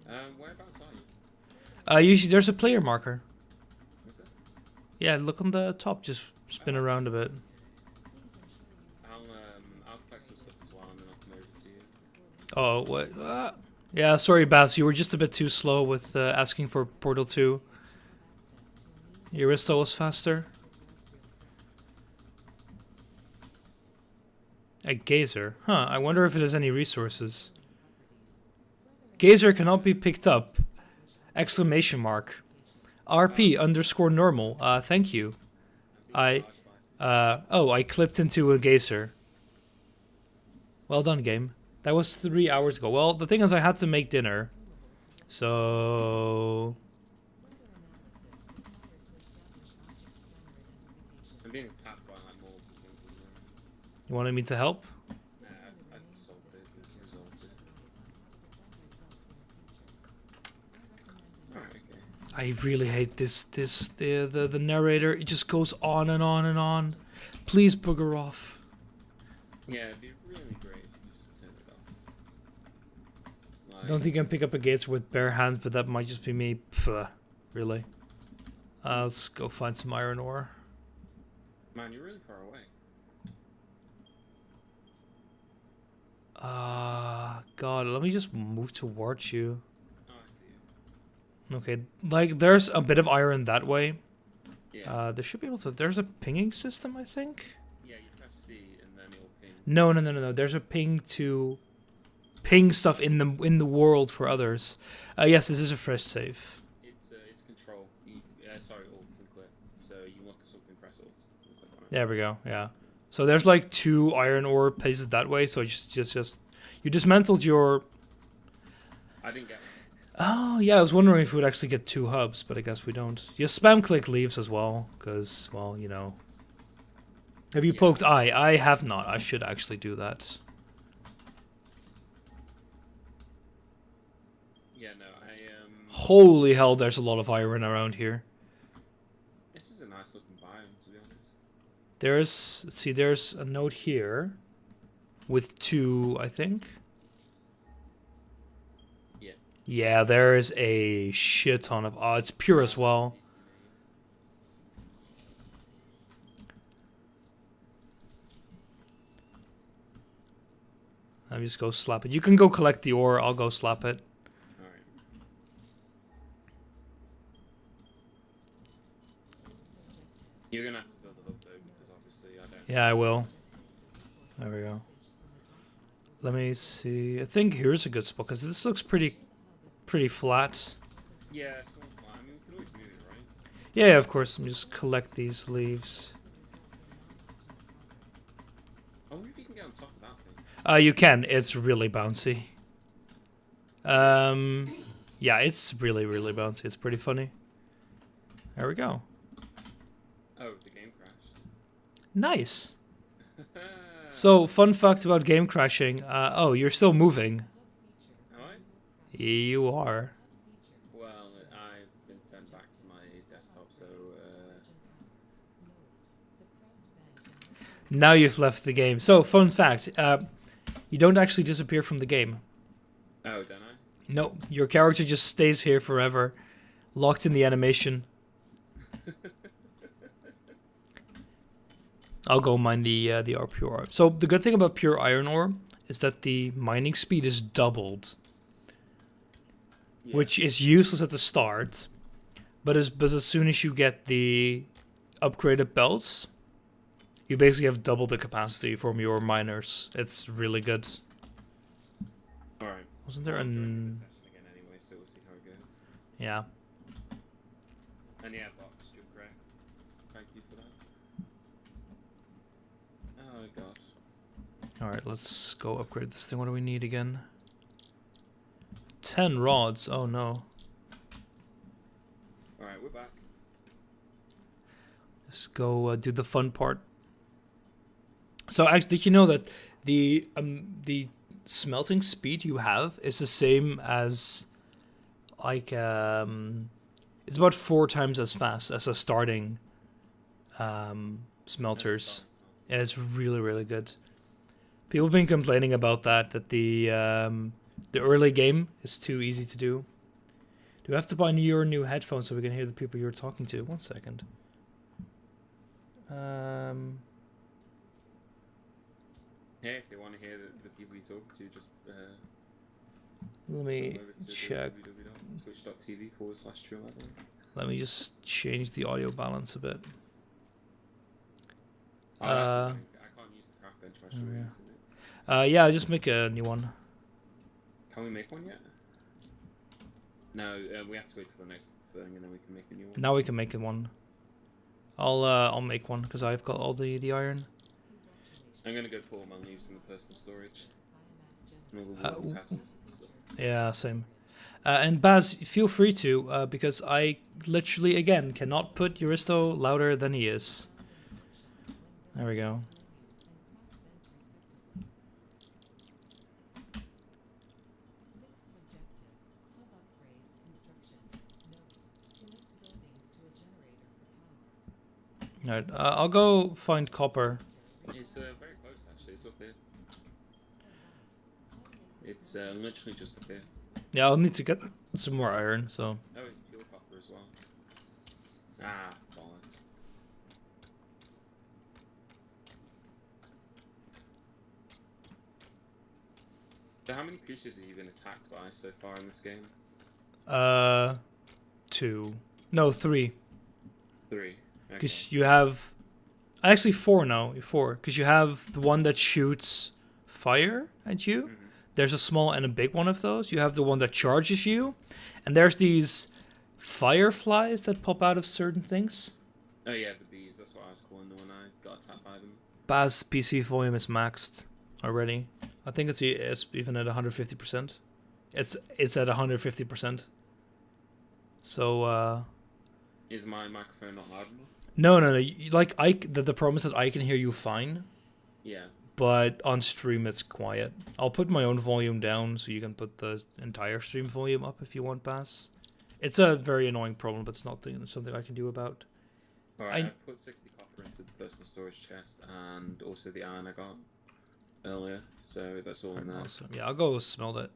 Whereabouts are you? Usually there's a player marker. Is it? Yeah, look on the top. Just spin around a bit. I'll collect some stuff as well, and then I'll come over to you. Oh, what? Yeah, sorry, Baz. You were just a bit too slow with asking for Portal 2. Uristo was faster. A gazer. Huh, I wonder if it has any resources. Gazer cannot be picked up. Exclamation mark. RP underscore normal. Thank you. I'm being charged by some. I clipped into a gazer. Well done, game. That was 3 hours ago. Well, the thing is I had to make dinner. So... I'm being attacked by like more things in there. You wanted me to help? I've solved it, resolved it. Alright, okay. I really hate the narrator. It just goes on and on and on. Please booger off. Yeah, it'd be really great if you just turn it off. I Like, don't think I can pick up a gazer with bare hands, but that might just be me. Pfft, really. Let's go find some iron ore. man, you're really far away. God, let me just move towards you. Oh, I see you. Okay, like, there's a bit of iron that way. Yeah. There should be able to... There's a pinging system, I think? Yeah, you press C and then it'll ping. No. There's a ping to... Ping stuff in the world for others. Yes, this is a fresh save. It's control. Sorry, Alt and click. So you want something, press Alt and click on it. There we go, yeah. So there's like 2 iron ore places that way, so just... You dismantled your... I didn't get one. Oh, yeah, I was wondering if we would actually get 2 hubs, but I guess we don't. You spam click leaves as well, because, well, you know. Have you poked I? I have not. I should actually do that. Yeah, no, Holy hell, there's a lot of iron around here. This is a nice looking biome, to be honest. There's a note here with 2, I think. Yeah. Yeah, there's a shit ton of... Oh, it's pure as well. Let me just go slap it. You can go collect the ore. I'll go slap it. Alright. You're gonna have to build a hub though, because obviously I don't. Yeah, I will. There we go. Let me see. I think here's a good spot, because this looks pretty flat. Yeah, somewhat fine. I mean, we can always move it, right? Yeah, of course. Let me just collect these leaves. I wonder if you can get on top of that thing. You can. It's really bouncy. Yeah, it's really bouncy. It's pretty funny. There we go. Oh, the game crashed. Nice. So, fun fact about game crashing. Oh, you're still moving. Am I? You are. Well, I've been sent back to my desktop, so Now you've left the game. So, fun fact. You don't actually disappear from the game. oh, don't I? No, your character just stays here forever. Locked in the animation. I'll go mine the pure ore. So the good thing about pure iron ore is that the mining speed is doubled, Yeah. which is useless at the start, but as soon as you get the upgraded belts, you basically have double the capacity from your miners. It's really good. Alright. Wasn't there I'm joining an... the session again anyway, so we'll see how it goes. Yeah. And yeah, Box, you're correct. Thank you for that. Oh god. Alright, let's go upgrade this thing. What do we need again? 10 rods. Oh no. Alright, we're back. Let's go do the fun part. So, actually, did you know that the smelting speed you have is the same as, like, it's about 4 times as fast as a starting smelters. Yeah, it's really good. People have been complaining about that the early game is too easy to do. Do we have to buy your new headphones so we can hear the people you're talking to? 1 second. Hey, if they want to hear the people you talk to, just Let me check. www.twitch.tv/true. Let me just change the audio balance a bit. Oh, I can't use the craft bench. Yeah, just make a new one. Can we make one yet? No, we have to wait till the next thing and then we can make a new one. Now we can make one. I'll make one because I've got all the iron. I'm gonna go pull my leaves in the personal storage. Yeah, same. And Baz, feel free to, because I literally again cannot put Uristo louder than he is. There we go. Alright, I'll go find copper. It's very close actually, it's up here. It's literally just up here. Yeah, I'll need to get some more iron, so... Oh, it's pure copper as well. Ah, bollocks. So how many creatures have you been attacked by so far in this game? 2. No, 3. 3. Because Okay. you have... Actually 4 now, 4. Because you have the one that shoots fire at you. Mm-hmm. There's a small and a big one of those. You have the one that charges you. And there's these fireflies that pop out of certain things. Oh yeah, the bees, that's what I was calling them when I got attacked by them. Baz PC volume is maxed already. I think it's even at 150%. It's at 150%. So Is my microphone not loud enough? no. Like the problem is that I can hear you fine, Yeah. but on stream it's quiet. I'll put my own volume down so you can put the entire stream volume up if you want, Baz. It's a very annoying problem, but it's not something I can do about. Alright, I put 60 copper into the personal storage chest and also the iron I got earlier, so that's all in there. Awesome. Yeah, I'll go smelt it.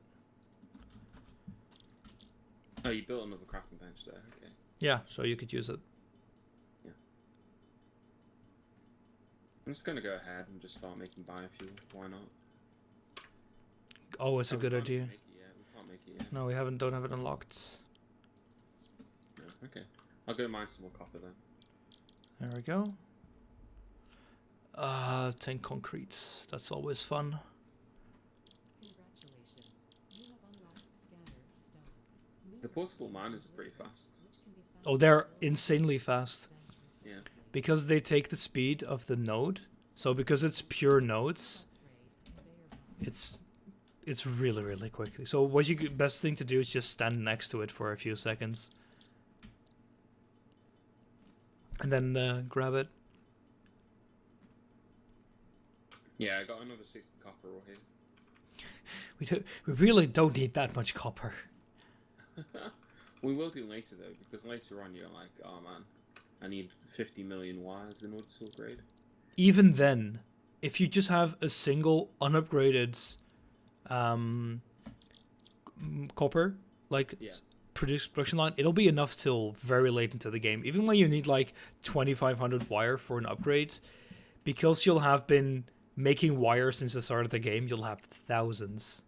Oh, you built another crafting bench there, okay. Yeah, so you could use it. Yeah. I'm just gonna go ahead and just start making biofuel, why not? Oh, it's a good idea. We can't make it yet. No, we don't have it unlocked. No, okay. I'll go mine some more copper then. There we go. 10 concretes. That's always fun. The portable miners are pretty fast. Oh, they're insanely fast. Yeah. Because they take the speed of the node. So because it's pure nodes, it's really, really quickly. So what best thing to do is just stand next to it for a few seconds. And then grab it. Yeah, I got another 60 copper ore here. We really don't need that much copper. We will do later though, because later on you're like, oh man, I need 50 million wires in order to upgrade. Even then, if you just have a single unupgraded copper, like production line, it'll be enough till very late into the game. Even when you need like 2500 wire for an upgrade, because you'll have been making wire since the start of the game, you'll have thousands.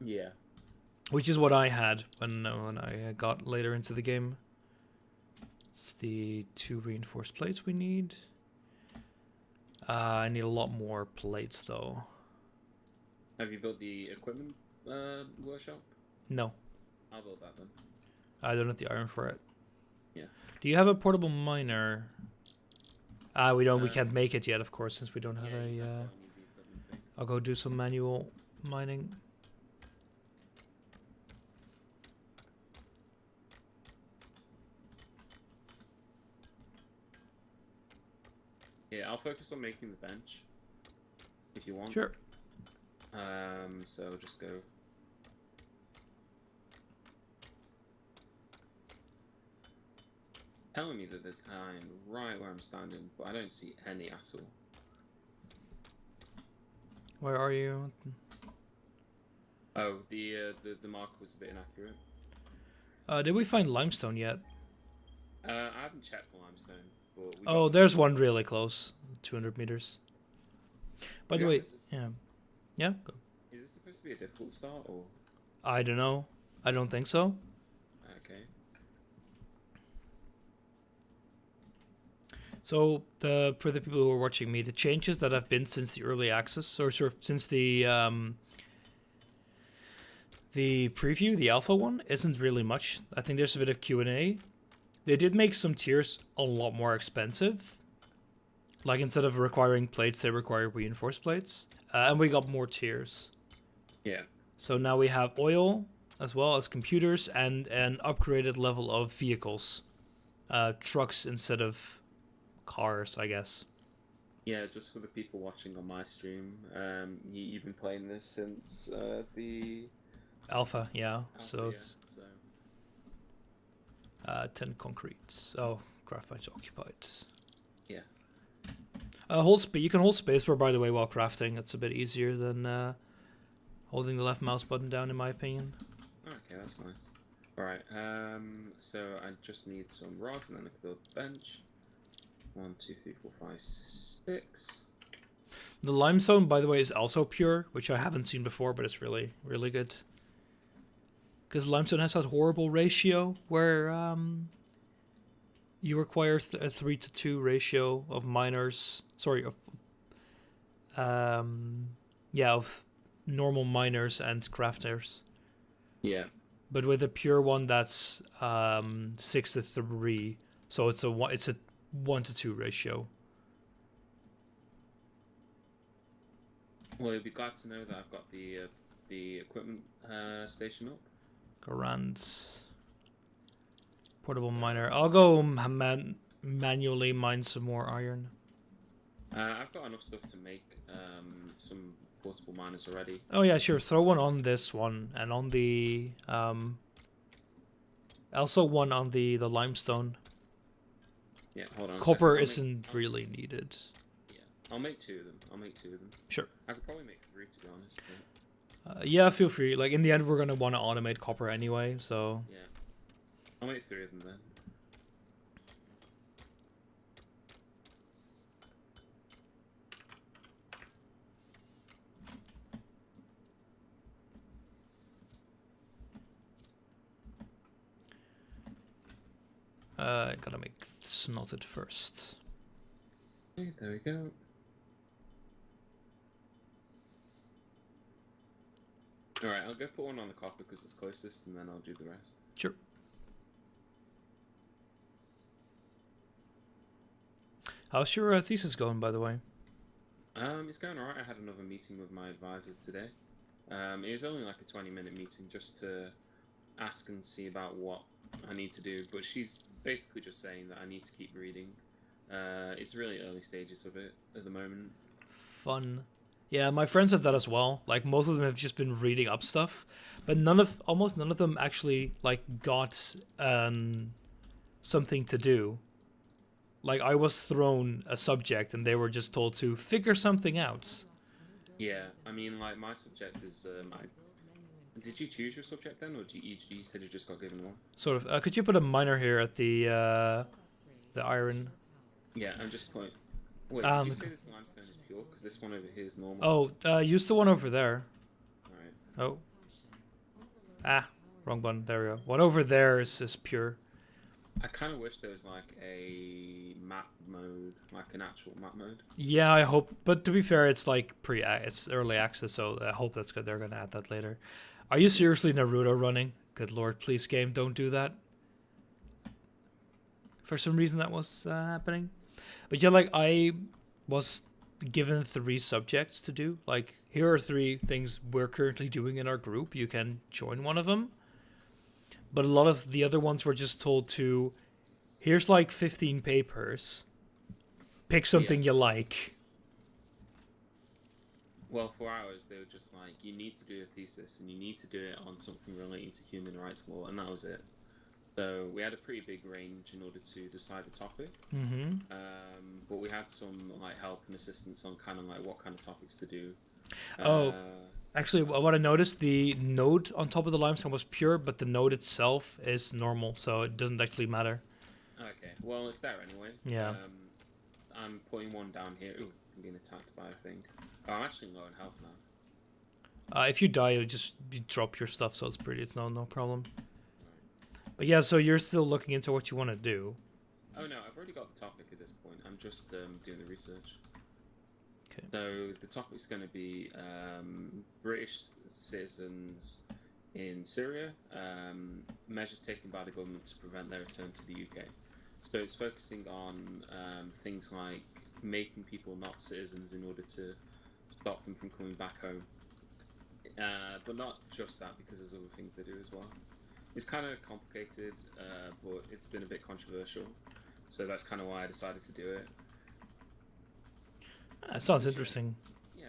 Yeah. Which is what I had when I got later into the game. It's the 2 reinforced plates we need. I need a lot more plates though. Have you built the equipment workshop? No. I'll build that then. I don't have the iron for it. Yeah. Do you have a portable miner? We don't. We can't make it yet, of course, since we don't have that's why I a. need the equipment thing. I'll go do some manual mining. Yeah, I'll focus on making the bench. If you want. Sure. So just go. Telling me that there's iron right where I'm standing, but I don't see any at all. Where are you? Oh, the marker was a bit inaccurate. Did we find limestone yet? I haven't checked for limestone, but we Oh, got. there's one really close, 200 meters. By To the be way, honest, yeah, yeah. Go. is this supposed to be a difficult start or? I don't know. I don't think so. Okay. So for the people who are watching me, the changes that have been since the early access, or sort of since the preview, the alpha one, isn't really much. I think there's a bit of Q&A. They did make some tiers a lot more expensive. Like instead of requiring plates, they require reinforced plates, and we got more tiers. Yeah. So now we have oil as well as computers and an upgraded level of vehicles, trucks instead of cars, I guess. Yeah, just for the people watching on my stream, you've been playing this since the Alpha, yeah. alpha, So yeah. it's So 10 concrete. Oh, craft bench occupied. yeah. Hold space. You can hold spacebar, by the way, while crafting. It's a bit easier than holding the left mouse button down, in my opinion. Okay, that's nice. All right. So I just need some rods, and then I can build a bench. 1, 2, 3, 4, 5, 6. The limestone, by the way, is also pure, which I haven't seen before, but it's really, really good. Because limestone has that horrible ratio where you require a 3-to-2 ratio of miners. Sorry, of normal miners and crafters. Yeah. But with a pure one, that's 6-to-3, so it's a 1-to-2 ratio. Well, you'll be glad to know that I've got the equipment station up. Garand. Portable miner. I'll go manually mine some more iron. I've got enough stuff to make some portable miners already. Oh yeah, sure. Throw one on this one and on the also one on the limestone. Yeah, hold on. Copper isn't really needed. Yeah, I'll make 2 of them. Sure. I could probably make 3 to be honest. But... yeah, feel free. Like in the end, we're gonna want to automate copper anyway, so. Yeah, I'll make 3 of them then. Gotta make smelted first. Okay, there we go. Alright, I'll go put one on the copper because it's closest, and then I'll do the rest. Sure. How's your thesis going, by the way? It's going alright. I had another meeting with my advisor today. It was only like a 20-minute meeting just to ask and see about what I need to do, but she's basically just saying that I need to keep reading. It's really early stages of it at the moment. Fun. Yeah, my friends have that as well. Like most of them have just been reading up stuff, but almost none of them actually like got something to do. Like I was thrown a subject and they were just told to figure something out. Yeah, I mean, like my subject is. Did you choose your subject then, or you said you just got given one? Sort of. Could you put a miner here at the iron? Yeah, I'm just putting. Wait, did you say this limestone is pure? Because this one over here is normal. Oh, use the one over there. Alright. Oh. Wrong button. There we go. One over there is pure. I kind of wish there was like a map mode, like an actual map mode. Yeah, I hope. But to be fair, it's like it's early access, so I hope that's good. They're gonna add that later. Are you seriously Naruto running? Good lord, please game, don't do that. For some reason that was happening. But yeah, like I was given 3 subjects to do. Like here are 3 things we're currently doing in our group. You can join one of them. But a lot of the other ones were just told to, here's like 15 papers. Pick something you like. Well, for ours, they were just like, you need to do a thesis, and you need to do it on something relating to human rights law, and that was it. So we had a pretty big range in order to decide the topic. Mm-hmm. But we had some like help and assistance on kind of like what kind of topics to do. Oh, actually, That's what I noticed, the node on top of the limestone was pure, but the node itself is normal, so it doesn't actually matter. okay. Well, it's there anyway. Yeah. I'm putting one down here. Ooh, I'm being attacked by a thing. Oh, I'm actually low in health now. If you die, you drop your stuff, so it's no problem. Right. But yeah, so you're still looking into what you want to do. Oh no, I've already got the topic at this point. I'm just doing the research. Okay. So the topic's going to be British citizens in Syria, measures taken by the government to prevent their return to the UK. So it's focusing on things like making people not citizens in order to stop them from coming back home. But not just that, because there's other things they do as well. It's kind of complicated, but it's been a bit controversial. So that's kind of why I decided to do it. Sounds interesting. Yeah.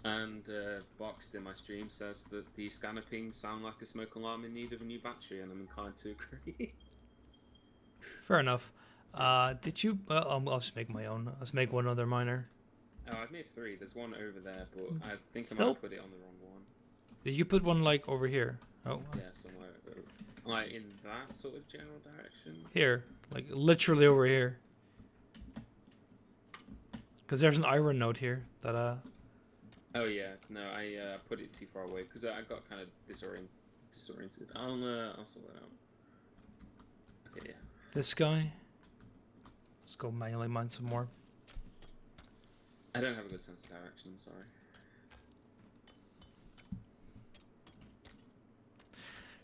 And Boxed in my stream says that the scanner pings sound like a smoke alarm in need of a new battery, and I'm inclined to agree. Fair enough. Did you? I'll just make my own. Let's make one other miner. Oh, I've made 3. There's one over there, but I think I Still? might have put it on the wrong one. Did you put one like over here? Oh, Yeah, somewhere. Like in that sort of general direction. here, like literally over here. Because there's an iron node here that Oh yeah, no, I put it too far away because I got kind of disoriented. I'll sort that out. Okay, yeah. This guy. Let's go manually mine some more. I don't have a good sense of direction. I'm sorry.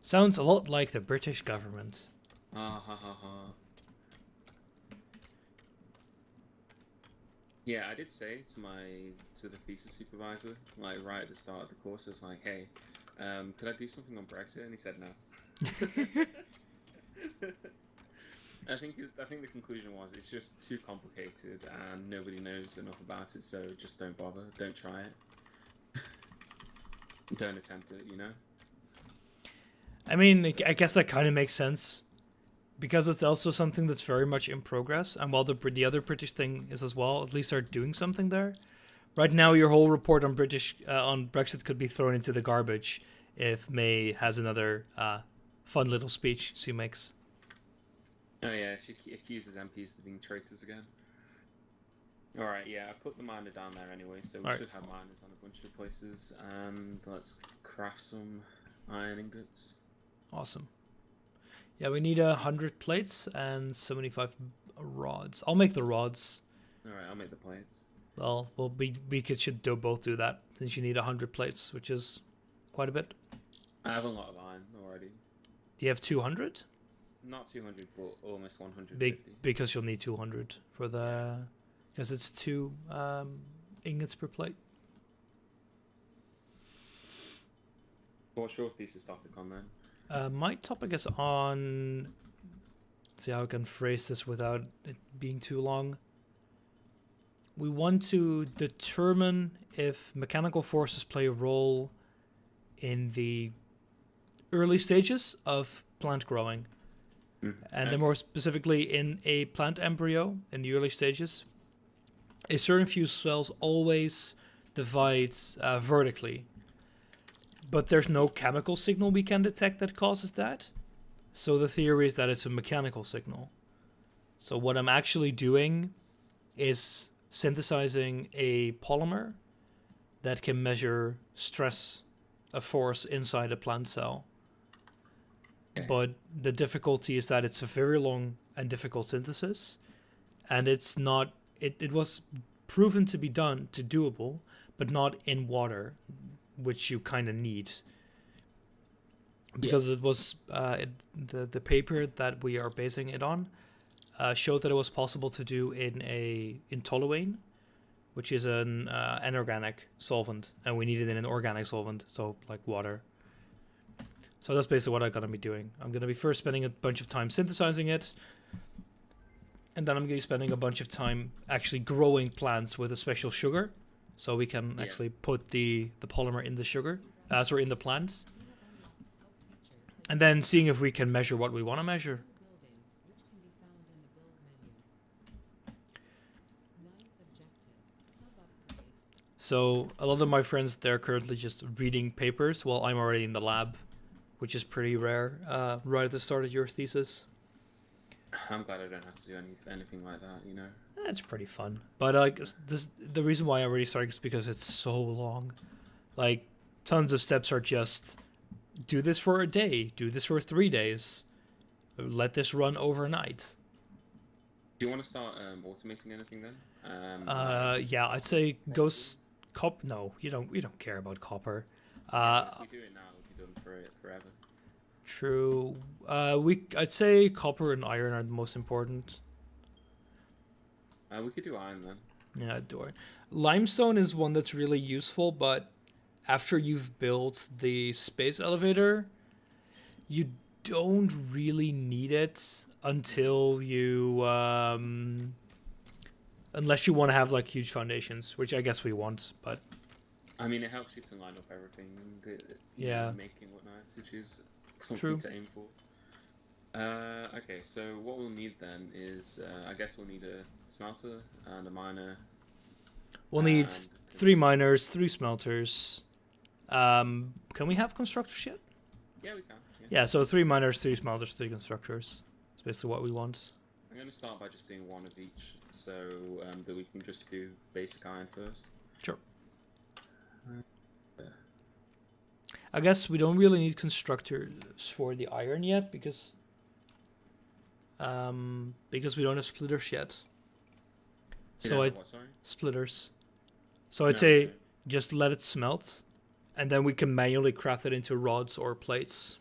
Sounds a lot like the British government. Ah ha ha ha. Yeah, I did say to the thesis supervisor, like right at the start of the course, I was like, "Hey, could I do something on Brexit?" And he said no. I think the conclusion was it's just too complicated and nobody knows enough about it, so just don't bother, don't try it, don't attempt it, you know. I mean, I guess that kind of makes sense. Because it's also something that's very much in progress, and while the other British thing is as well, at least they're doing something there. Right now, your whole report on Brexit could be thrown into the garbage if May has another fun little speech she makes. Oh yeah, she accuses MPs of being traitors again. Alright, yeah, I put the miner down there anyway, so we should have miners on a bunch of places, and let's craft some iron ingots. Awesome. Yeah, we need 100 plates and 75 rods. I'll make the rods. Alright, I'll make the plates. Well, should both do that, since you need 100 plates, which is quite a bit. I have a lot of iron already. You have 200? Not 200, but almost 150. Because you'll need 200 for the... Because it's 2 ingots per plate. What's your thesis topic on then? My topic is on... Let's see how I can phrase this without it being too long. We want to determine if mechanical forces play a role in the early stages of plant growing. And then more specifically in a plant embryo in the early stages. A certain fused cells always divides vertically. But there's no chemical signal we can detect that causes that. So the theory is that it's a mechanical signal. So what I'm actually doing is synthesizing a polymer that can measure stress of force inside a plant cell. But the difficulty is that it's a very long and difficult synthesis. And it's not... It was proven to be doable, but not in water, which you kind of need, because it was the paper that we are basing it on showed that it was possible to do in toluene, which is an inorganic solvent, and we needed an organic solvent, so like water. So that's basically what I'm going to be doing. I'm going to be first spending a bunch of time synthesizing it, and then I'm going to be spending a bunch of time actually growing plants with a special sugar. So we can actually put the polymer in the sugar, in the plants. And then seeing if we can measure what we want to measure. So a lot of my friends, they're currently just reading papers while I'm already in the lab, which is pretty rare. Right at the start of your thesis. I'm glad I don't have to do anything like that. You know. That's pretty fun. But like the reason why I already started is because it's so long. Like tons of steps are just do this for a day, do this for 3 days, let this run overnight. Do you want to start automating anything then? Yeah, I'd say cop. No, you don't. We don't care about copper. If we do it now, it'll be done for forever. True. I'd say copper and iron are the most important. We could do iron then. Yeah, do it. Limestone is one that's really useful, but after you've built the space elevator, you don't really need it until you unless you want to have like huge foundations, which I guess we want, but I mean, it helps you to line up everything and yeah, make it look nice, which is something true to aim for. Okay, so what we'll need then is, I guess we'll need a smelter and a miner. We'll need 3 miners, 3 smelters. Can we have constructors yet? Yeah, we can. Yeah, so 3 miners, 3 smelters, 3 constructors. That's basically what we want. I'm going to start by just doing one of each, so that we can just do basic iron first. Sure. I guess we don't really need constructors for the iron yet because we don't have splitters yet. So splitters. So I'd say just let it smelt, and then we can manually craft it into rods or plates.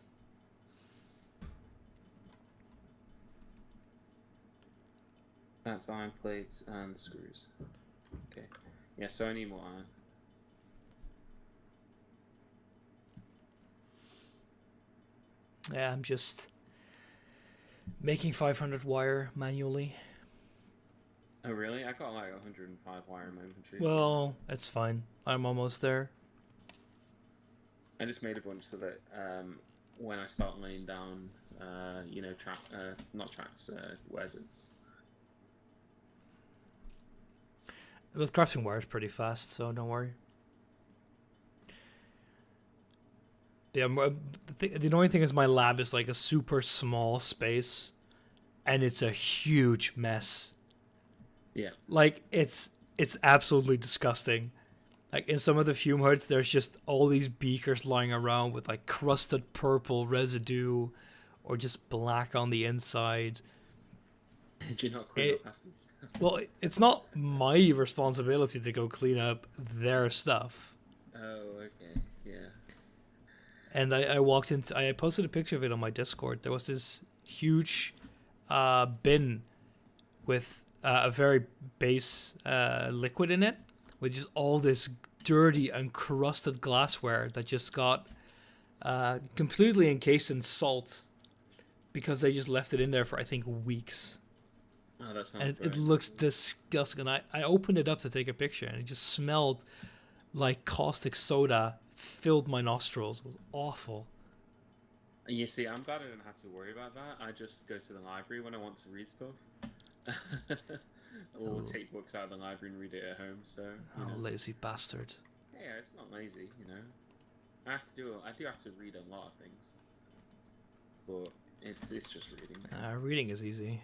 That's iron plates and screws. Okay. Yeah, so I need more iron. Yeah, I'm just making 500 wire manually. Oh really? I got like 105 wire in my inventory. Well, it's fine. I'm almost there. I just made a bunch so that when I start laying down, not tracks, wizards. With crafting wire is pretty fast, so don't worry. Yeah, the annoying thing is my lab is like a super small space, and it's a huge mess. Yeah. Like it's absolutely disgusting. Like in some of the fume hoods, there's just all these beakers lying around with like crusted purple residue, or just black on the inside. Did you not clean up after? Well, it's not my responsibility to go clean up their stuff. Oh, okay, yeah. And I posted a picture of it on my Discord. There was this huge bin with a very base liquid in it, with just all this dirty and crusted glassware that just got completely encased in salt because they just left it in there for, I think, weeks. Oh, that sounds and it looks disgusting. And I opened it up to take a picture, and it just smelled like caustic soda filled my nostrils. It was awful. You see, I'm glad I didn't have to worry about that. I just go to the library when I want to read stuff. Or take books out of the library and read it at home. So, lazy bastard. Yeah, it's not lazy, I do have to read a lot of things, but it's just reading. Reading is easy.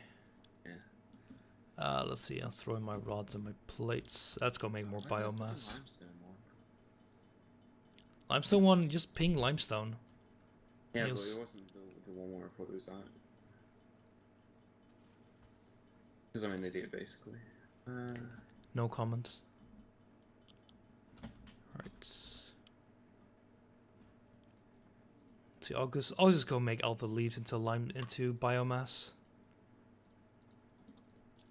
Yeah. Let's see. I'll throw in my rods and my plates. That's gonna make more biomass. Limestone one, just ping limestone. Yeah, but it wasn't the one where I thought it was that. Because I'm an idiot, basically. No comments. Right. See, I'll just go make all the leaves into biomass.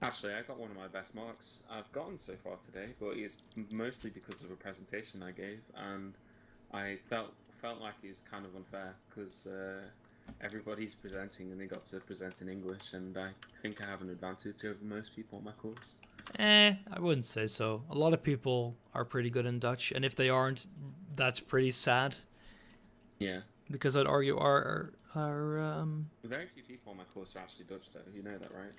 Actually, I got one of my best marks I've gotten so far today, but it's mostly because of a presentation I gave, and I felt like it's kind of unfair because everybody's presenting and they got to present in English, and I think I have an advantage over most people on my course. I wouldn't say so. A lot of people are pretty good in Dutch, and if they aren't, that's pretty sad. Yeah. Because I'd argue our very few people on my course are actually Dutch, though. You know that, right?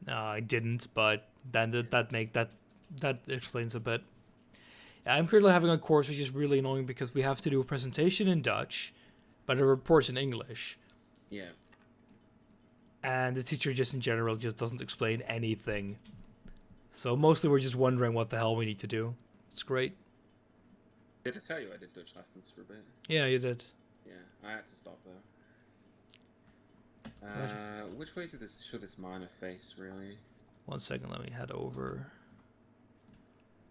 No, I didn't, but then that explains a bit. I'm currently having a course which is really annoying because we have to do a presentation in Dutch, but a report in English. Yeah. And the teacher just in general just doesn't explain anything. So mostly we're just wondering what the hell we need to do. It's great. Did I tell you I did Dutch lessons for a bit? Yeah, you did. Yeah, I had to stop though. Which way should this miner face, really? 1 second, let me head over.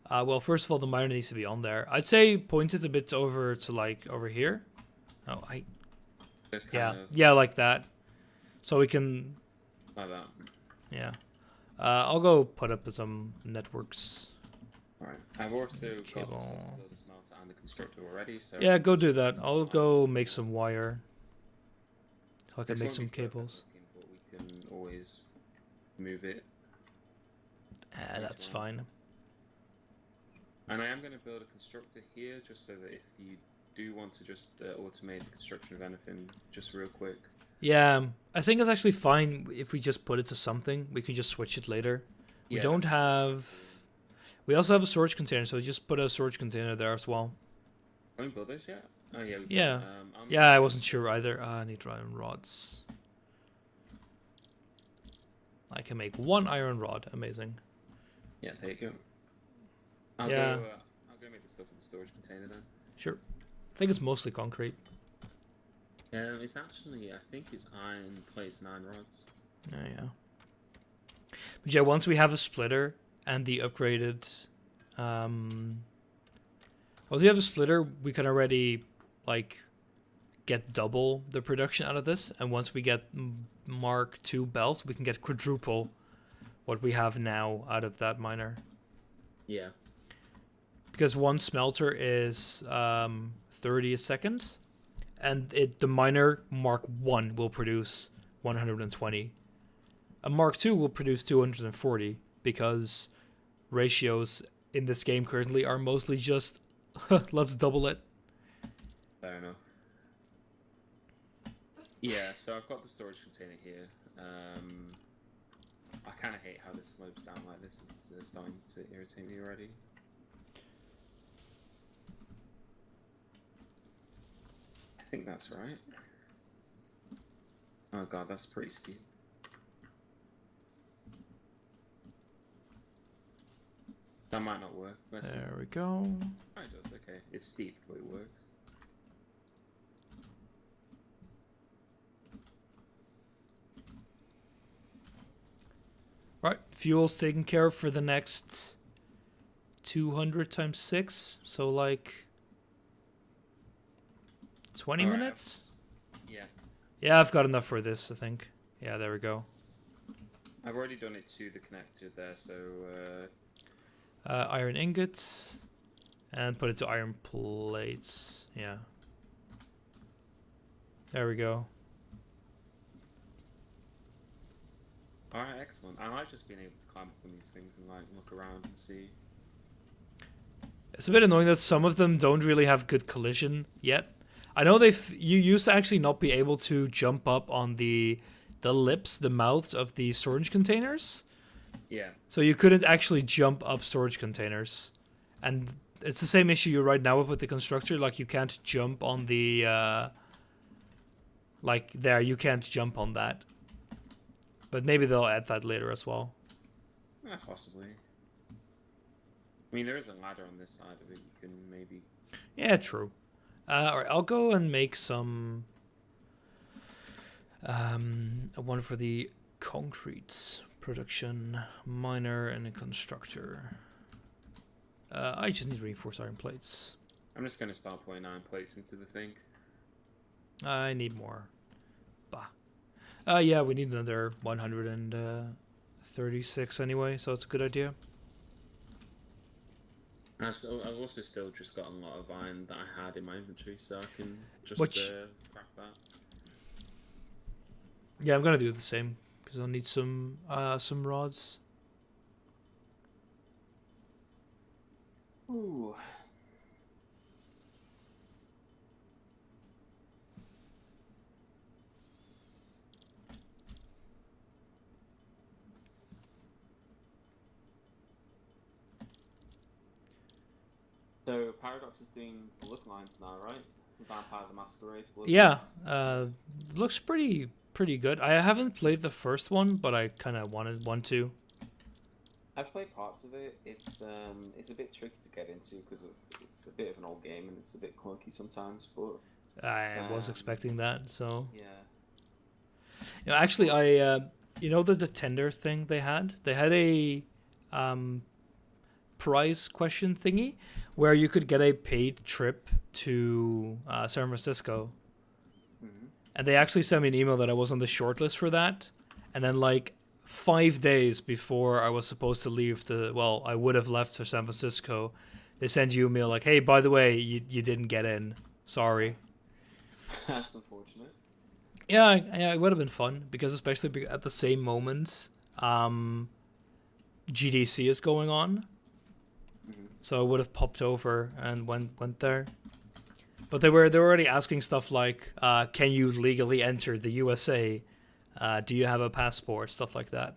Well, first of all, the miner needs to be on there. I'd say point it a bit over to, like, over here. Oh, yeah, like that. So we can... Like that. Yeah. I'll go put up some networks. Alright. I've also Cable. got the stuff to build a smelter and the constructor already, so... Yeah, go do that. I'll go make some wire. So I can make some cables. But we can always move it. That's fine. And I am going to build a constructor here, just so that if you do want to just automate the construction of anything, just real quick. Yeah, I think it's actually fine if we just put it to something. We can just switch it later. We don't have... We also have a storage container, so just put a storage container there as well. Don't build this yet? Oh, yeah. Yeah. Yeah, I wasn't sure either. I need iron rods. I can make 1 iron rod. Amazing. Yeah, there you go. I'll go make the stuff in the storage container then. Sure. I think it's mostly concrete. It's actually, I think it's iron plates and iron rods. Oh, yeah. But yeah, once we have a splitter and the upgraded... Once we have a splitter, we can already, like, get double the production out of this. And once we get Mark II belts, we can get quadruple what we have now out of that miner. Yeah. Because one smelter is 30 a second, and the miner Mark 1 will produce 120. A Mark 2 will produce 240, because ratios in this game currently are mostly just let's double it. Fair enough. Yeah, so I've got the storage container here. I kind of hate how this slopes down like this. It's starting to irritate me already. I think that's right. Oh god, that's pretty steep. That might not work. There we go. Oh, it does, okay. It's steep, but it works. Right, fuel's taken care of for the next 200 times 6, so like 20 minutes? Yeah. Yeah, I've got enough for this, I think. Yeah, there we go. I've already done it to the connector there, so... iron ingots, and put it to iron plates. Yeah. There we go. Alright, excellent. I like just being able to climb up on these things and like look around and see. It's a bit annoying that some of them don't really have good collision yet. I know you used to actually not be able to jump up on the lips, the mouths of the storage containers. Yeah. So you couldn't actually jump up storage containers. And it's the same issue you right now with the constructor. Like, you can't jump on the... like, there, you can't jump on that. But maybe they'll add that later as well. Possibly. I mean, there is a ladder on this side of it. You can maybe... Yeah, true. Alright, I'll go and make some... one for the concrete production, miner, and a constructor. I just need reinforced iron plates. I'm just going to start putting iron plates into the thing. I need more. Bah. Yeah, we need another 136 anyway, so it's a good idea. I've also still just got a lot of iron that I had in my inventory, so I can just crack that. Yeah, I'm gonna do the same because I'll need some rods. Ooh. So Paradox is doing Bloodlines now, right? Vampire the Masquerade Yeah, Bloodlines. looks pretty good. I haven't played the first one, but I kind of want to. I've played parts of it. It's a bit tricky to get into because it's a bit of an old game and it's a bit clunky sometimes. But I was um, expecting that, so yeah, actually, but you know the tender thing they had a um prize question thingy where you could get a paid trip to San Francisco, mhm. and they actually sent me an email that I was on the shortlist for that, and then like 5 days before I was supposed to leave I would have left for San Francisco, they send you a mail like, hey, by the way, you didn't get in. Sorry. That's unfortunate. Yeah, it would have been fun because especially at the same moment, GDC is going on, Hmm. so I would have popped over and went there. But they were already asking stuff like, can you legally enter the USA? Do you have a passport? Stuff like that.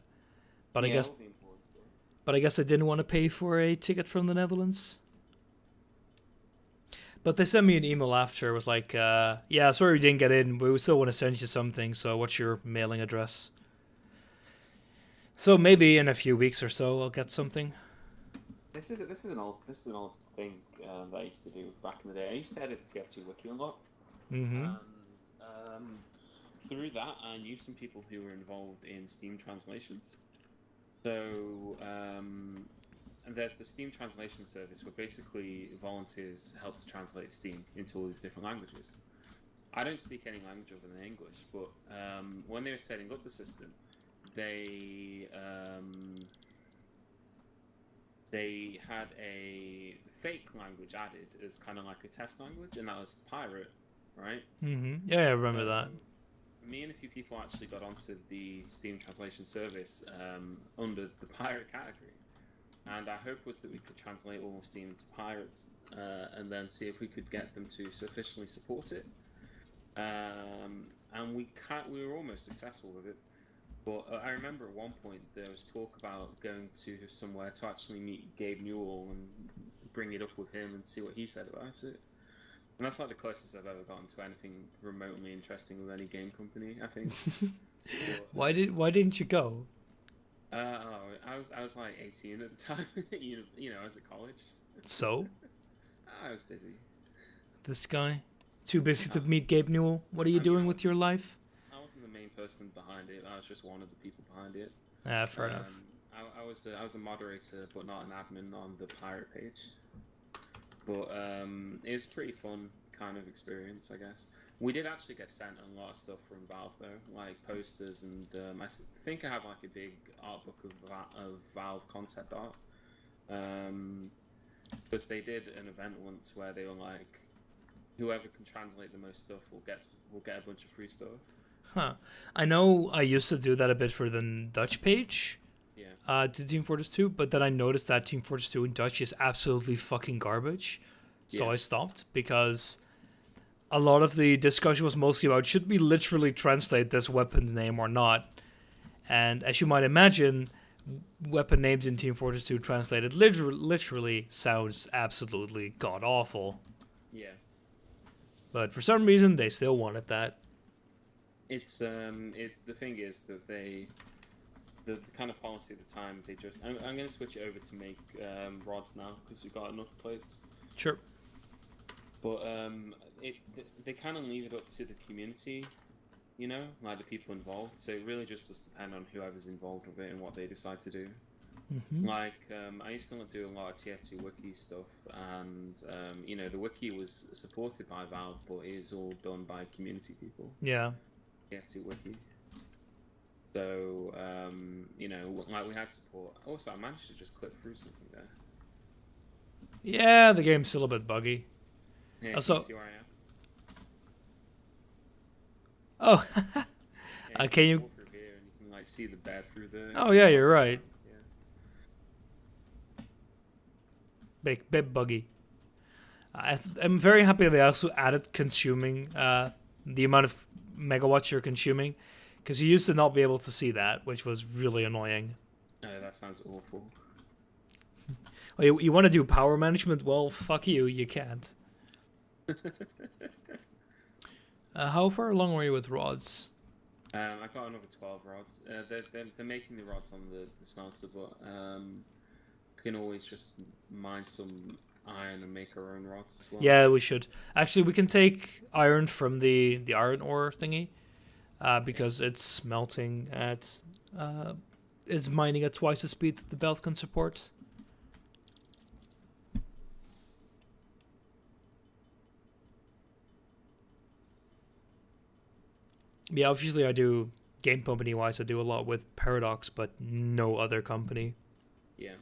But I Yeah, guess all the important stuff. but I guess I didn't want to pay for a ticket from the Netherlands. But they sent me an email after. It was like, yeah, sorry we didn't get in. We still want to send you something. So what's your mailing address? So maybe in a few weeks or so I'll get something. This is an old thing that I used to do back in the day. I used to edit TF2 Wiki a lot, Mm-hmm. and through that I knew some people who were involved in Steam translations. So and there's the Steam translation service where basically volunteers help to translate Steam into all these different languages. I don't speak any language other than English, but when they were setting up the system, they they had a fake language added as kind of like a test language, and that was Pirate, right? Mm-hmm. Yeah, I remember So that. me and a few people actually got onto the Steam translation service under the Pirate category, and our hope was that we could translate all of Steam into Pirate, and then see if we could get them to sufficiently support it. And we were almost successful with it. But I remember at one point there was talk about going to somewhere to actually meet Gabe Newell and bring it up with him and see what he said about it. And that's like the closest I've ever gotten to anything remotely interesting with any game company, I think. But, Why didn't you go? I was like 18 at the time. I was at college. So I was busy. this guy too busy to Uh, meet Gabe Newell. What are you I mean, doing with your life? I wasn't the main person behind it. I was just one of the people behind it. Fair enough. I was a moderator, but not an admin on the pirate page. But it was a pretty fun kind of experience, I guess. We did actually get sent a lot of stuff from Valve though, like posters, and think I have like a big art book of Valve concept art. Because they did an event once where they were like, whoever can translate the most stuff will get a bunch of free stuff. Huh. I know I used to do that a bit for the Dutch page. Yeah. To Team Fortress 2, but then I noticed that Team Fortress 2 in Dutch is absolutely fucking garbage. So Yeah. I stopped because a lot of the discussion was mostly about should we literally translate this weapon's name or not. And as you might imagine, weapon names in Team Fortress 2 translated literally sounds absolutely god awful. Yeah. But for some reason, they still wanted that. It's the thing is that the kind of policy at the time they just I'm going to switch it over to make rods now because we've got enough plates. Sure. But they kind of leave it up to the community, like the people involved. So it really just does depend on whoever's involved with it and what they decide to do. Mm-hmm. Like I used to do a lot of TF2 wiki stuff, and the wiki was supported by Valve, but it is all done by community people. Yeah. TF2 wiki. So like we had support. Also, I managed to just clip through something there. Yeah, the game's still a bit buggy. Yeah, Also, can you see where I am? oh, Yeah, can you? walk through here and you can like see the bed through the. Oh yeah, you're right. Yeah. Bit buggy. I'm very happy they also added consuming the amount of megawatts you're consuming, because you used to not be able to see that, which was really annoying. Oh, that sounds awful. Oh, you want to do power management? Well, fuck you. You can't. How far along were you with rods? I got another 12 rods. They're making the rods on the smelter, but can always just mine some iron and make our own rods as well. Yeah, we should. Actually, we can take iron from the iron ore thingy, because it's melting at, it's mining at twice the speed that the belt can support. Yeah, obviously I do game company wise. I do a lot with Paradox, but no other company. Yeah.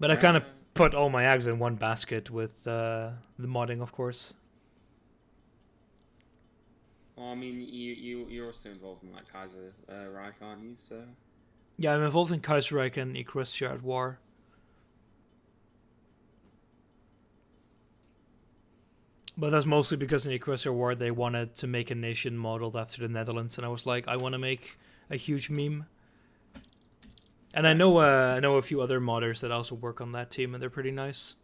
But I kind of put all my eggs in one basket with the modding, of course. Well, I mean, you're also involved in like Kaiser Reich, aren't you? So. Yeah, I'm involved in Kaiserreich and Uristo at war. But that's mostly because in the Uristo war they wanted to make a nation modeled after the Netherlands, and I was like, I want to make a huge meme. And I know a few other modders that also work on that team, and they're pretty nice.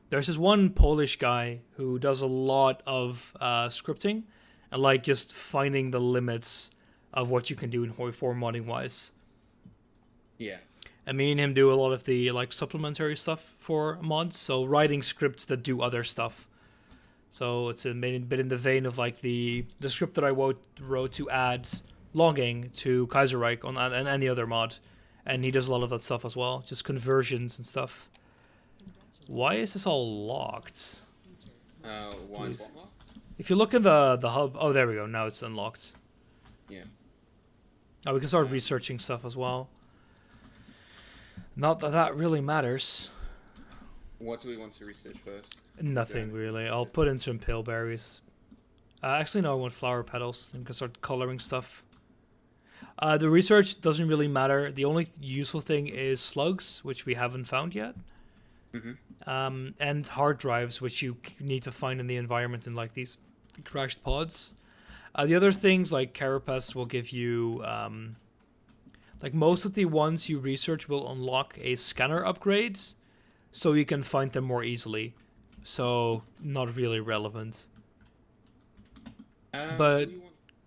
There's this one Polish guy who does a lot of scripting, and like just finding the limits of what you can do in Hoi 4 modding wise. Yeah. And me and him do a lot of the like supplementary stuff for mods, so writing scripts that do other stuff. So it's a bit in the vein of like the script that I wrote to add logging to Kaiserreich on and any other mod, and he does a lot of that stuff as well, just conversions and stuff. Why is this all locked? Why is what locked? If you look in the hub, oh there we go. Now it's unlocked. Yeah. Oh, we can start researching stuff as well. Not that that really matters. What do we want to research first? Nothing really. I'll put in some pillberries. Actually, no, I want flower petals. And can start coloring stuff. The research doesn't really matter. The only useful thing is slugs, which we haven't found yet. Mm-hmm. And hard drives, which you need to find in the environment in like these crashed pods. The other things like carapace will give you... like most of the ones you research will unlock a scanner upgrade, so you can find them more easily. So not really relevant. But do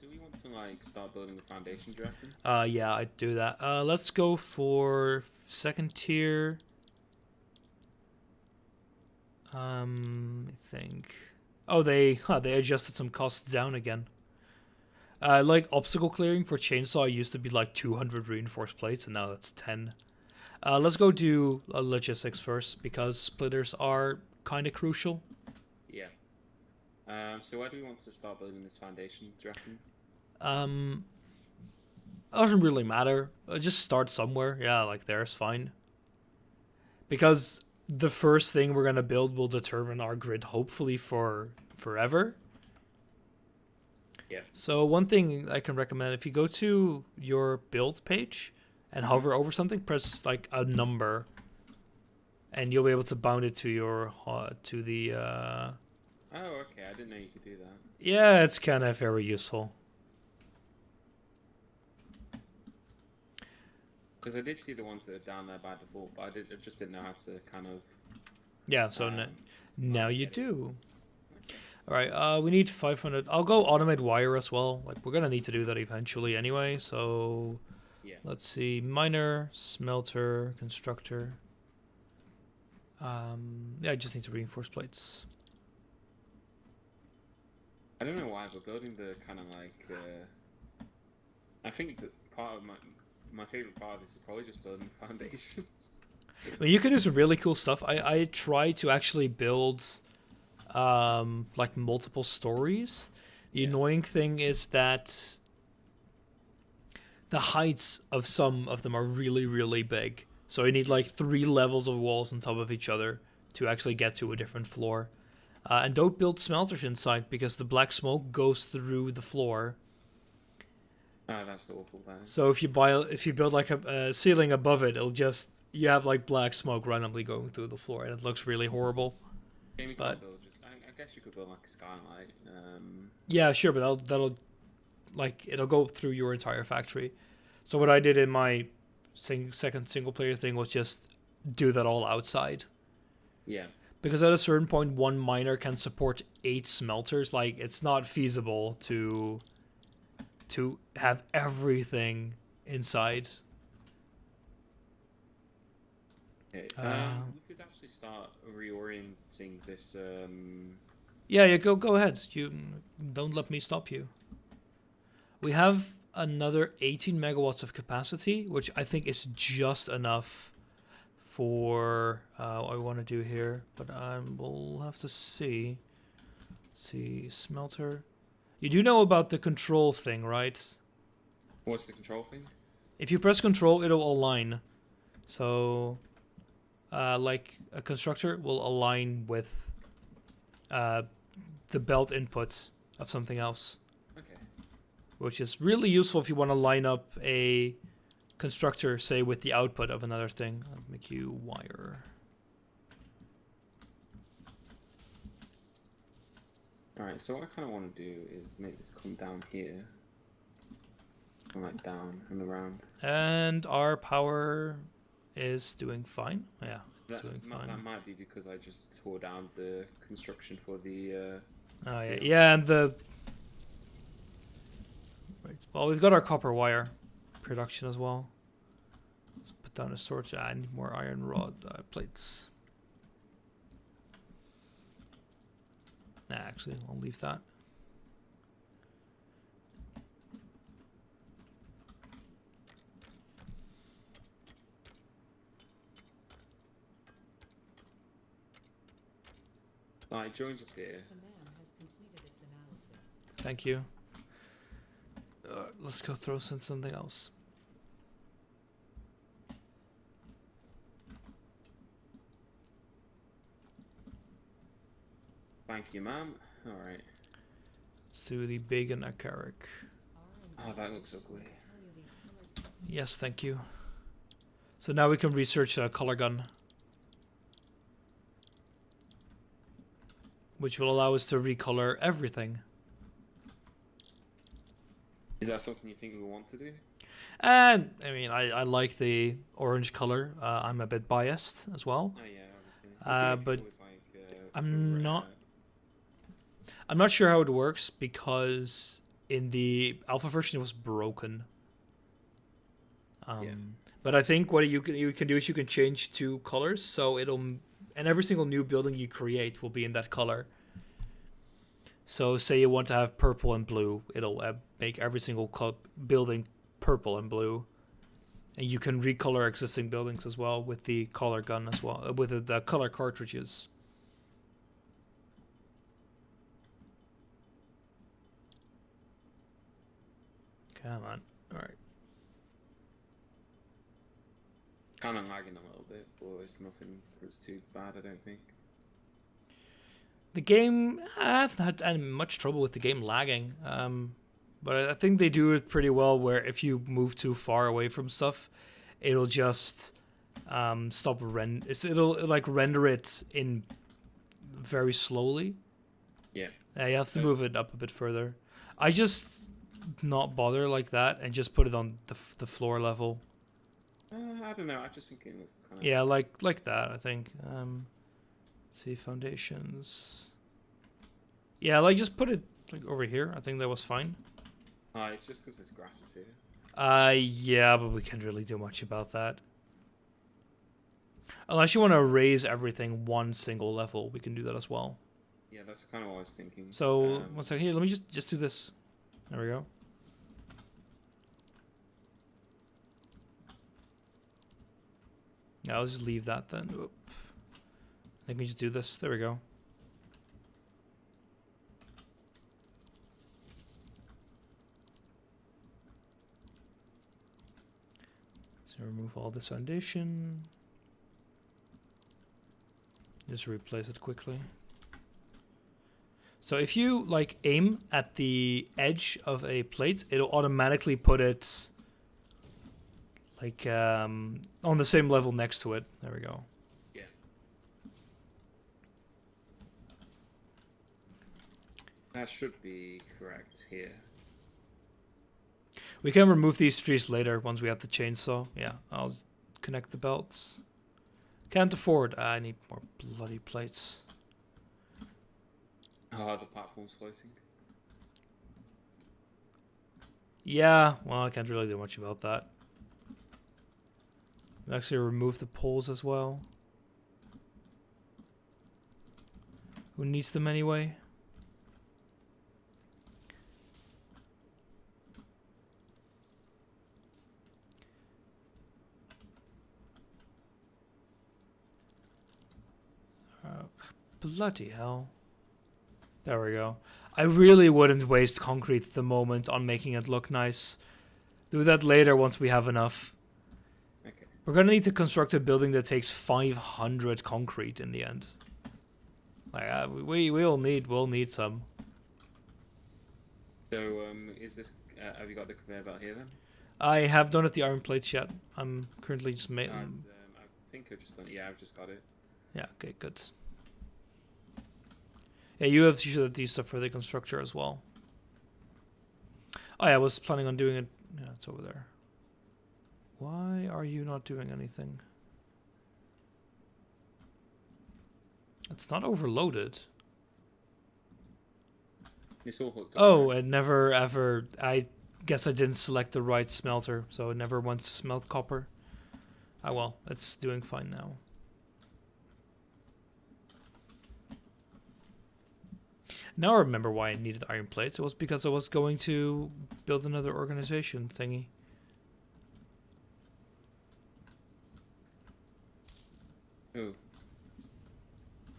we want to like start building the foundation, do you reckon? yeah, I'd do that. Let's go for second tier. I think. Oh, they adjusted some costs down again. Like obstacle clearing for chainsaw used to be like 200 reinforced plates, and now that's 10. Let's go do logistics first, because splitters are kind of crucial. Yeah. So where do we want to start building this foundation, do you reckon? It doesn't really matter. Just start somewhere. Yeah, like there's fine. Because the first thing we're going to build will determine our grid, hopefully for forever. Yeah. So one thing I can recommend, if you go to your build page and hover over something, press like a number, and you'll be able to bound it to your to the. Oh, okay. I didn't know you could do that. Yeah, it's kind of very useful. Because I did see the ones that are down there by default, but I just didn't know how to kind of. Yeah. So now you do. All right, we need 500. I'll go automate wire as well. Like we're gonna need to do that eventually anyway. So Yeah. let's see: miner, smelter, constructor. Yeah, I just need to reinforce plates. I don't know why, but building the kind of like. I think that part of my favorite part of this is probably just building foundations. I mean, you can do some really cool stuff. I try to actually build. Like multiple stories. The annoying thing is that the heights of some of them are really, really big. So you need like 3 levels of walls on top of each other to actually get to a different floor. And don't build smelters inside, because the black smoke goes through the floor. Oh, that's the awful part. So if you build like a ceiling above it, you have like black smoke randomly going through the floor, and it looks really horrible. But I guess you could build like a skylight. Yeah, sure, but it'll go through your entire factory. So what I did in my second single player thing was just do that all outside. Yeah. Because at a certain point, one miner can support 8 smelters. Like, it's not feasible to have everything inside. Okay. We could actually start reorienting this. Yeah, go ahead. You don't let me stop you. We have another 18 megawatts of capacity, which I think is just enough for what I want to do here. But we'll have to see. See, smelter. You do know about the control thing, right? What's the control thing? If you press control, it'll align. So, like a constructor will align with the belt inputs of something else. Okay. Which is really useful if you want to line up a constructor, say, with the output of another thing. I'll make you wire. Alright, so what I kind of want to do is make this come down here. Come like down and around. And our power is doing fine. Yeah, it's doing fine. That might be because I just tore down the construction for the Oh, steel. yeah, and the... Right. Well, we've got our copper wire production as well. Let's put down a storage. I need more iron rod plates. Nah, actually, I'll leave that. It joins up here. Thank you. Let's go throw something else. Thank you, ma'am. Alright. Let's do the bacon acaric. Oh, that looks ugly. Yes, thank you. So now we can research a color gun, which will allow us to recolor everything. Is that something you think we want to do? And I mean, I like the orange color. I'm a bit biased as well. Oh yeah, obviously. But I'm not. red. I'm not sure how it works because in the alpha version it was broken. Yeah. But I think what you can do is you can change 2 colors, so it'll, and every single new building you create will be in that color. So say you want to have purple and blue, it'll make every single building purple and blue. And you can recolor existing buildings as well with the color gun as well, with the color cartridges. Come on. All right. Kind of lagging a little bit, but it's nothing that's too bad, I don't think. The game, I haven't had much trouble with the game lagging, but I think they do it pretty well. Where if you move too far away from stuff, it'll just stop it'll like render it in very slowly. Yeah. You have to move it up a bit further. I just not bother like that and just put it on the floor level. I don't know. I just think it looks kind of. Yeah, like that. I think. See foundations. Yeah, like just put it like over here. I think that was fine. It's just because there's grasses here. Yeah, but we can't really do much about that. Unless you want to raise everything one single level, we can do that as well. Yeah, that's kind of what I was thinking. So one second here. Let me just do this. There we go. Yeah, I'll just leave that then. Oop. I think we just do this. There we go. So remove all this foundation. Just replace it quickly. So if you like aim at the edge of a plate, it'll automatically put it like on the same level next to it. There we go. Yeah. That should be correct here. We can remove these trees later once we have the chainsaw. Yeah, I'll connect the belts. Can't afford. I need more bloody plates. Oh, the platform's floating. Yeah, well, I can't really do much about that. Actually, remove the poles as well. Who needs them anyway? Bloody hell. There we go. I really wouldn't waste concrete at the moment on making it look nice. Do that later once we have enough. Okay. We're gonna need to construct a building that takes 500 concrete in the end. Like we'll need some. So is this? Have you got the conveyor belt here then? I have done the iron plates yet. I'm currently just I think I've just done it. Yeah, I've just got it. Yeah. Okay. Good. Yeah, you have these stuff for the constructor as well. Oh yeah, I was planning on doing it. Yeah, it's over there. Why are you not doing anything? It's not overloaded. It's all hooked up. Oh, it never ever. I guess I didn't select the right smelter, so it never wants to smelt copper. Ah well, it's doing fine now. Now I remember why I needed iron plates. It was because I was going to build another organization thingy. Oh.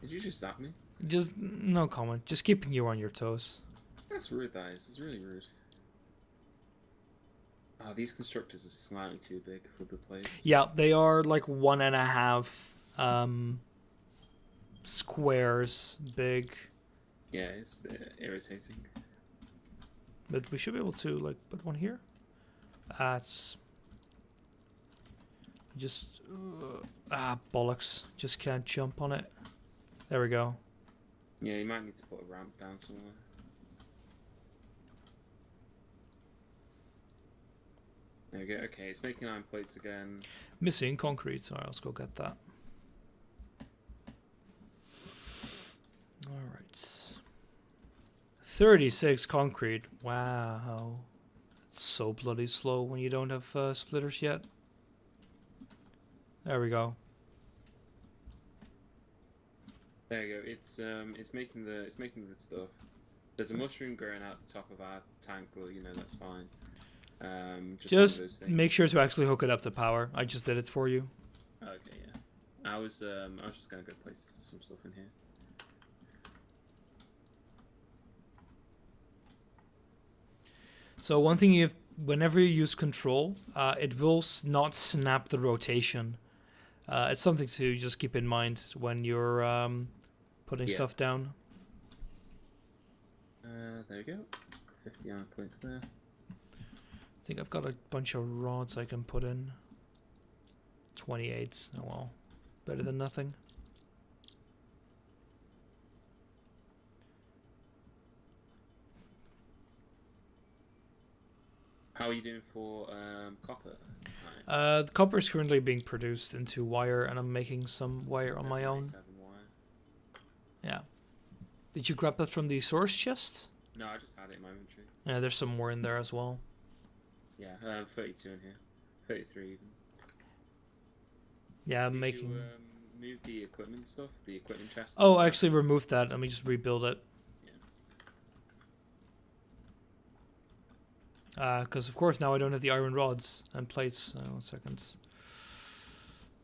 Did you just zap me? Just no comment. Just keeping you on your toes. That's rude, that is. It's really rude. Oh, these constructors are slightly too big for the plates. Yeah, they are like 1.5 squares big. Yeah, it's irritating. But we should be able to like put one here. That's just bollocks. Just can't jump on it. There we go. Yeah, you might need to put a ramp down somewhere. There we go. Okay, it's making iron plates again. Missing concrete. Alright, let's go get that. Alright. 36 concrete. Wow. It's so bloody slow when you don't have splitters yet. There we go. There you go. It's making the stuff. There's a mushroom growing out the top of our tank, but you know that's fine. Just make sure to actually hook it up to power. I just did it for you. Okay, yeah. I was just gonna go place some stuff in here. So one thing whenever you use control, it will not snap the rotation. It's something to just keep in mind when you're putting stuff down. There we go. 50 iron plates there. I think I've got a bunch of rods I can put in. 28. Oh well, better than nothing. How are you doing for copper? The copper is currently being produced into wire, and I'm making some wire on my own. Yeah. Did you grab that from the source chest? No, I just had it in my inventory. Yeah, there's some more in there as well. Yeah, 32 in here. 33 even. Yeah, I'm Did making... you move the equipment stuff? The equipment chest? Oh, I actually removed that. Let me just rebuild it. Because of course now I don't have the iron rods and plates. 1 second.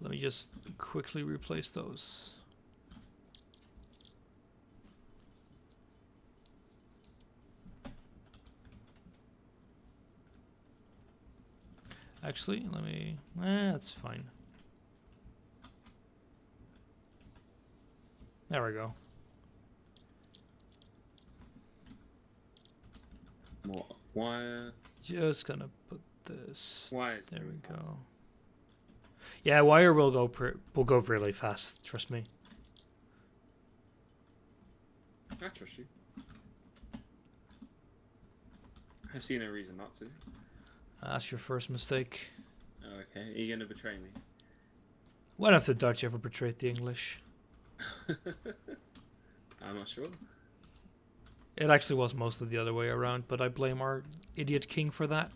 Let me just quickly replace those. Actually, let me... that's fine. There we go. More wire. Just gonna put this. Wires. There we go. Yeah, wire will go really fast. Trust me. I trust you. I see no reason not to. That's your first mistake. Oh, okay. Are you gonna betray me? When have the Dutch ever betrayed the English? I'm not sure. It actually was mostly the other way around, but I blame our idiot king for that.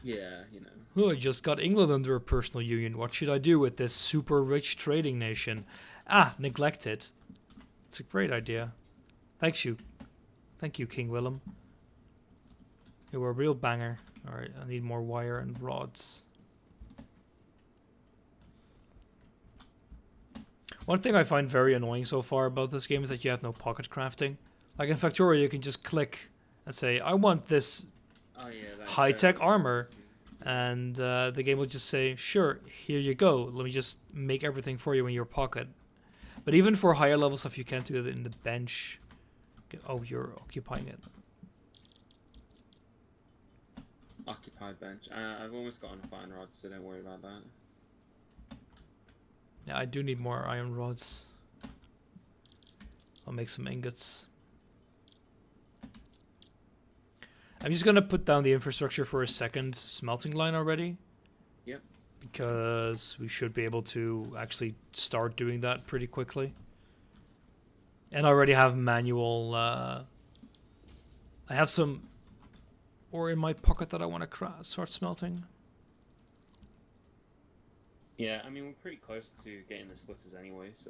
Yeah, you know. Oh, I just got England under a personal union. What should I do with this super rich trading nation? Ah, neglect it. It's a great idea. Thank you, King Willem. You were a real banger. Alright, I need more wire and rods. One thing I find very annoying so far about this game is that you have no pocket crafting. Like in Factorio, you can just click and say, I want this high-tech armor. And the game will just say, sure, here you go. Let me just make everything for you in your pocket. But even for higher level stuff, you can't do it in the bench. Oh, you're occupying it. Occupied bench. I've almost got enough iron rods, so don't worry about that. Yeah, I do need more iron rods. I'll make some ingots. I'm just gonna put down the infrastructure for a second smelting line already. Yep. Because we should be able to actually start doing that pretty quickly. And I already have manual. I have some ore in my pocket that I want to start smelting. Yeah, I mean we're pretty close to getting the splitters anyway, so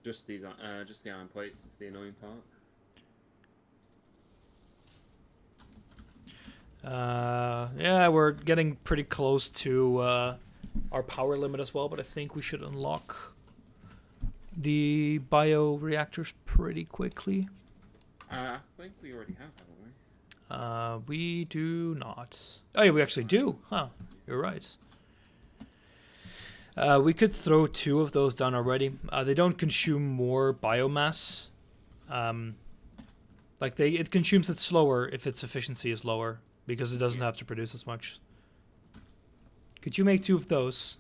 just these, just the iron plates is the annoying part. Yeah, we're getting pretty close to our power limit as well, but I think we should unlock the bioreactors pretty quickly. I think we already have, haven't we? We do not. Oh yeah, we actually do. Huh, you're right. We could throw 2 of those down already. They don't consume more biomass. It consumes it slower if its efficiency is lower, because it doesn't have to produce as much. Could you make 2 of those?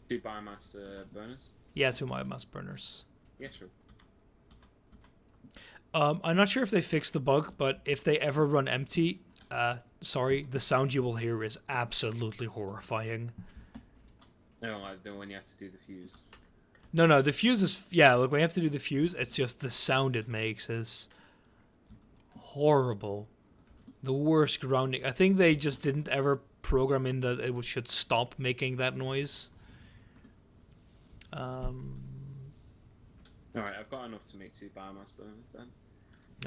2 biomass burners? Yeah, 2 biomass burners. Yeah, sure. I'm not sure if they fixed the bug, but if they ever run empty, sorry, the sound you will hear is absolutely horrifying. No, like the one you have to do the fuse. No, the fuse is... Yeah, look, when you have to do the fuse, it's just the sound it makes is horrible. The worst grounding. I think they just didn't ever program in that it should stop making that noise. Alright, I've got enough to make 2 biomass burners then.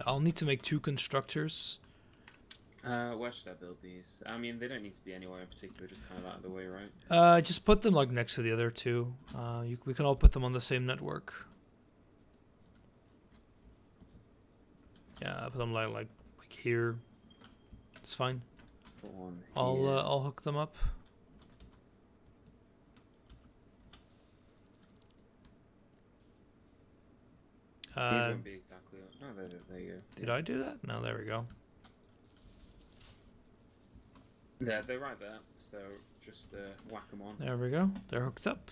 I'll need to make 2 constructors. Where should I build these? I mean, they don't need to be anywhere in particular, just kind of out of the way, right? Just put them like next to the other 2. We can all put them on the same network. Yeah, I put them like here. It's fine. Put one here. I'll hook them up. These won't be exactly. Oh, there you go. Did I do that? No, there we go. Yeah, they're right there. So just whack them on. There we go. They're hooked up.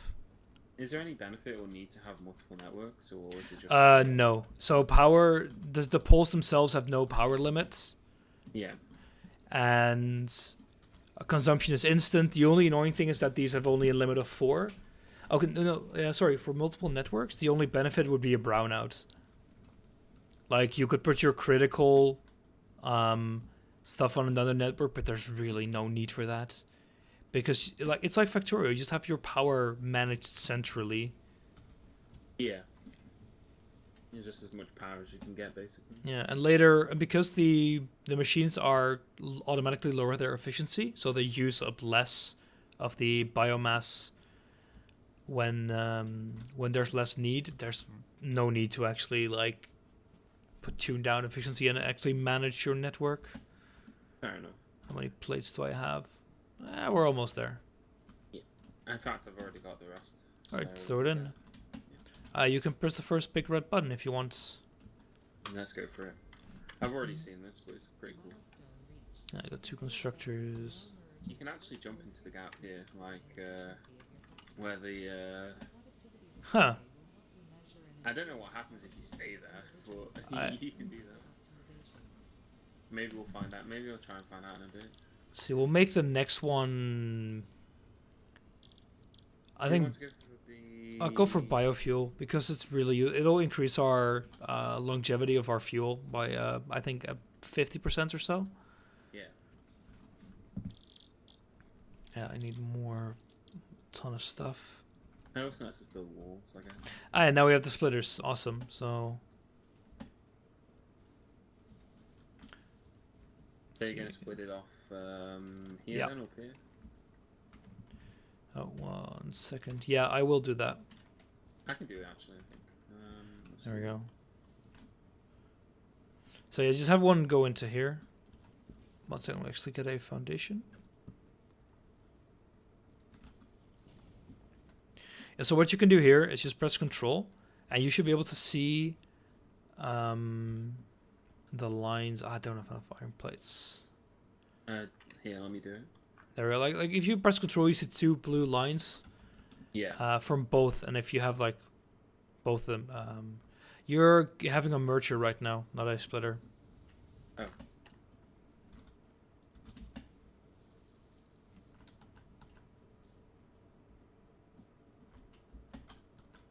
Is there any benefit or need to have multiple networks, or is it just? No. So power. The poles themselves have no power limits. Yeah. And consumption is instant. The only annoying thing is that these have only a limit of 4. Okay, no, sorry. For multiple networks, the only benefit would be a brownout. Like you could put your critical stuff on another network, but there's really no need for that. Because it's like Factorio, you just have your power managed centrally. Yeah. Just as much power as you can get, basically. Yeah, and later, because the machines are automatically lower their efficiency, so they use up less of the biomass when there's less need. There's no need to actually tune down efficiency and actually manage your network. Fair enough. How many plates do I have? We're almost there. Yeah. In fact, I've already got the rest. Alright, throw it in. You can press the first big red button if you want. Let's go for it. I've already seen this, but it's pretty cool. I got 2 constructors. You can actually jump into the gap here, where the... Huh. I don't know what happens if you stay there, but you can do that. Maybe we'll find out. Maybe I'll try and find out in a bit. See, we'll make the next one I Do you think want to go for the? I'll go for biofuel because it's really it'll increase our longevity of our fuel by I think 50% or so. Yeah. Yeah, I need more ton of stuff. And also nice to build walls, I guess. And now we have the splitters. Awesome. So. So you're gonna split it off here Yeah. then, up here. Oh, 1 second. Yeah, I will do that. I can do it actually. I think. There we go. So yeah, just have one go into here. 1 second, we'll actually get a foundation. Yeah, so what you can do here is just press Control, and you should be able to see the lines. I don't have enough iron plates. Here, let me do it. There, like if you press Control, you see 2 blue lines. Yeah. From both, and if you have like both of them, you're having a merger right now, not a splitter. Oh.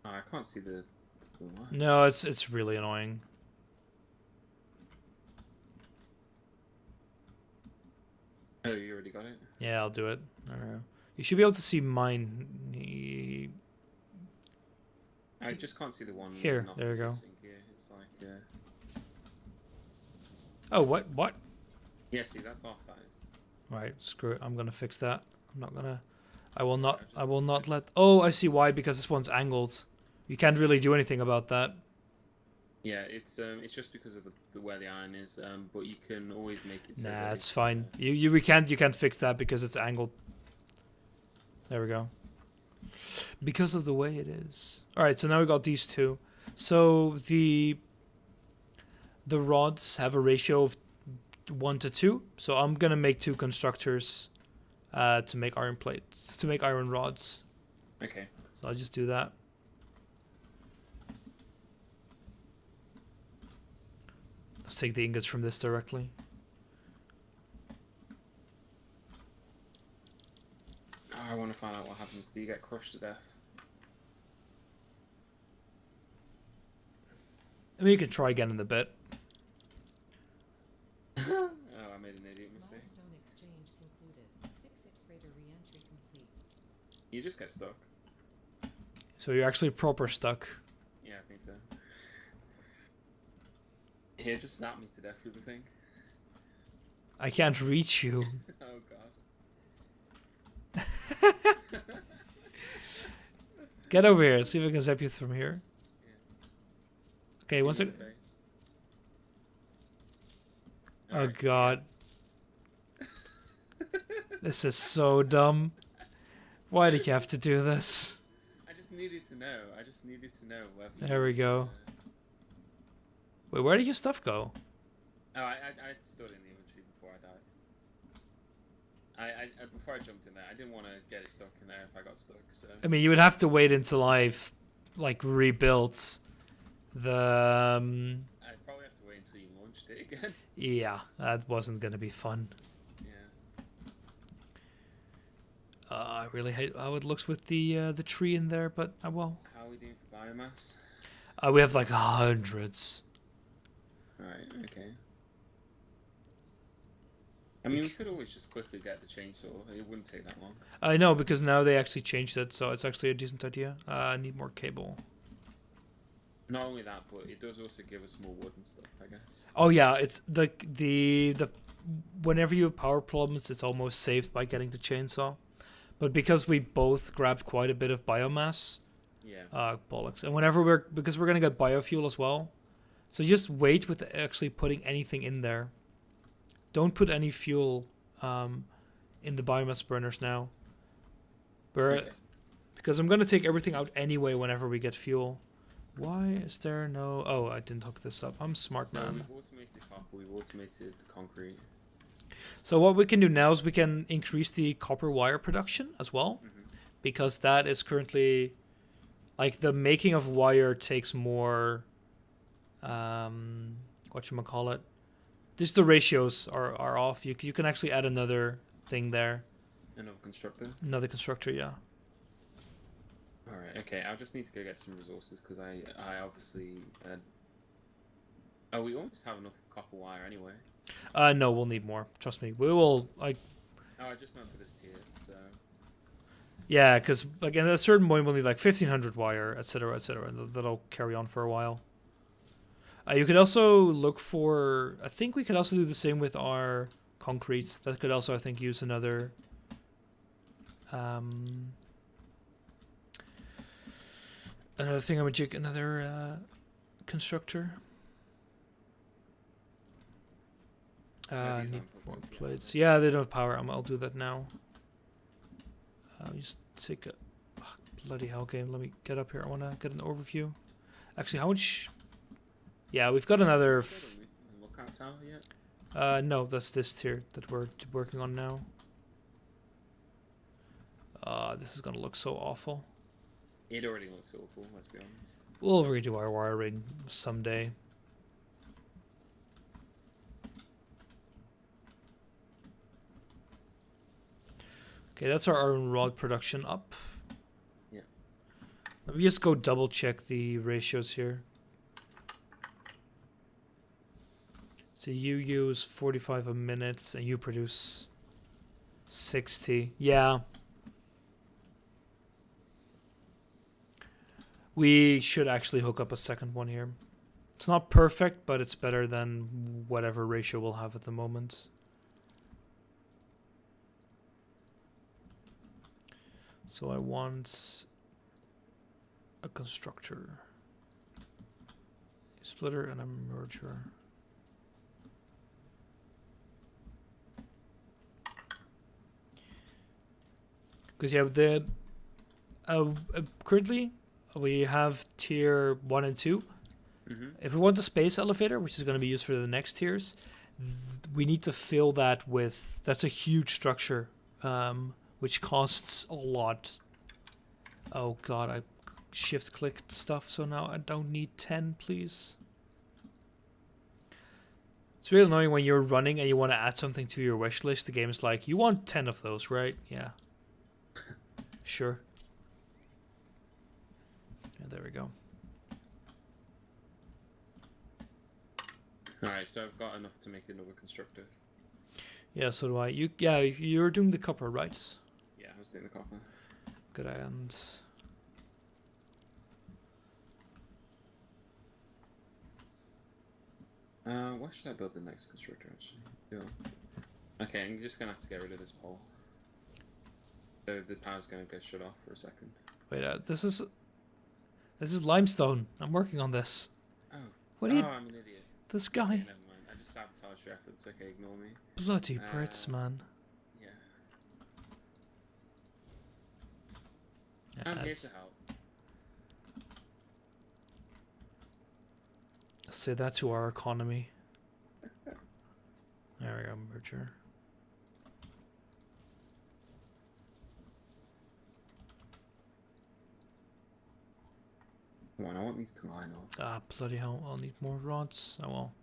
Oh, I can't see the blue line. No, it's really annoying. Oh, you already got it? Yeah, I'll do it. I don't know. You should be able to see mine. I just can't see the one. Here, not there you go. missing here. It's like, Oh, what? What? yeah, see, that's off, that is. Right, screw it. I'm gonna fix that. I'm not gonna. I will not let. Oh, I see why. Because this one's angled. You can't really do anything about that. Yeah, it's just because of the where the iron is, but you can always make it so Nah, that it's fine. You can't fix that because it's angled. There we go. Because of the way it is. All right, so now we got these two. So the rods have a ratio of 1 to 2. So I'm gonna make 2 constructors to make iron plates, to make iron rods. Okay. So I'll just do that. Let's take the ingots from this directly. Oh, I want to find out what happens. Do you get crushed to death? I mean, you can try again in a bit. Oh, I made an idiot mistake. Milestone exchange concluded. Fix-it freighter re-entry complete. You just get stuck. So you're actually proper stuck. Yeah, I think so. Here, just snap me to death with the thing. I can't reach you. Oh god. Get over here. See if I can zap you from here. Okay, one second. Oh god. This is so dumb. Why did you have to do this? I just needed to know. Whether There we go. Wait, where did your stuff go? Oh, I stood in the inventory before I died. Before I jumped in there, I didn't want to get it stuck in there if I got stuck. So. I mean, you would have to wait until I've like rebuilt the. I'd probably have to wait until you launched it again. Yeah, that wasn't gonna be fun. Yeah. I really hate how it looks with the tree in there, but well. How are we doing for biomass? We have like hundreds. Alright, okay. I mean, we could always just quickly get the chainsaw. It wouldn't take that long. I know, because now they actually changed it, so it's actually a decent idea. I need more cable. Not only that, but it does also give us more wood and stuff, I guess. Oh yeah, it's the whenever you have power problems, it's almost saved by getting the chainsaw. But because we both grabbed quite a bit of biomass, yeah. Bollocks. And because we're gonna get biofuel as well, so just wait with actually putting anything in there. Don't put any fuel in the biomass burners now. Okay. Because I'm gonna take everything out anyway whenever we get fuel. Why is there no... Oh, I didn't hook this up. I'm smart, No, man. we've automated copper, we've automated the concrete. So what we can do now is we can increase the copper wire production as well. Mm-hmm. Because that is currently... Like, the making of wire takes more... whatchamacallit? Just the ratios are off. You can actually add another thing there. Another constructor? Another constructor, yeah. Alright, okay, I'll just need to go get some resources because I obviously. Oh, we almost have enough copper wire anyway. No, we'll need more. Trust me. We will, like... Oh, I just meant for this tier, so. Yeah, because, again, at a certain point, we'll need, like, 1,500 wire, etc., etc., and that'll carry on for a while. You could also look for... I think we could also do the same with our concrete. That could also, I think, use another... another thingamajig, another constructor. Yeah, these Need aren't more hooked up yet, plates. Yeah, they don't have power. I'll do that now. Just take a bloody hell game. Let me get up here. I want to get an overview. Actually, how much? Yeah, we've got another. Lookout tower yet? No, that's this tier that we're working on now. This is gonna look so awful. It already looks awful. Let's be honest. We'll redo our wiring someday. Okay, that's our iron rod production up. Yeah. Let me just go double check the ratios here. So you use 45 a minute and you produce 60. Yeah. We should actually hook up a second one here. It's not perfect, but it's better than whatever ratio we'll have at the moment. So I want a constructor, a splitter, and a merger. Because yeah, the currently we have tier 1 and 2. Mm-hmm. If we want the space elevator, which is going to be used for the next tiers, we need to fill that with. That's a huge structure. Which costs a lot. Oh god, I shift clicked stuff, so now I don't need 10, please. It's really annoying when you're running and you want to add something to your wish list. The game is like, you want 10 of those, right? Yeah. Sure. Yeah, there we go. Alright, so I've got enough to make another constructor. Yeah, so do I. You're doing the copper, right? Yeah, I was doing the copper. Good, and why should I build the next constructor actually? Yeah. Okay, I'm just gonna have to get rid of this pole. So the power's gonna go shut off for a second. wait, this is limestone. I'm working on this. Oh. What are you? I'm an idiot. This Okay, guy. never mind. I just sabotaged your efforts. Okay, ignore me. Bloody Brits, man. Yeah. Yeah, I'm here that's- to help. say that to our economy. There we go, merger. Come on, I want these to line up. Ah, bloody hell, I'll need more rods. Oh well.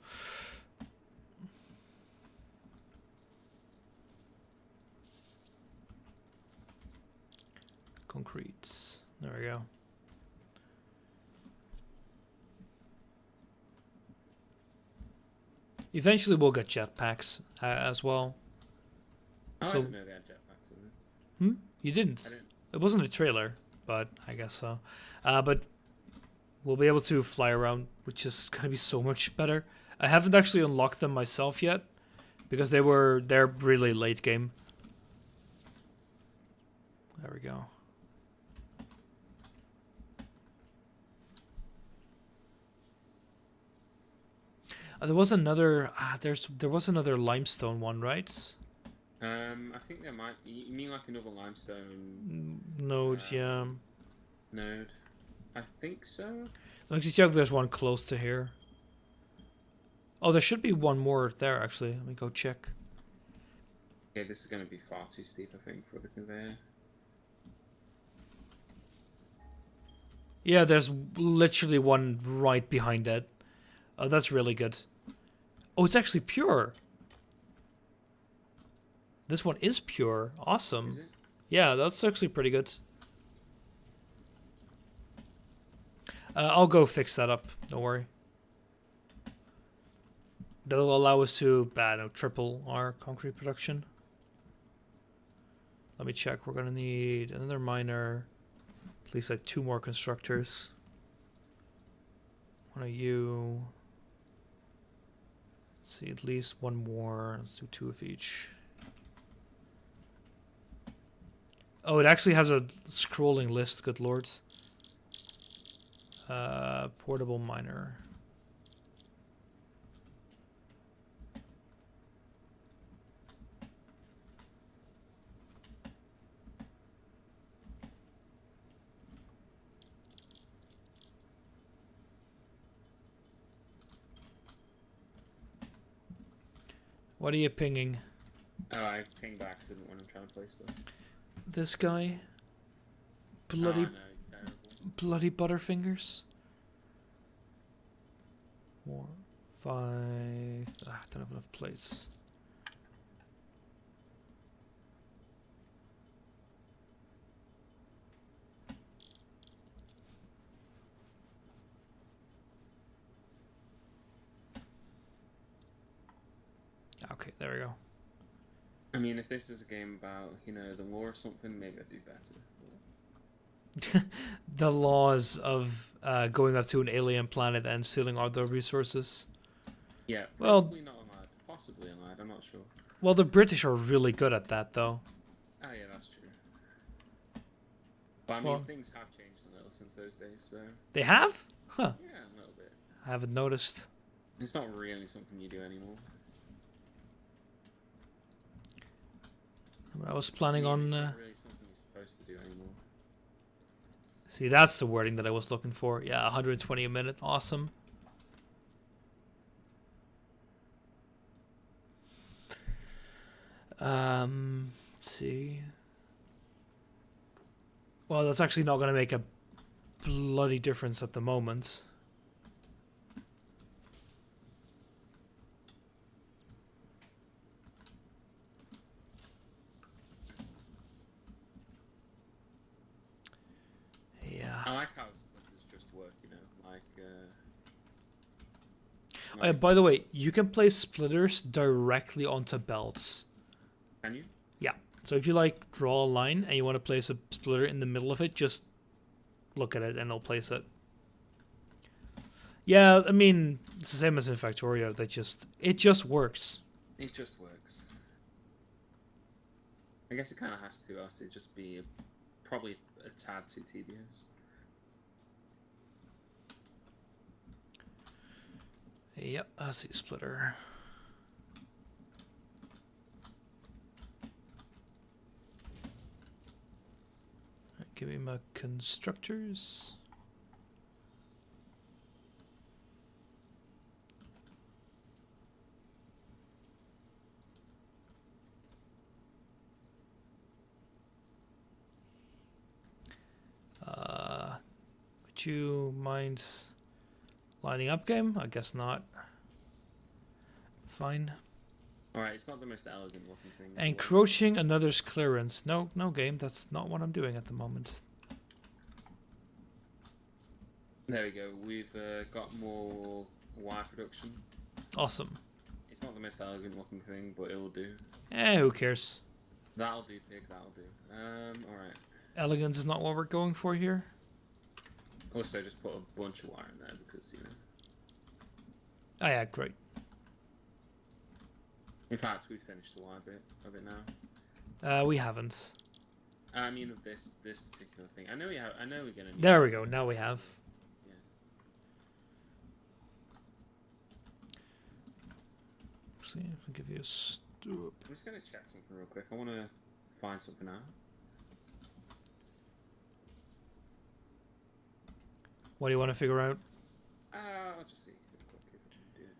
Concretes. There we go. Eventually we'll get jetpacks as well. Oh, I So- didn't know they had jetpacks in this. You didn't? I didn't. It wasn't a trailer, but I guess so. But we'll be able to fly around, which is going to be so much better. I haven't actually unlocked them myself yet, because they're really late game. There we go. There was another. There was another limestone one, right? I think there might. You mean like another limestone Node, yeah. node? I think so. Let me just check if there's one close to here. Oh, there should be one more there, actually. Let me go check. Okay, this is going to be far too steep, I think, for the conveyor. Yeah, there's literally one right behind it. Oh, that's really good. Oh, it's actually pure. This one is pure. Awesome. Is it? Yeah, that's actually pretty good. I'll go fix that up. Don't worry. That'll allow us to triple our concrete production. Let me check. We're gonna need another miner, at least like 2 more constructors. One of you. Let's see, at least 1 more. Let's do 2 of each. Oh, it actually has a scrolling list. Good lords. Portable miner. What are you pinging? Oh, I pinged by accident when I'm trying to place them. This guy? Bloody, Oh, I know, he's terrible. bloody Butterfingers. 4, 5. Don't have enough plates. Okay, there we go. I mean, if this is a game about, you know, the law or something, maybe I'd do better. The laws of going up to an alien planet and stealing all their resources. Yeah, Well- probably not allowed. Possibly allowed, I'm not sure. Well, the British are really good at that, though. Oh, yeah, that's true. But I So- mean, things have changed a little since those days, so... They have? Huh. Yeah, a little bit. I haven't noticed. It's not really something you do anymore. I was planning Yeah, on... it's not really something you're supposed to do anymore. See, that's the wording that I was looking for. Yeah, 120 a minute. Awesome. Let's see. Well, that's actually not going to make a bloody difference at the moment. Yeah. I like how splitters just work, you know, like, Oh, yeah, by the way, you can place splitters directly onto belts. can you? Yeah. So if you like draw a line and you want to place a splitter in the middle of it, just look at it and it'll place it. Yeah, I mean, it's the same as in Factorio. It just works. It just works. I guess it kind of has to, else it'd just be probably a tad too tedious. Yep, I see splitter. Right, give me my constructors. Would you mind lining up, game? I guess not. Fine. Alright, it's not the most elegant looking thing. in the world. Encroaching another's clearance. No, no, game. That's not what I'm doing at the moment. There we go. We've got more wire production. Awesome. It's not the most elegant looking thing, but it'll do. Who cares? That'll do, pig. That'll do. Alright. Elegance is not what we're going for here. Also, just put a bunch of wire in there because, you know. Oh yeah, great. In fact, we finished the wire bit of it now. We haven't. I mean, of this particular thing. I know we have. I know we're gonna. Need There we go. Now we have. Yeah. See, I'll give you a stoop. I'm just gonna check something real quick. I want to find something out. What do you want to figure out? I'll just see real quick if I can do it.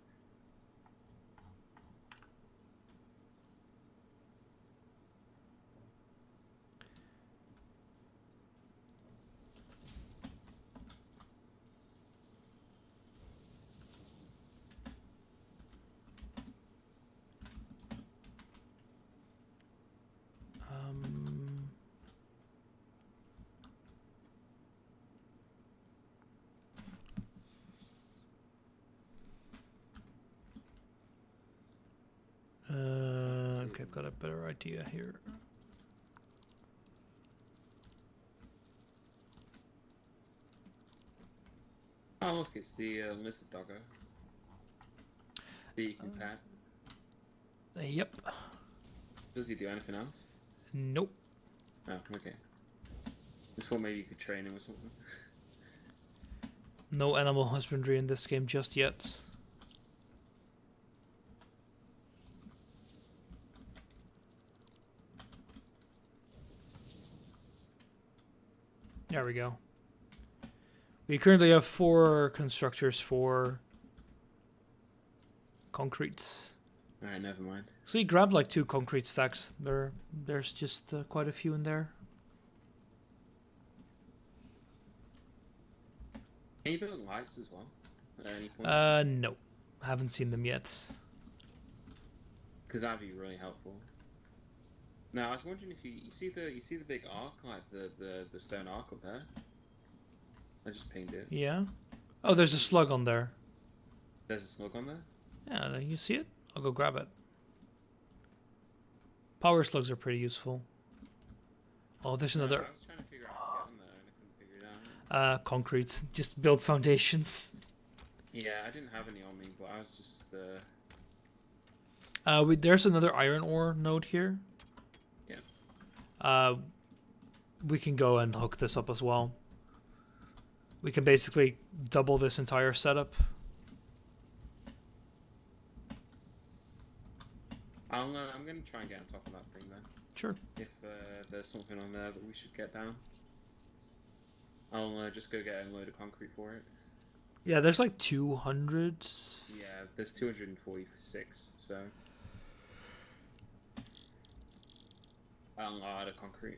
I've got a better idea here. Oh look, it's the lizard doggo. The you can pet. Yep. Does he do anything else? Nope. Oh, okay. Just thought maybe you could train him or something. No animal husbandry in this game just yet. There we go. We currently have 4 constructors for concretes. Alright, never mind. So you grabbed like 2 concrete stacks. There's just quite a few in there. Can you build lights as well? At any point? No. Haven't seen them yet. Because that'd be really helpful. Now, I was wondering if you see the big arc, like the stone arc up there. I just pinged it. Yeah. Oh, there's a slug on there. There's a slug on there. Yeah, you see it? I'll go grab it. Power slugs are pretty useful. Oh, there's No, another. I was trying to figure out how to get on there, and I couldn't figure it out. Concrete. Just build foundations. Yeah, I didn't have any on me, but I was just. There's another iron ore node here. Yeah. We can go and hook this up as well. We can basically double this entire setup. I'm gonna try and get on top of that thing then. Sure. If there's something on there that we should get down, I'll just go get a load of concrete for it. Yeah, there's like 200. Yeah, there's 246, so a lot of concrete.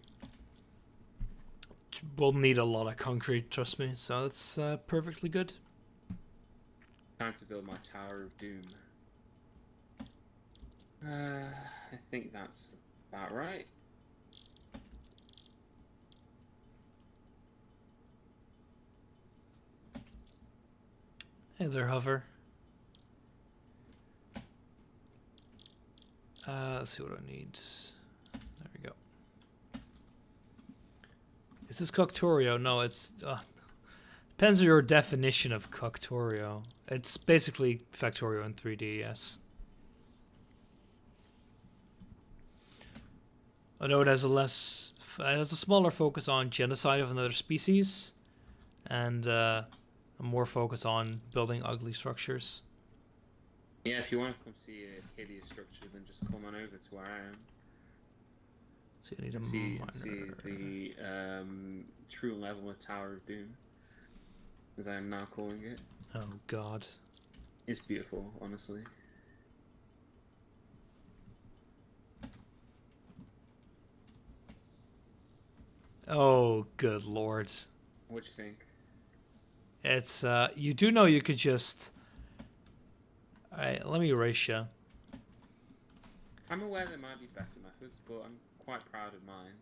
We'll need a lot of concrete, trust me. So that's perfectly good. Time to build my Tower of Doom. I think that's about right. Hey there, Hover. Let's see what I need. There we go. Is this Coctorio? No, it's... depends on your definition of Coctorio. It's basically Factorio in 3D, yes. Although it has a smaller focus on genocide of another species, and a more focus on building ugly structures. Yeah, if you want to come see a hideous structure, then just come on over to where I am. So you need a See miner. the true level of Tower of Doom, as I am now calling it. Oh God. It's beautiful, honestly. Oh, good lord. What do you think? It's you do know you could just. Alright, let me erase you. I'm aware there might be better methods, but I'm quite proud of mine.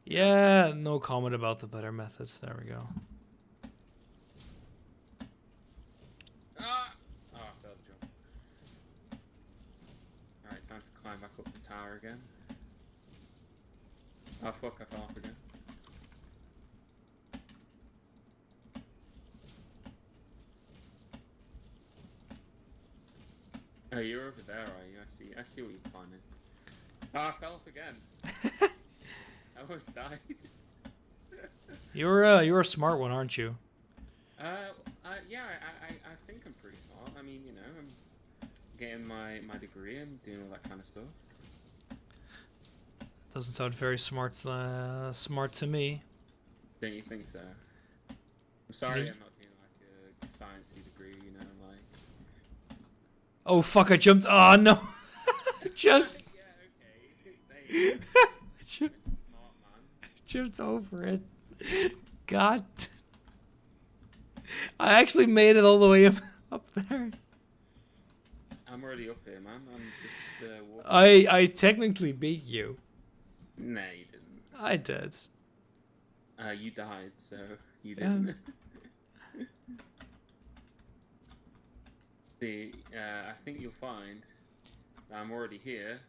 Yeah, no comment about the better methods. There we go. Ah! Oh, I failed the jump. Alright, time to climb back up the tower again. Oh fuck, I fell off again. Oh, you're over there, are you? I see what you're finding. Oh, I fell off again. I almost died. You're a smart one, aren't you? Yeah, I think I'm pretty smart. I mean, you know, I'm getting my degree and doing all that kind of stuff. Doesn't sound very smart. Smart to me. Don't you think so? I'm sorry, Me? I'm not doing like a sciencey degree. You know, like. Oh fuck! I jumped. Oh no! I jumped. Yeah, okay. There you go. Smart man. Jumped over it. God. I actually made it all the way up there. I'm already up here, man. I'm just walking. I technically beat you. No, you didn't. I did. You died, so you didn't. See, I think you'll find that I'm already here,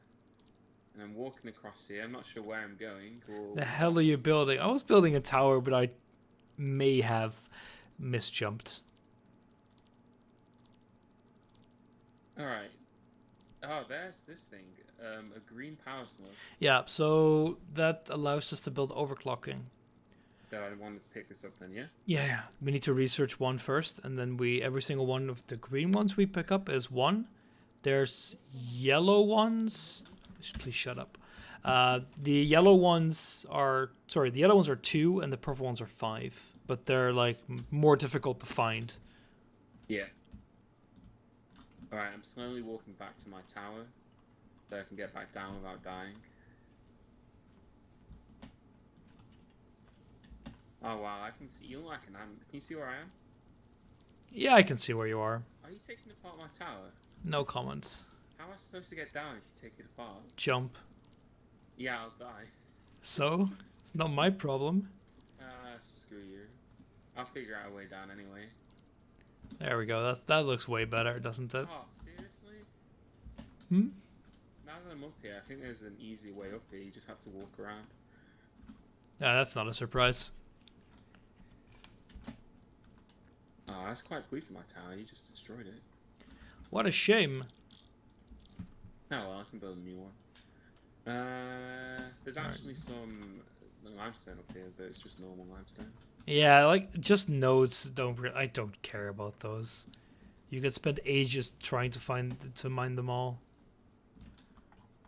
and I'm walking across here. I'm not sure where I'm going. Or... The hell are you building? I was building a tower, but I may have misjumped. Alright. Oh, there's this thing. A green power slug. Yeah, so that allows us to build overclocking. So I wanted to pick this up then, yeah? Yeah, we need to research one first, and then every single one of the green ones we pick up is one. There's yellow ones. Please shut up. The yellow ones are two, and the purple ones are 5. But they're like more difficult to find. Yeah. Alright, I'm slowly walking back to my tower, so I can get back down without dying. Oh wow, I can see you like an ant. Can you see where I am? Yeah, I can see where you are. Are you taking apart my tower? No comments. How am I supposed to get down if you take it apart? Jump. Yeah, I'll die. So? It's not my problem. Screw you. I'll figure out a way down anyway. There we go. That looks way better, doesn't it? Oh, seriously? Hmm? Now that I'm up here, I think there's an easy way up here. You just have to walk around. Yeah, that's not a surprise. Oh, I was quite pleased with my tower. You just destroyed it. What a shame. Oh well, I can build a new one. There's actually some limestone up here, but it's just normal limestone. Yeah, like just nodes I don't care about those. You could spend ages trying to mine them all.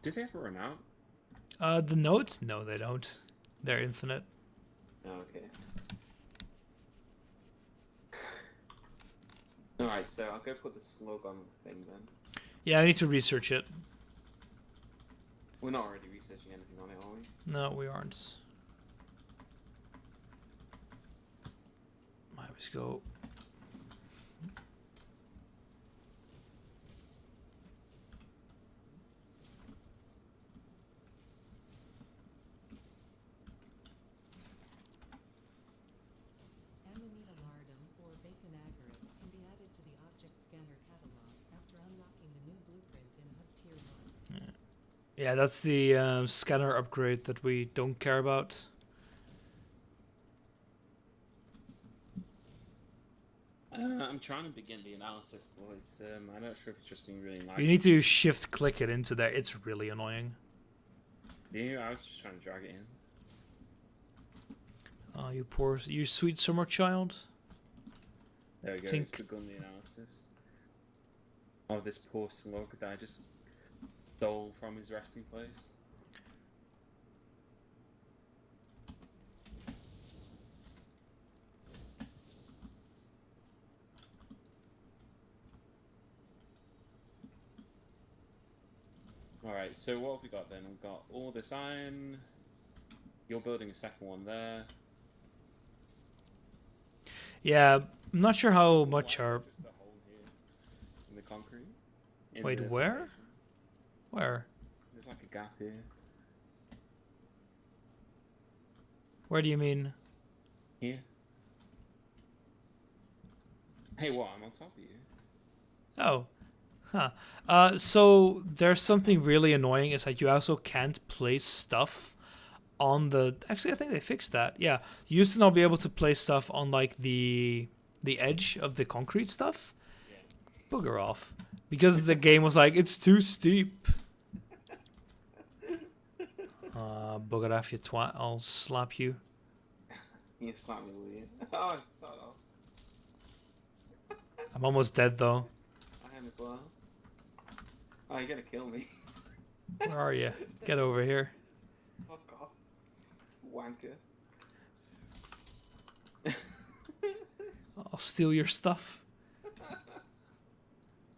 Did they ever run out? The nodes? No, they don't. They're infinite. Oh, okay. Alright, so I'll go put the slug on the thing then. Yeah, I need to research it. We're not already researching anything on it, are we? No, we aren't. Might as go. Amanita lardum or bacon agarite can be added to the object scanner catalog after unlocking a new blueprint in Hub Tier 1. Yeah, that's the scanner upgrade that we don't care about. I'm trying to begin the analysis, but it's, I'm not sure if it's just being really light. You need to shift click it into there. It's really annoying. Yeah, I was just trying to drag it in. Oh, you sweet summer child. There we go, it's begun the analysis. Oh, this poor slug that I just stole from his resting place. Alright, so what have we got then? We've got all this iron. You're building a second one there. Yeah, I'm not sure how much Why our... just a hole here in the concrete? In Wait, the where? foundation? Where? There's like a gap here. Where do you mean? Here. Hey, what? I'm on top of you. Oh. Huh. So there's something really annoying is that you also can't place stuff on the... Actually, I think they fixed that. Yeah. You used to not be able to place stuff on, like, the edge of the concrete stuff. Yeah. Bugger off. Because the game was like, it's too steep. Bugger off, you twat. I'll slap you. You slap me, will you? Oh, it's sort of. I'm almost dead, though. I am as well. Oh, you're gonna kill me. Where are you? Get over here. Fuck off. Wanker. I'll steal your stuff.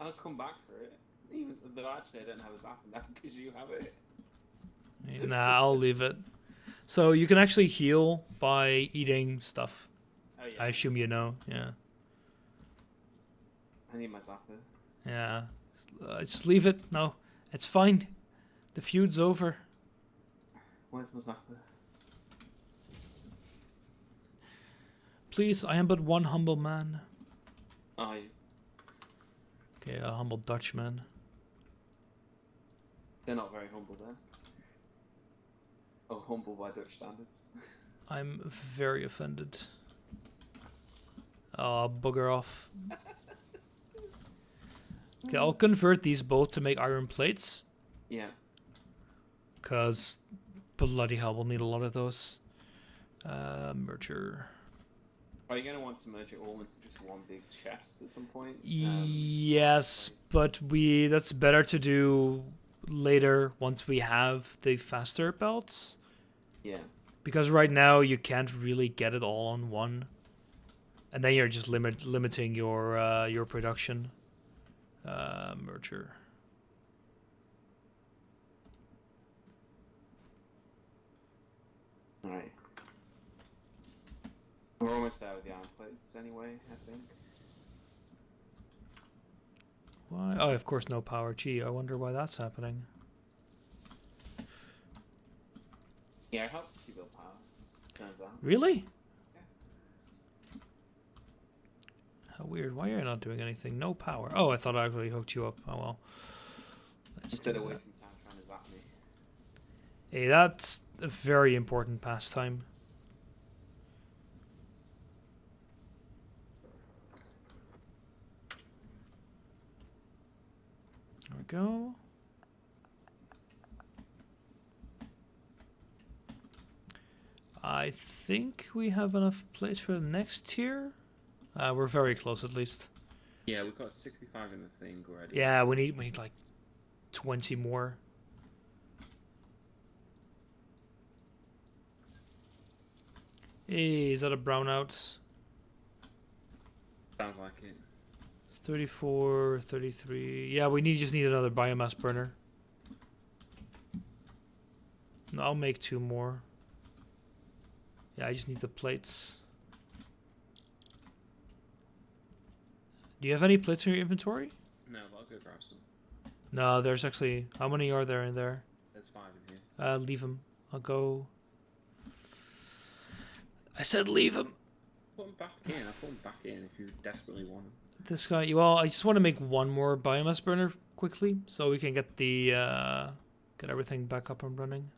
I'll come back for it. Even though actually I don't have a zap now because you have it. Nah, I'll leave it. So you can actually heal by eating stuff. Oh yeah. I assume you know. Yeah. I need my zapper. Yeah. Just leave it. No, it's fine. The feud's over. Where's my zapper? Please, I am but one humble man. Are you? Okay, a humble Dutchman. They're not very humble then. Oh, humble by Dutch standards. I'm very offended. Oh, bugger off. Okay, I'll convert these both to make iron plates. Yeah. Because bloody hell, we'll need a lot of those. Merger. Are you going to want to merge it all into just one big chest at some point? Yes, plates? but that's better to do later once we have the faster belts. Yeah. Because right now you can't really get it all on one. And then you're just limiting your production. Merger. Alright. We're almost there with the iron plates anyway, I think. Why? Oh, of course, no power. Gee, I wonder why that's happening. Yeah, it helps if you build power, turns out. Really? Yeah. How weird. Why are you not doing anything? No power. Oh, I thought I actually hooked you up. Oh, well. Let's Instead do of that. wasting time trying to zap me. Hey, that's a very important pastime. There we go. I think we have enough place for the next tier. We're very close, at least. Yeah, we've got 65 in the thing already. Yeah, we need like 20 more. Hey, is that a brownout? Sounds like it. It's 34, 33. Yeah, we just need another biomass burner. No, I'll make 2 more. Yeah, I just need the plates. Do you have any plates in your inventory? No, but I'll go grab some. No, there's actually... How many are there in there? There's 5 in here. Leave them. I'll go... I said leave them! Put them back in. I'll put them back in if you desperately want them. This guy... Well, I just want to make 1 more biomass burner quickly, so we can get the... get everything back up and running.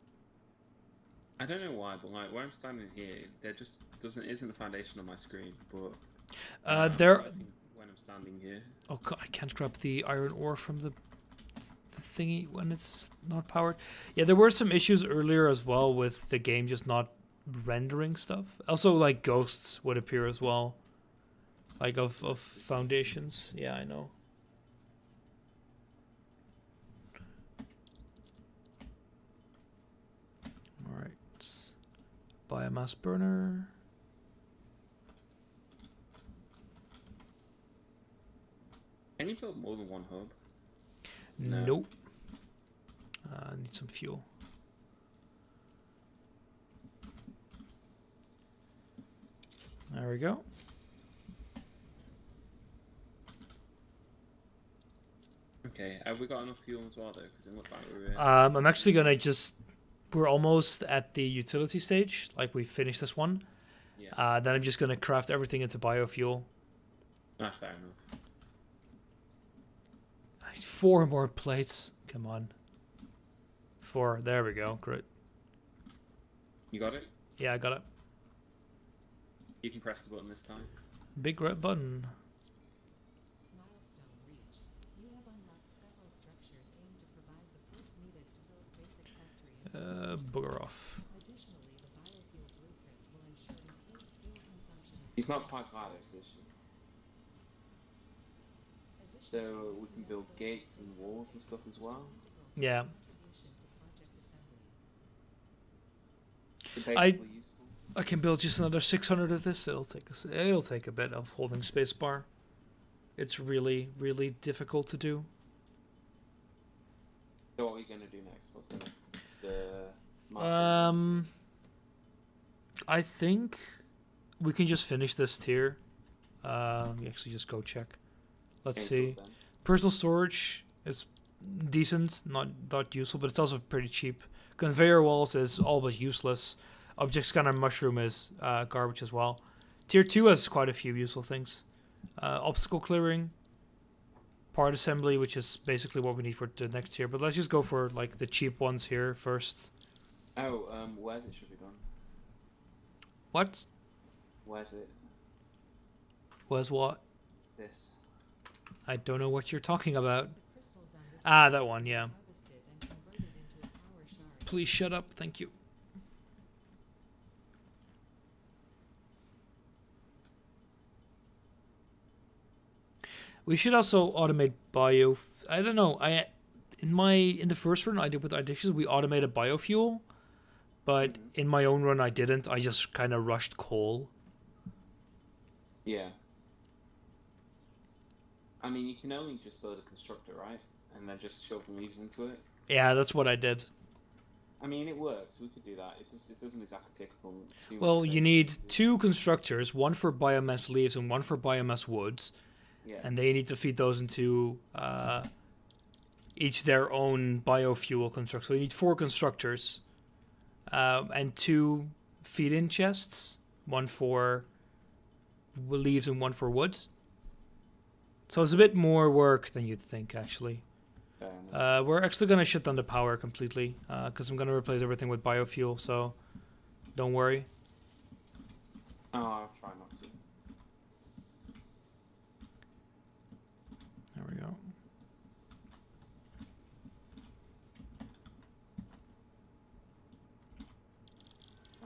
I don't know why, but like where I'm standing here, there just isn't a foundation on my screen. But There... when I'm standing here. Oh, God, I can't grab the iron ore from the thingy when it's not powered. Yeah, there were some issues earlier as well with the game just not rendering stuff. Also, like, ghosts would appear as well. Like, of foundations. Yeah, I know. Alright. Biomass burner. Can you build more than one hub? No. No. I need some fuel. There we go. Okay, have we got enough fuel as well though? Because it looked like we were... I'm actually gonna just... We're almost at the utility stage. Like, we finished this one. Yeah. Then I'm just gonna craft everything into biofuel. Ah, fair enough. 4 more plates. Come on. 4. There we go. Great. You got it? Yeah, I got it. You can press the button this time. Big red button. Milestone reached. You have unlocked several structures aimed to provide the force needed to build basic factory. Booger off. Additionally, the biofuel blueprint will ensure improved fuel consumption. He's not quite GLaDOS, is she? So we can build gates and walls and stuff as well. Yeah. So basically useful. I can build just another 600 of this. It'll take a bit of holding spacebar. It's really, really difficult to do. So what are we going to do next? What's the next? Milestone? I think we can just finish this tier. Let me actually just go check. Let's see. Personal storage is decent, not that useful, but it's also pretty cheap. Conveyor walls is all but useless. Object scanner mushroom is garbage as well. Tier 2 has quite a few useful things. Obstacle clearing, part assembly, which is basically what we need for the next tier. But let's just go for like the cheap ones here first. Oh, where's it should be gone? What? Where's it? Was what? This. I don't know what you're talking about. The crystals on this Ah, planet that one, can be yeah. harvested and converted into a power shard. Please shut up, thank you. We should also automate bio. I don't know. In the first run I did with Addictions, we automated biofuel, but in my own run I didn't. I just kind of rushed coal. Yeah. I mean, you can only just build a constructor, right? And then just shove leaves into it. Yeah, that's what I did. I mean, it works. We could do that. It doesn't exactly take up too much Well, space you need to do. 2 constructors, one for biomass leaves and one for biomass woods, Yeah. and they need to feed those into each their own biofuel constructor. So you need 4 constructors and 2 feed-in chests, one for leaves and one for woods. So it's a bit more work than you'd think, actually. Fair enough. We're actually going to shut down the power completely because I'm going to replace everything with biofuel, so don't worry. Oh, I'll try not to. There we go.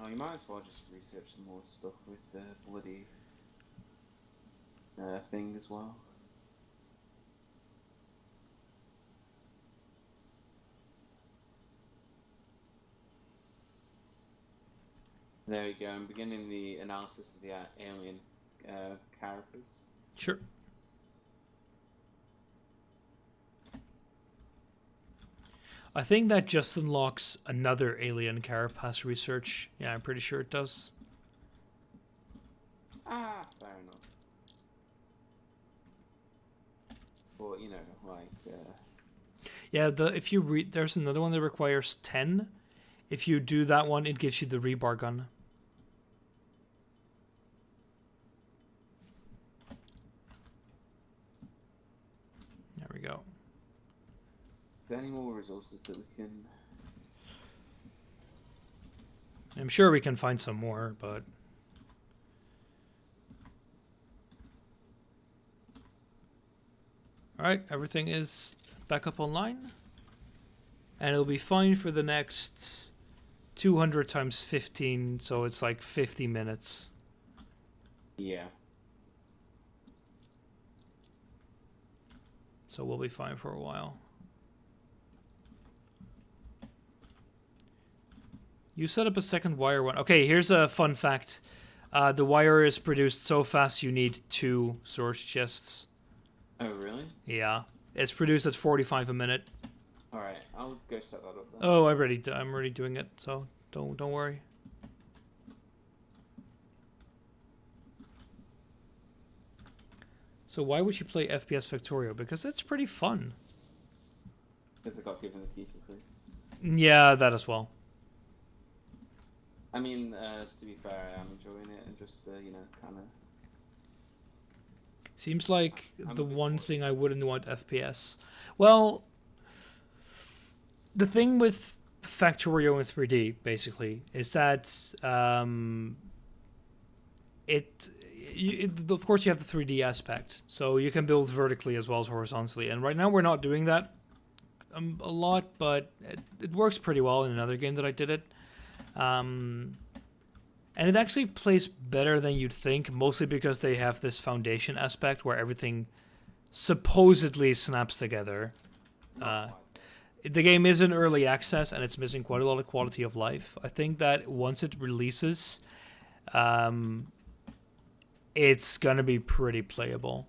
Oh, you might as well just research some more stuff with the bloody thing as well. There we go. I'm beginning the analysis of the alien characters. Sure. I think that just unlocks another alien carapace research. Yeah, I'm pretty sure it does. Ah, fair enough. But you know, like. Yeah, if you read, there's another one that requires 10. If you do that one, it gives you the rebar gun. There we go. Is there any more resources that we can? I'm sure we can find some more, but alright, everything is back up online. And it'll be fine for the next 200 times 15, so it's like 50 minutes. Yeah. So we'll be fine for a while. You set up a second wire one. Okay, here's a fun fact. The wire is produced so fast you need 2 storage chests. Oh really? Yeah. It's produced at 45 a minute. All right, I'll go set that up then. Oh, I'm already doing it, so don't worry. So why would you play FPS Factorio? Because it's pretty fun. Because I got given the key for free. Yeah, that as well. I mean, to be fair, I am enjoying it and just you know, kind of. Seems like I'm the a bit one bored. thing I wouldn't want FPS. Well, the thing with Factorio in 3D, basically, is that of course you have the 3D aspect, so you can build vertically as well as horizontally. And right now we're not doing that a lot, but it works pretty well in another game that I did it. And it actually plays better than you'd think, mostly because they have this foundation aspect where everything supposedly snaps together. The game is in early access and it's missing quite a lot of quality of life. I think that once it releases, it's gonna be pretty playable.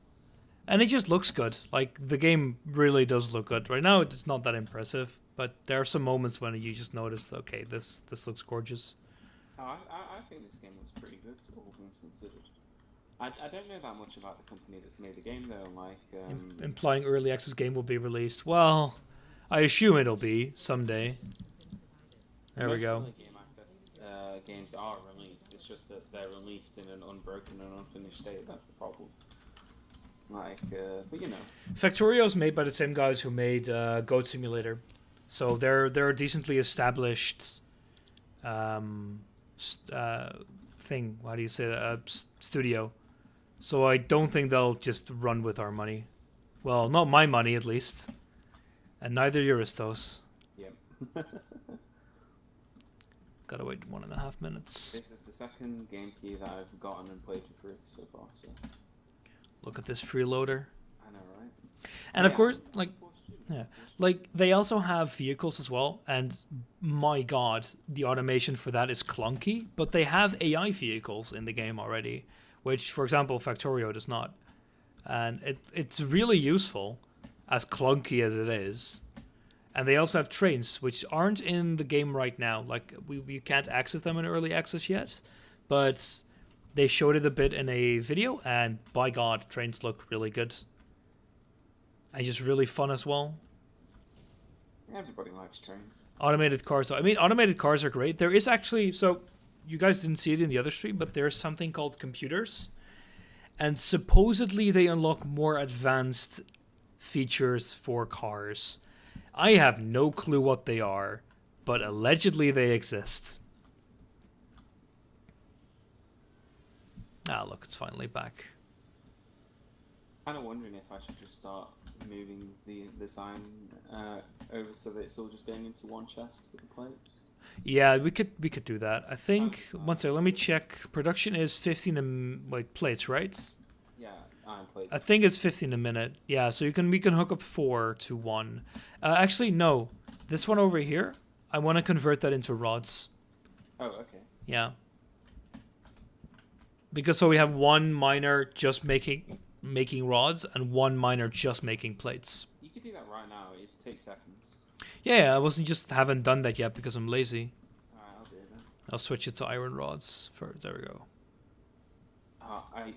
And it just looks good. Like, the game really does look good. Right now it's not that impressive, but there are some moments when you just notice, okay, this looks gorgeous. Oh, I think this game was pretty good, all things considered. I don't know that much about the company that's made the game though. Like Implying early access game will be released. Well, I assume it'll be someday. There we most go. of the game access games are released. It's just that they're released in an unbroken and unfinished state. That's the problem. Like, but you know. Factorio is made by the same guys who made Goat Simulator, so they're a decently established thing. How do you say that? Studio. So I don't think they'll just run with our money. Well, not my money at least, and neither Uristo's. Yep. Gotta wait 1.5 minutes. This is the second game key that I've gotten and played for free so far. So. Look at this freeloader. I know, right? And of course, like, yeah, like they also have vehicles as well. And my God, the automation for that is clunky. But they have AI vehicles in the game already, which, for example, Factorio does not. And it's really useful, as clunky as it is. And they also have trains, which aren't in the game right now. Like, we can't access them in early access yet. But they showed it a bit in a video, and by God, trains look really good. And just really fun as well. Everybody likes trains. Automated cars. I mean, automated cars are great. There is actually... So, you guys didn't see it in the other stream, but there's something called computers. And supposedly they unlock more advanced features for cars. I have no clue what they are, but allegedly they exist. Ah, look, it's finally back. Kind of wondering if I should just start moving the sign over so that it's all just going into one chest with the plates. Yeah, we could do that. I think one second, let me check. Production is 15 plates, right? Yeah, iron plates. I think it's 15 a minute. Yeah, so we can hook up 4 to 1. Actually, no. This one over here, I want to convert that into rods. Oh, okay. Yeah. Because so we have one miner just making rods and one miner just making plates. You could do that right now. It takes seconds. Yeah, I haven't done that yet because I'm lazy. Alright, I'll do it then. I'll switch it to iron rods first. There we go. We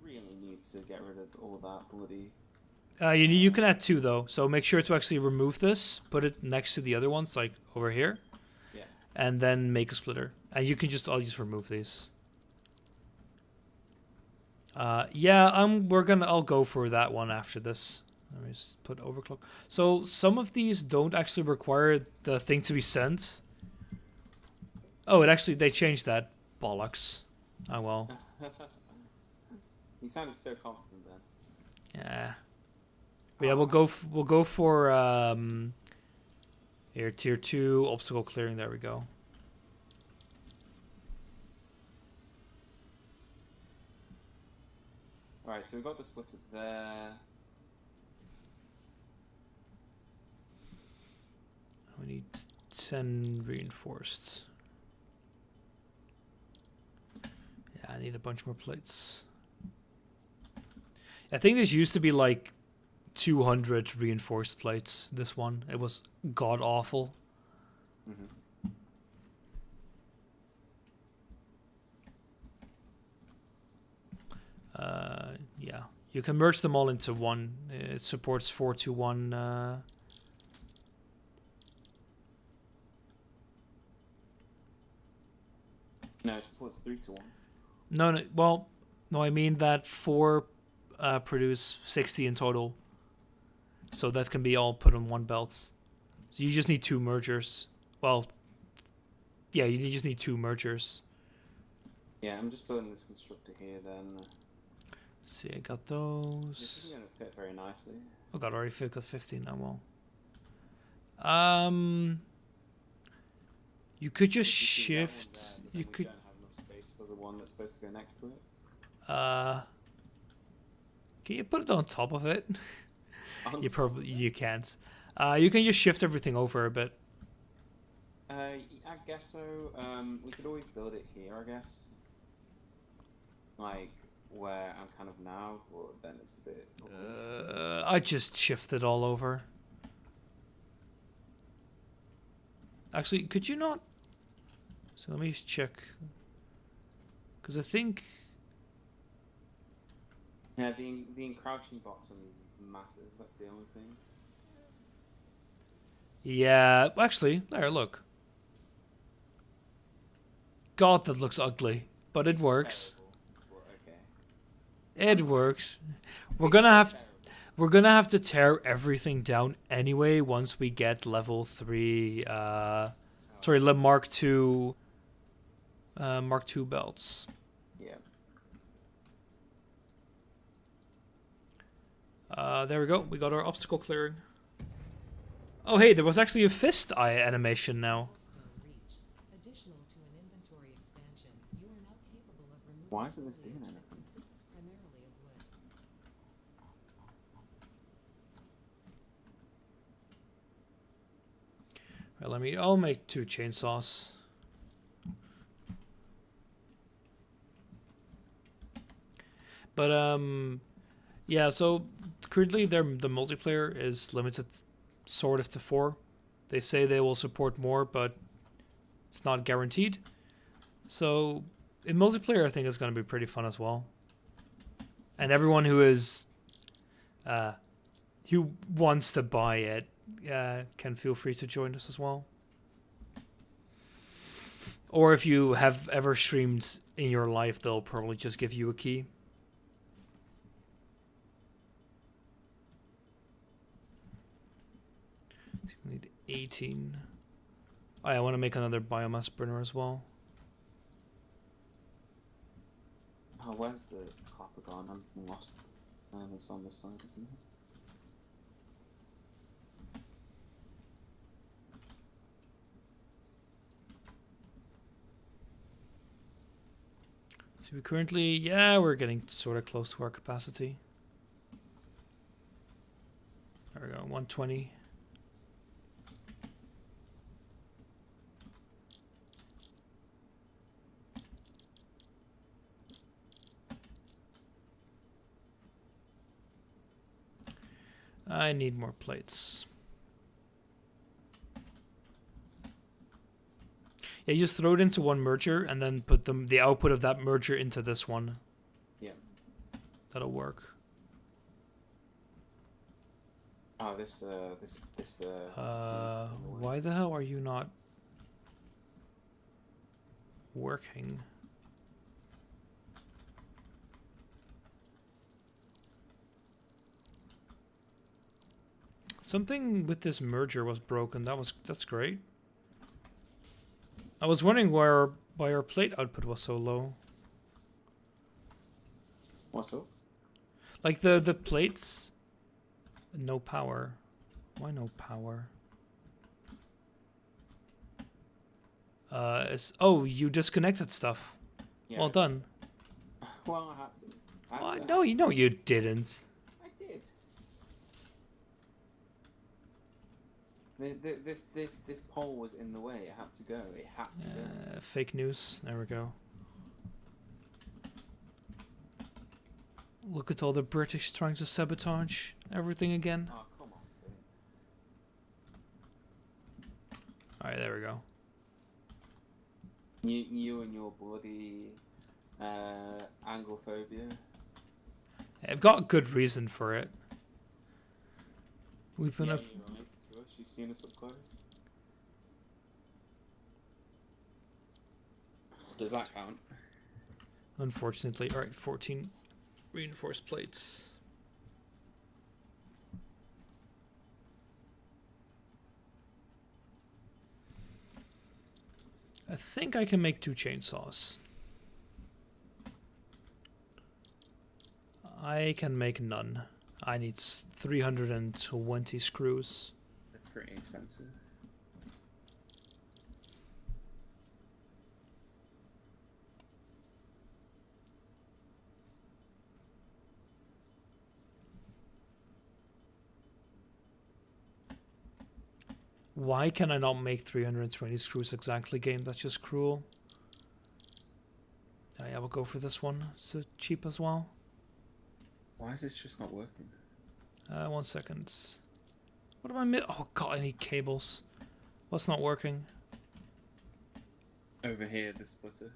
really need to get rid of all that bloody... You can add 2 though, so make sure to actually remove this, put it next to the other ones, like over here. Yeah. And then make a splitter. And you can I'll just remove these. I'll go for that one after this. Let me just put overclock. So some of these don't actually require the thing to be sent. Oh, they changed that. Bollocks. Oh well. You sounded so confident then. Yeah. But yeah, we'll go for here, tier 2 obstacle clearing. There we go. Alright, so we've got the splitters there. We need 10 reinforced. Yeah, I need a bunch more plates. I think this used to be like 200 reinforced plates, this one. It was god awful. Mm-hmm. Yeah, you can merge them all into one. It supports 4 to 1. No, it supports 3 to 1. No, well, no, I mean that 4 produce 60 in total. So that can be all put on one belt. So you just need 2 mergers. Well, yeah, you just need 2 mergers. Yeah, I'm just building this constructor here then. See, I got those. This is going to fit very nicely. Oh god, I already got 15 now. Well, you could just shift. You could. Don't have enough space for the one that's supposed to go next to it. Can you put it on top of it? You can't. You can just shift everything over a bit. I guess so. We could always build it here, I guess. Like where I'm kind of now, or then it's a bit. I just shifted all over. Actually, could you not? So let me just check. Because I think. Yeah, the encroaching box on these is massive. That's the only thing. Yeah, actually, there, look. God, that looks ugly, but it works. Terrible, but okay. It works. We're gonna have to tear everything down anyway once we get level 3 Oh Sorry, Mark II belts. Yeah. There we go. We got our obstacle clearing. Oh, hey, there was actually a fist eye animation now. Milestone reached. Additional to an inventory expansion, you are now capable of removing Why isn't this foliage doing that anything? consists primarily of wood. Right, I'll make 2 chainsaws. But yeah, so currently the multiplayer is limited sort of to 4. They say they will support more, but it's not guaranteed. So in multiplayer, I think it's going to be pretty fun as well. And everyone who wants to buy it can feel free to join us as well. Or if you have ever streamed in your life, they'll probably just give you a key. So we need 18. Oh, yeah, I want to make another biomass burner as well. Oh, where's the copper gone? I'm lost. It's on this side, isn't it? So we currently, we're getting sort of close to our capacity. There we go, 120. I need more plates. Yeah, you just throw it into one merger and then put the output of that merger into this one. Yeah. That'll work. Oh, why the hell are you not working? Something with this merger was broken. That's great. I was wondering why our plate output was so low. What's up? Like the plates, no power. Why no power? You disconnected stuff. Yeah. Well done. Well, I had to. No, you didn't. I did. This pole was in the way. It had to go. It had to go. Fake news. There we go. Look at all the British trying to sabotage everything again. Oh, come on. Alright, there we go. You and your bloody Anglophobia. I've got a good reason for it. We've been Yeah, up. you're related to us. You've seen us up close. Does that count? Unfortunately. Alright, 14 reinforced plates. I think I can make 2 chainsaws. I can make none. I need 320 screws. They're pretty expensive. Why can I not make 320 screws exactly, game? That's just cruel. Yeah, we'll go for this one. It's cheap as well. Why is this just not working? 1 second. What am I missing? Oh god, I need cables. What's not working? Over here, the splitter.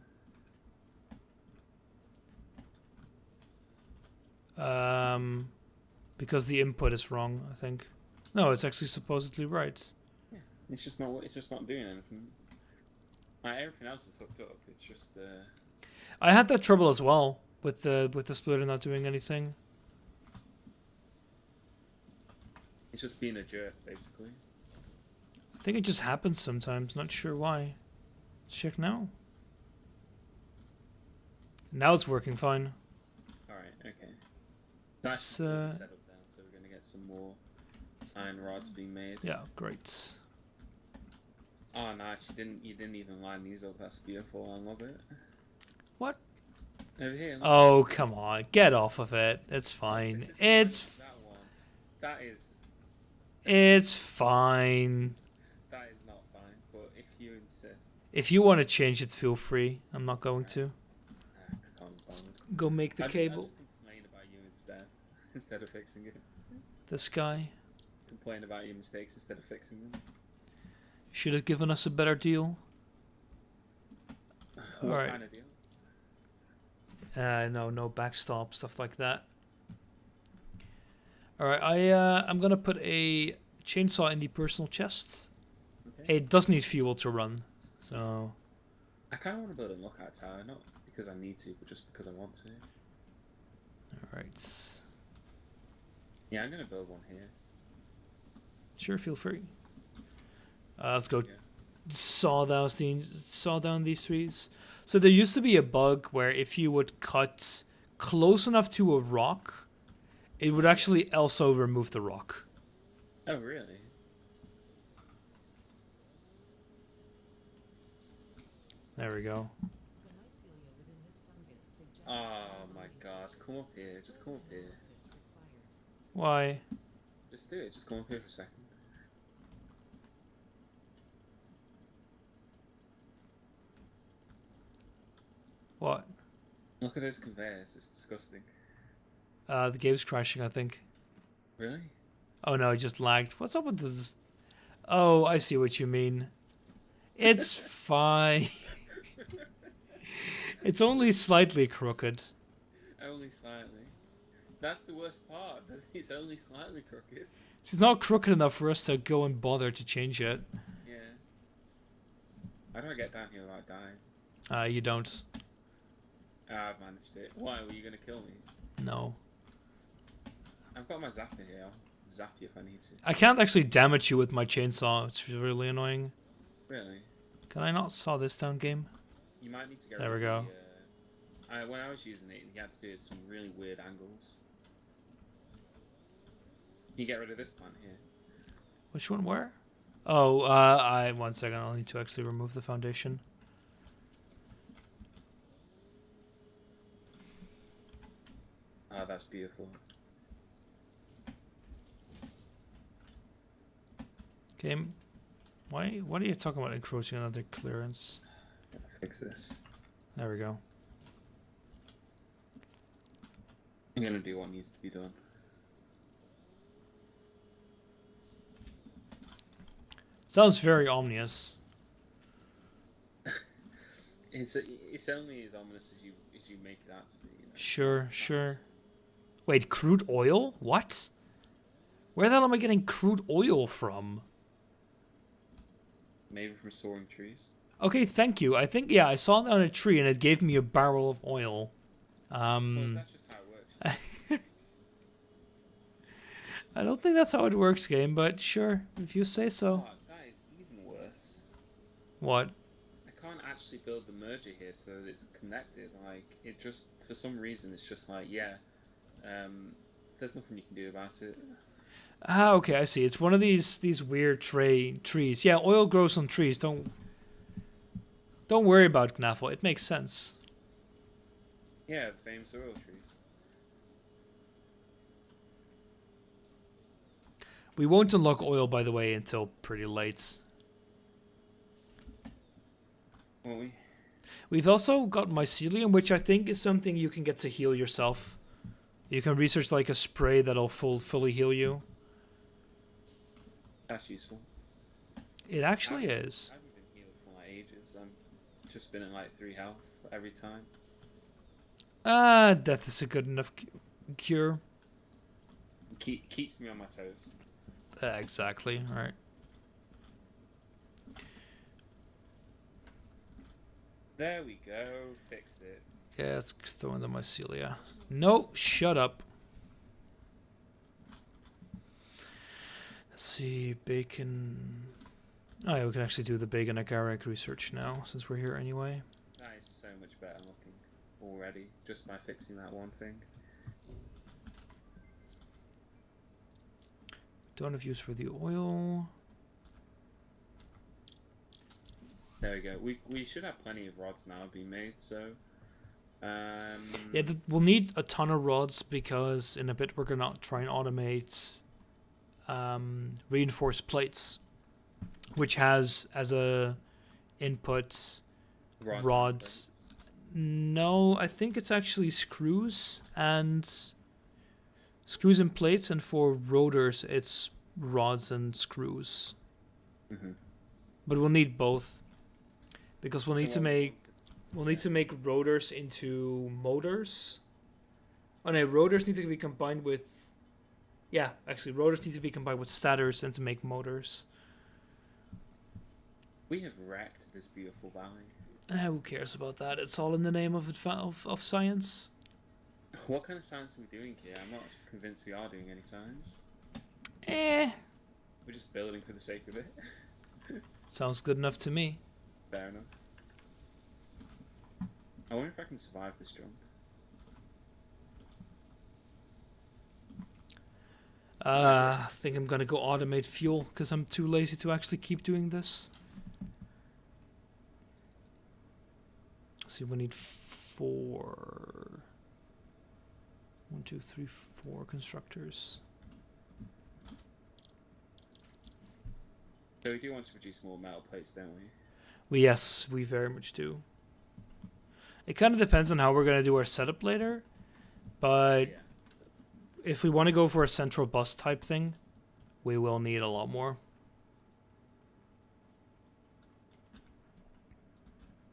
Because the input is wrong, I think. No, it's actually supposedly right. Yeah, it's just not doing anything. Everything else is hooked up. It's just. I had that trouble as well with the splitter not doing anything. It's just being a jerk, basically. I think it just happens sometimes. Not sure why. Let's check now. Now it's working fine. Alright, okay. That's It's, the setup then, so we're gonna get some more iron rods being made. Yeah, great. Oh nice, you didn't even line these up, that's beautiful, I love it. What? Over here. Look. Oh, come on. Get off of it. It's fine. It's that one. That is it's fine. that is not fine, but if you insist. If you want to change it, feel free. I'm not going to. I can't be bothered. Go make the I'll cable. just complain about you instead of fixing it. This guy Complain about your mistakes instead of fixing them. should have given us a better deal. What Alright. kind of deal? No backstop, stuff like that. Alright, I'm gonna put a chainsaw in the personal chest. Okay. It does need fuel to run, so I kind of want to build a lookout tower, not because I need to, but just because I want to. alright. Yeah, I'm gonna build one here. Sure, feel free. Let's go Yeah. saw down these trees. So there used to be a bug where if you would cut close enough to a rock, it would actually also remove the rock. Oh, really? The There we go. mycelia within this fungus suggests Oh my god, come up here, just come up here. analysis required. Why? Just do it, just come up here for a second. What? Look at those conveyors, it's disgusting. The game's crashing, I think. Really? Oh no, it just lagged. What's up with this? Oh, I see what you mean. It's fine. It's only slightly crooked. Only slightly. That's the worst part, that it's only slightly crooked. It's not crooked enough for us to go and bother to change it. Yeah. How do I get down here without dying? You don't. I've managed it. Why, were you gonna kill me? No. I've got my zapper here, I'll zap you if I need to. I can't actually damage you with my chainsaw. It's really annoying. Really? Can I not saw this down, game? You might need to get There rid we of go. when I was using it, you had to do some really weird angles. Can you get rid of this plant here? Which one? Where? Oh, one second. I'll need to actually remove the foundation. Oh, that's beautiful. Game. Why? What are you talking about encroaching on other clearance? Gotta fix this. There we go. I'm gonna do what needs to be done. Sounds very ominous. It's only as ominous as you make it out to be. You know? Sure, sure. Wait, crude oil? What? Where the hell am I getting crude oil from? Maybe from soaring trees. Okay, thank you. I think, yeah, I saw it on a tree and it gave me a barrel of oil. Well, that's just how it works. I don't think that's how it works, game, but sure, if you say so. Oh, that is even worse. What? I can't actually build the merger here so that it's connected. Like, it just, for some reason, it's just like, yeah, there's nothing you can do about it. Ah, okay, I see. It's one of these weird trees. Yeah, oil grows on trees. Don't worry about Knaffle. It makes sense. Yeah, famous oil trees. We won't unlock oil, by the way, until pretty late. Won't we? We've also got mycelium, which I think is something you can get to heal yourself. You can research like a spray that'll fully heal you. That's useful. It actually is. I haven't been healed for like ages. I'm just been at like 3 health every time. Death is a good enough cure. Keeps me on my toes. Exactly. All right. There we go. Fixed it. Yeah, let's throw in the mycelia. No, shut up. Let's see, bacon. Oh yeah, we can actually do the bacon agaric research now, since we're here anyway. That is so much better looking already, just by fixing that one thing. Don't have use for the oil. There we go. We should have plenty of rods now being made, so... Yeah, we'll need a ton of rods because in a bit we're gonna try and automate reinforced plates, which has as a inputs rods. No, I think it's actually screws and plates, and for rotors it's rods and screws. But we'll need both because we'll need to make rotors into motors. Oh no, rotors need to be combined with... Yeah, actually, rotors need to be combined with stators and to make motors. We have wrecked this beautiful valley. Who cares about that? It's all in the name of science. What kind of science are we doing here? I'm not convinced we are doing any science. We're just building for the sake of it. Sounds good enough to me. Fair enough. I wonder if I can survive this jump. I think I'm gonna go automate fuel because I'm too lazy to actually keep doing this. See, we need 4. 1, 2, 3, 4 constructors. So we do want to produce more metal plates, don't we? Yes, we very much do. It kind of depends on how we're going to do our setup later, but Yeah. if we want to go for a central bus type thing, we will need a lot more.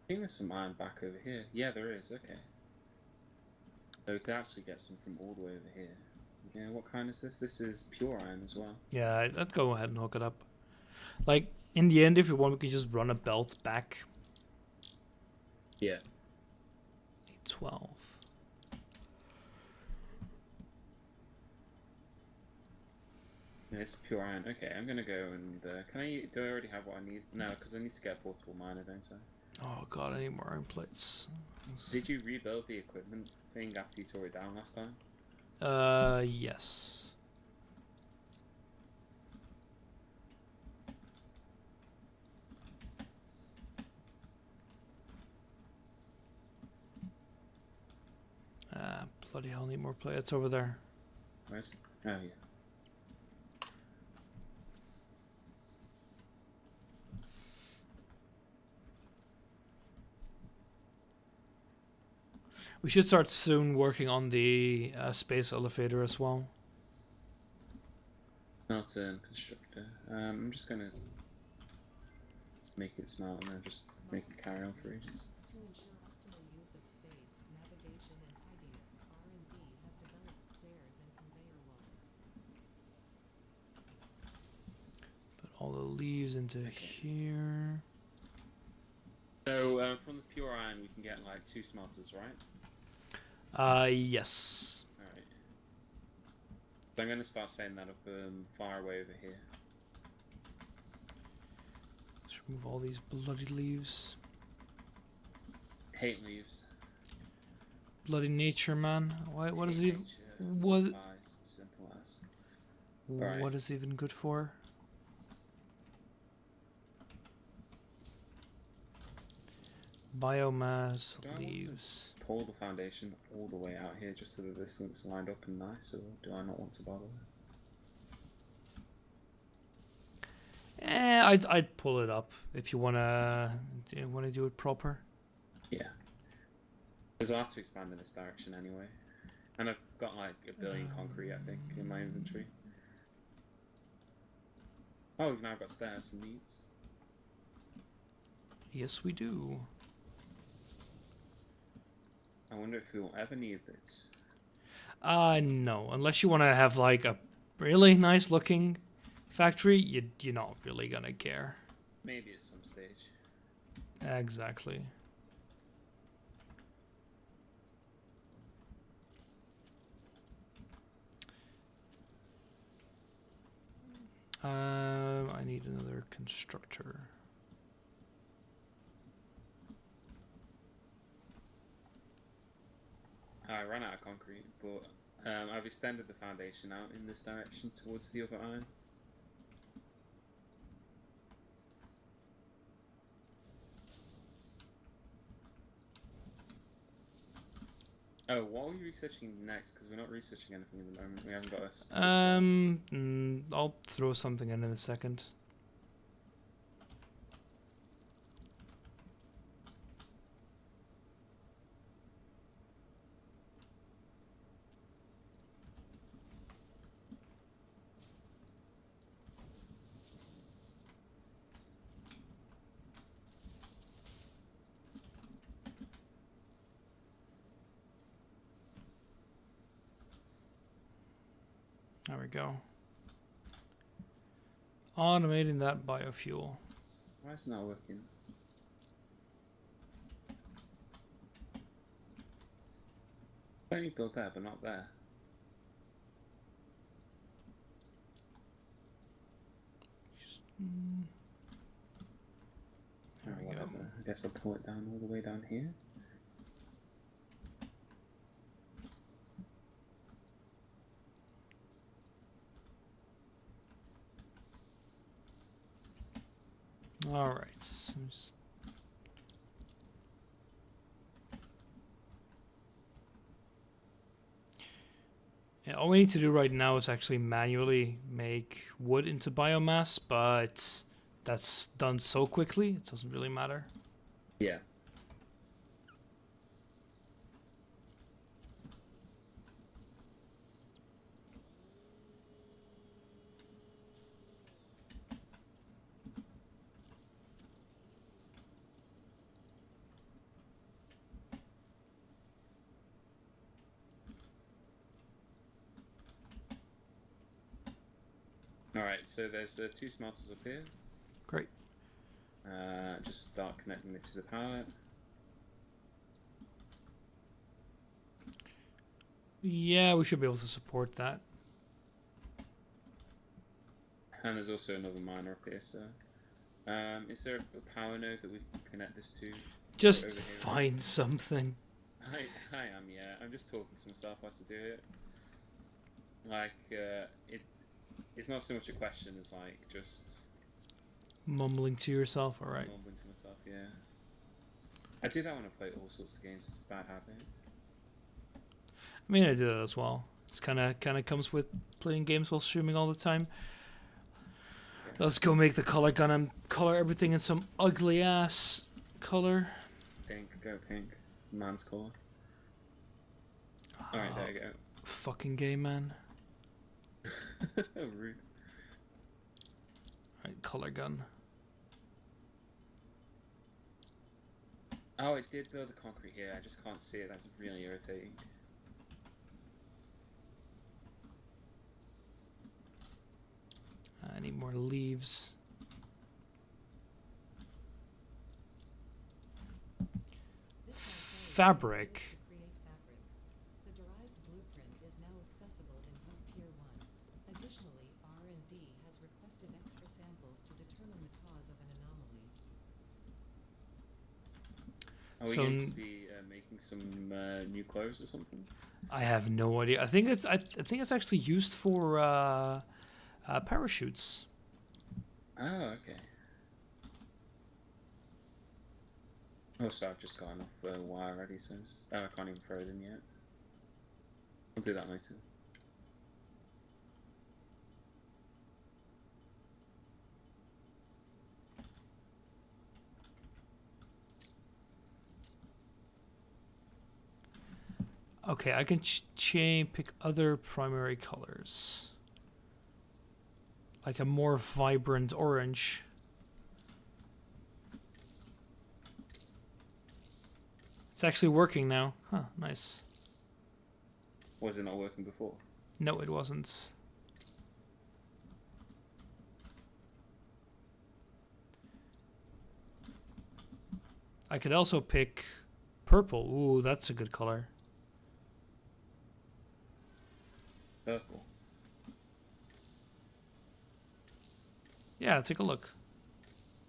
I think there's some iron back over here. Yeah, there is. Okay. So we could actually get some from all the way over here. Yeah, what kind is this? This is pure iron as well. Yeah, I'd go ahead and hook it up. Like, in the end, if we want, we can just run a belt back. Yeah. 12. Yeah, it's pure iron. Okay, I'm gonna go and do I already have what I need? No, because I need to get a portable miner, don't I? Oh god, I need more iron plates. Did you rebuild the equipment thing after you tore it down last time? Yes. Bloody hell, need more plates over there. Where's it? Oh, yeah. We should start soon working on the space elevator as well. Not a constructor. I'm just gonna make it smart and then just make it carry on for ages. To ensure optimal use of space, navigation, and tidiness, R&D have developed stairs and conveyor lines. Put all the leaves into here. So from the pure iron, we can get like 2 smelters, right? Yes. Alright. So I'm going to start setting that up far away over here. Let's remove all these bloody leaves. Hate leaves. Bloody nature, man. Why? What is it Hate even? nature. What? Lies. Simple as. Right. What is it even good for? Biomass, Do I want to leaves. pull the foundation all the way out here just so that this looks lined up and nice, or do I not want to bother? I'd pull it up if you wanna do it proper. Yeah. Because I'll have to expand in this direction anyway. And I've got like 1 billion concrete, I think, in my inventory. Oh, we've now got stairs and needs. Yes, we do. I wonder if we'll ever need it. No. Unless you want to have like a really nice looking factory, you're not really gonna care. Maybe at some stage. Exactly. I need another constructor. I ran out of concrete, but I've extended the foundation out in this direction towards the other iron. Oh, what are we researching next? Because we're not researching anything at the moment. We haven't got a specific I'll throw something in a second. There we go. Automating that biofuel. Why is it not working? Only built there, but not there. There we whatever. go. I guess I'll pull it down all the way down here. All right. So yeah, all we need to do right now is actually manually make wood into biomass, but that's done so quickly, it doesn't really matter. Yeah. Alright, so there's 2 smelters up here. Great. Just start connecting it to the power. Yeah, we should be able to support that. And there's also another miner up here, so... is there a power node that we can connect this to? Just over here? find something. I am, yeah. I'm just talking to myself as to do it. Like, it's not so much a question as, like, just... Mumbling to yourself, alright. Mumbling to myself, yeah. I do that when I play all sorts of games. It's a bad habit. I mean, I do that as well. It's kind of comes with playing games while streaming all the time. Yeah. Let's go make the color gun and color everything in some ugly ass color. Pink, go pink. Man's color. Alright, there you go. Fucking gay man. Rude. Alright, color gun. Oh, it did build the concrete here. I just can't see it. That's really irritating. I need more leaves. Fabric. Create fabrics. The derived blueprint is now accessible in Hub Tier 1. Additionally, R&D has requested extra samples to determine the cause of an anomaly. Are we So going to be making some new clothes or something? I have no idea. I think it's actually used for parachutes. Oh, okay. Also, I've just gotten off the wire already, so I can't even throw it in yet. I'll do that later. Okay, I can pick other primary colors. Like a more vibrant orange. It's actually working now. Huh, nice. Was it not working before? No, it wasn't. I could also pick purple. Ooh, that's a good color. Purple. Yeah, take a look.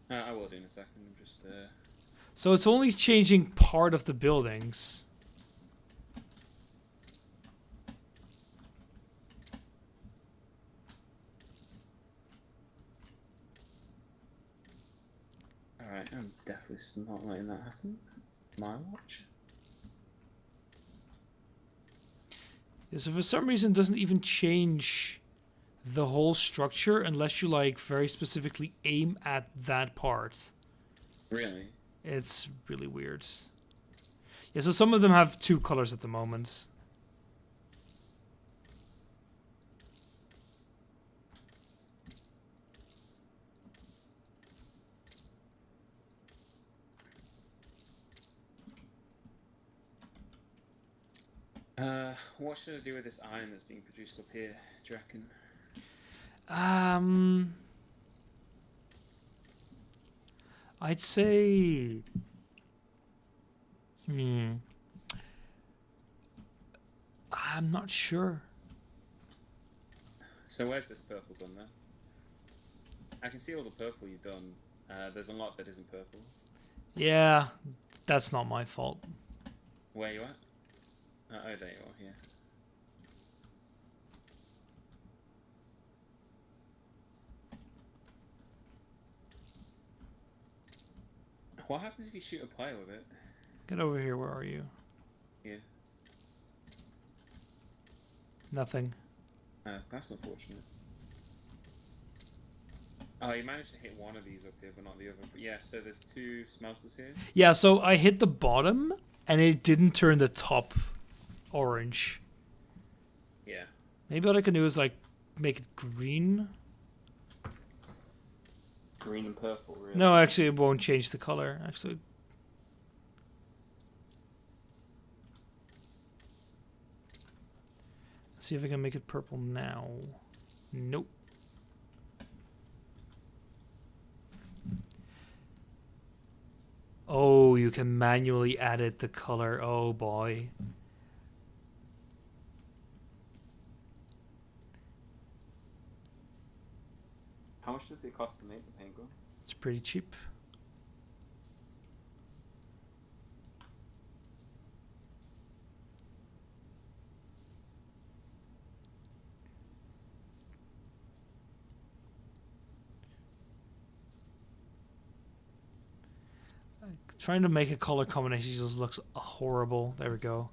I will do in a second. I'm just So it's only changing part of the buildings. Alright, I'm definitely not letting that happen. My watch. Yeah, so for some reason it doesn't even change the whole structure unless you like very specifically aim at that part. Really? It's really weird. Yeah, so some of them have two colors at the moment. What should I do with this iron that's being produced up here, do you reckon? I'd say... I'm not sure. So where's this purple gun then? I can see all the purple you've done. There's a lot that isn't purple. Yeah, that's not my fault. Where are you at? Oh, there you are, yeah. What happens if you shoot a player with it? Get over here, where are you? Yeah. Nothing. That's unfortunate. Oh, you managed to hit one of these up here, but not the other. But yeah, so there's two smelters here. Yeah, so I hit the bottom, and it didn't turn the top orange. Yeah. Maybe what I can do is, like, make it green. Green and purple, really? No, actually, it won't change the color, actually. Let's see if I can make it purple now. Nope. Oh, you can manually edit the color. Oh, boy. How much does it cost to make the penguin? It's pretty cheap. Trying to make a color combination just looks horrible. There we go.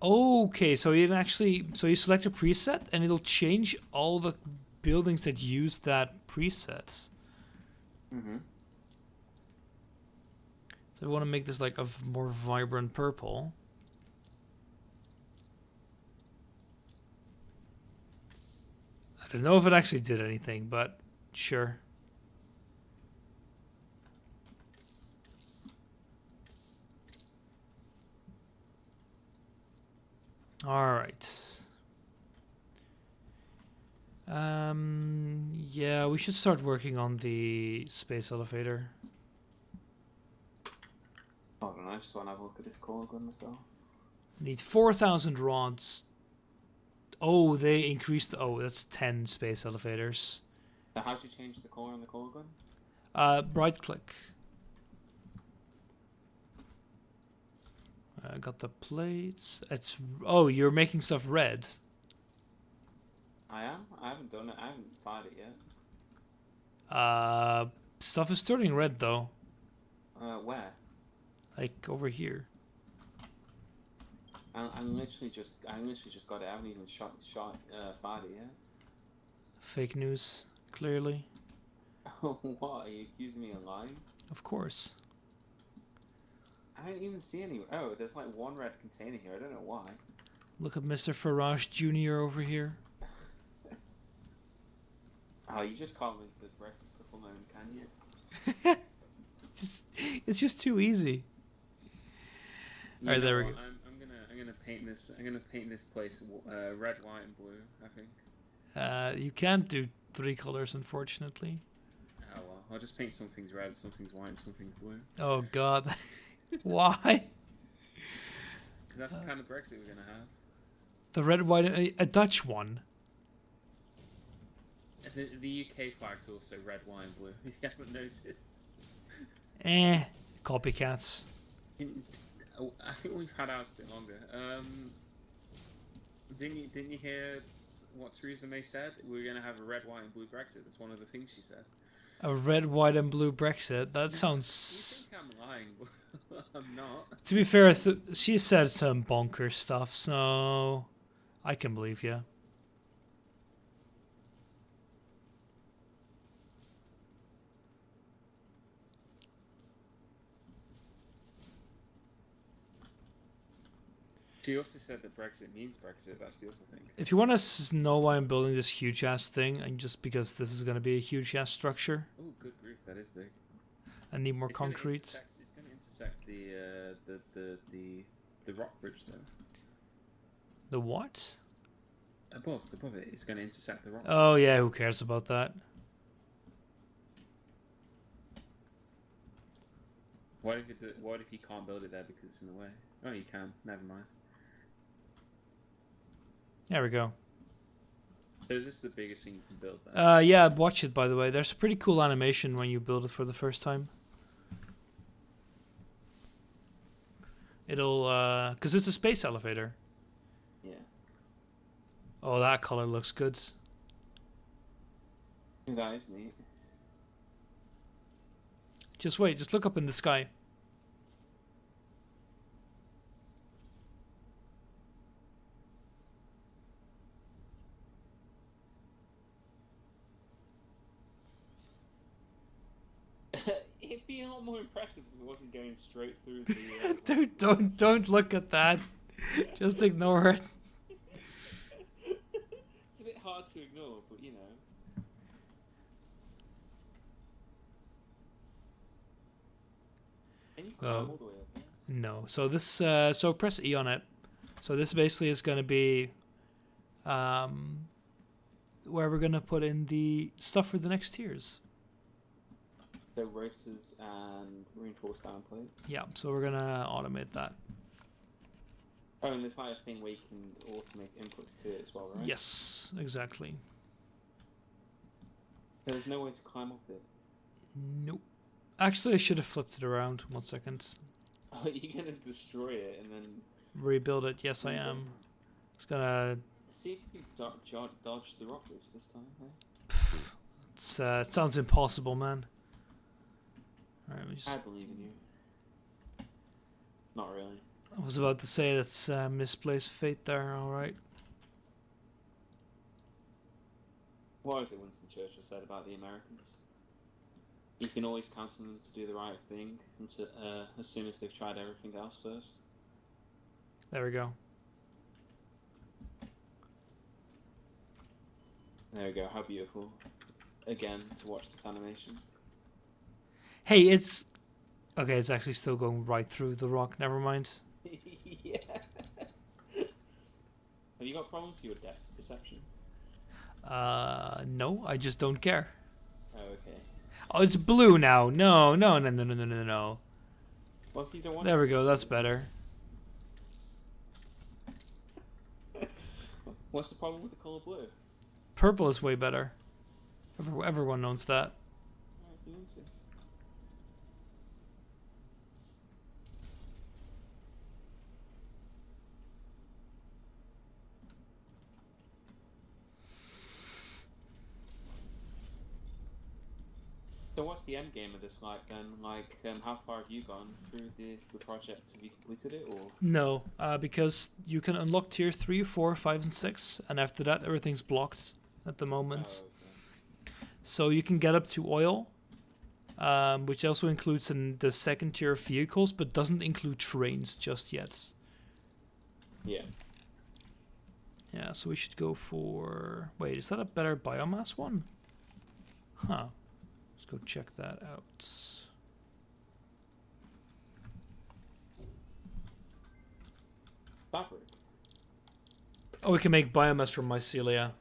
Okay, so you you select a preset and it'll change all the buildings that use that preset. Mm-hmm. So I want to make this like a more vibrant purple. I don't know if it actually did anything, but sure. All right. Yeah, we should start working on the space elevator. Hold on, I just want to have a look at this color gun myself. Need 4,000 rods. Oh, they increased. Oh, that's 10 space elevators. So how'd you change the color on the color gun? Right click. I got the plates. It's oh, you're making stuff red. I am? I haven't done it. I haven't fired it yet. Stuff is turning red though. Where? Like over here. I literally just got it. I haven't even fired it yet. Fake news, clearly. What? Are you accusing me of lying? Of course. I don't even see any. Oh, there's like one red container here. I don't know why. Look at Mr. Farage Jr. over here. Oh, you just can't leave the Brexit stuff alone, can you? It's just too easy. All right, there we go. I'm gonna paint this. I'm gonna paint this place red, white, and blue. I think. You can't do 3 colors, unfortunately. Oh well, I'll just paint some things red, some things white, and some things blue. Oh God, why? Because that's the kind of Brexit we're gonna have. The red, white, a Dutch one. The UK flag's also red, white, and blue. If you haven't noticed. Copycats. I think we've had ours a bit longer. Didn't you hear what Theresa May said? We're gonna have a red, white, and blue Brexit. That's one of the things she said. A red, white, and blue Brexit. That You sounds. think I'm lying? But I'm not. To be fair, she said some bonkers stuff, so I can believe you. She also said that Brexit means Brexit. That's the other thing. If you want to know why I'm building this huge ass thing, and just because this is going to be a huge ass structure, Oh, good grief, that is big. I need more It's gonna concrete. It's going to intersect the rock bridge though. The what? Above it, it's going to intersect the rock. Oh yeah, who cares about that? What if you can't build it there because it's in the way? Oh, you can. Never mind. There we go. So is this the biggest thing you can build there? Yeah, watch it by the way. There's a pretty cool animation when you build it for the first time. It'll, cause it's a space elevator. Yeah. Oh, that color looks good. That is neat. Just wait, just look up in the sky. It'd be a lot more impressive if it wasn't going straight through the. Dude, don't look at that. Just ignore it. It's a bit hard to ignore, but you know. Can you climb all the way up there? No. So this, so press E on it. So this basically is going to be, where we're going to put in the stuff for the next tiers. So rotors and reinforced iron plates. Yeah. So we're going to automate that. Oh, and there's like a thing where you can automate inputs to it as well, right? Yes, exactly. So there's no way to climb up it. Nope. Actually, I should have flipped it around. 1 second. Oh, you're gonna destroy it and then Rebuild it. Yes, I am. It's gonna. see if you can dodge the rock bridge this time. Huh? It's, it sounds impossible, man. All right, I believe in you. Not really. I was about to say that's misplaced fate there. All right. What was it Winston Churchill said about the Americans? You can always count on them to do the right thing until, as soon as they've tried everything else first. There we go. There we go, how beautiful. Again, to watch this animation. Hey, it's... Okay, it's actually still going right through the rock. Never mind. Yeah. Have you got problems with your depth perception? No, I just don't care. Oh, okay. Oh, it's blue now. No. Well, if you don't want There it we go, that's better. What's the problem with the colour blue? Purple is way better. Everyone knows that. Alright, you insist. So what's the end game of this like then? Like, how far have you gone through the project? Have you completed it, or? No, because you can unlock tier 3, 4, 5, and 6, and after that everything's blocked at the moment. Oh, okay. So you can get up to oil, which also includes the second tier of vehicles, but doesn't include trains just yet. Yeah. Yeah, so we should go for... Wait, is that a better biomass one? Huh. Let's go check that out. Fabric. Oh, we can make biomass from mycelia.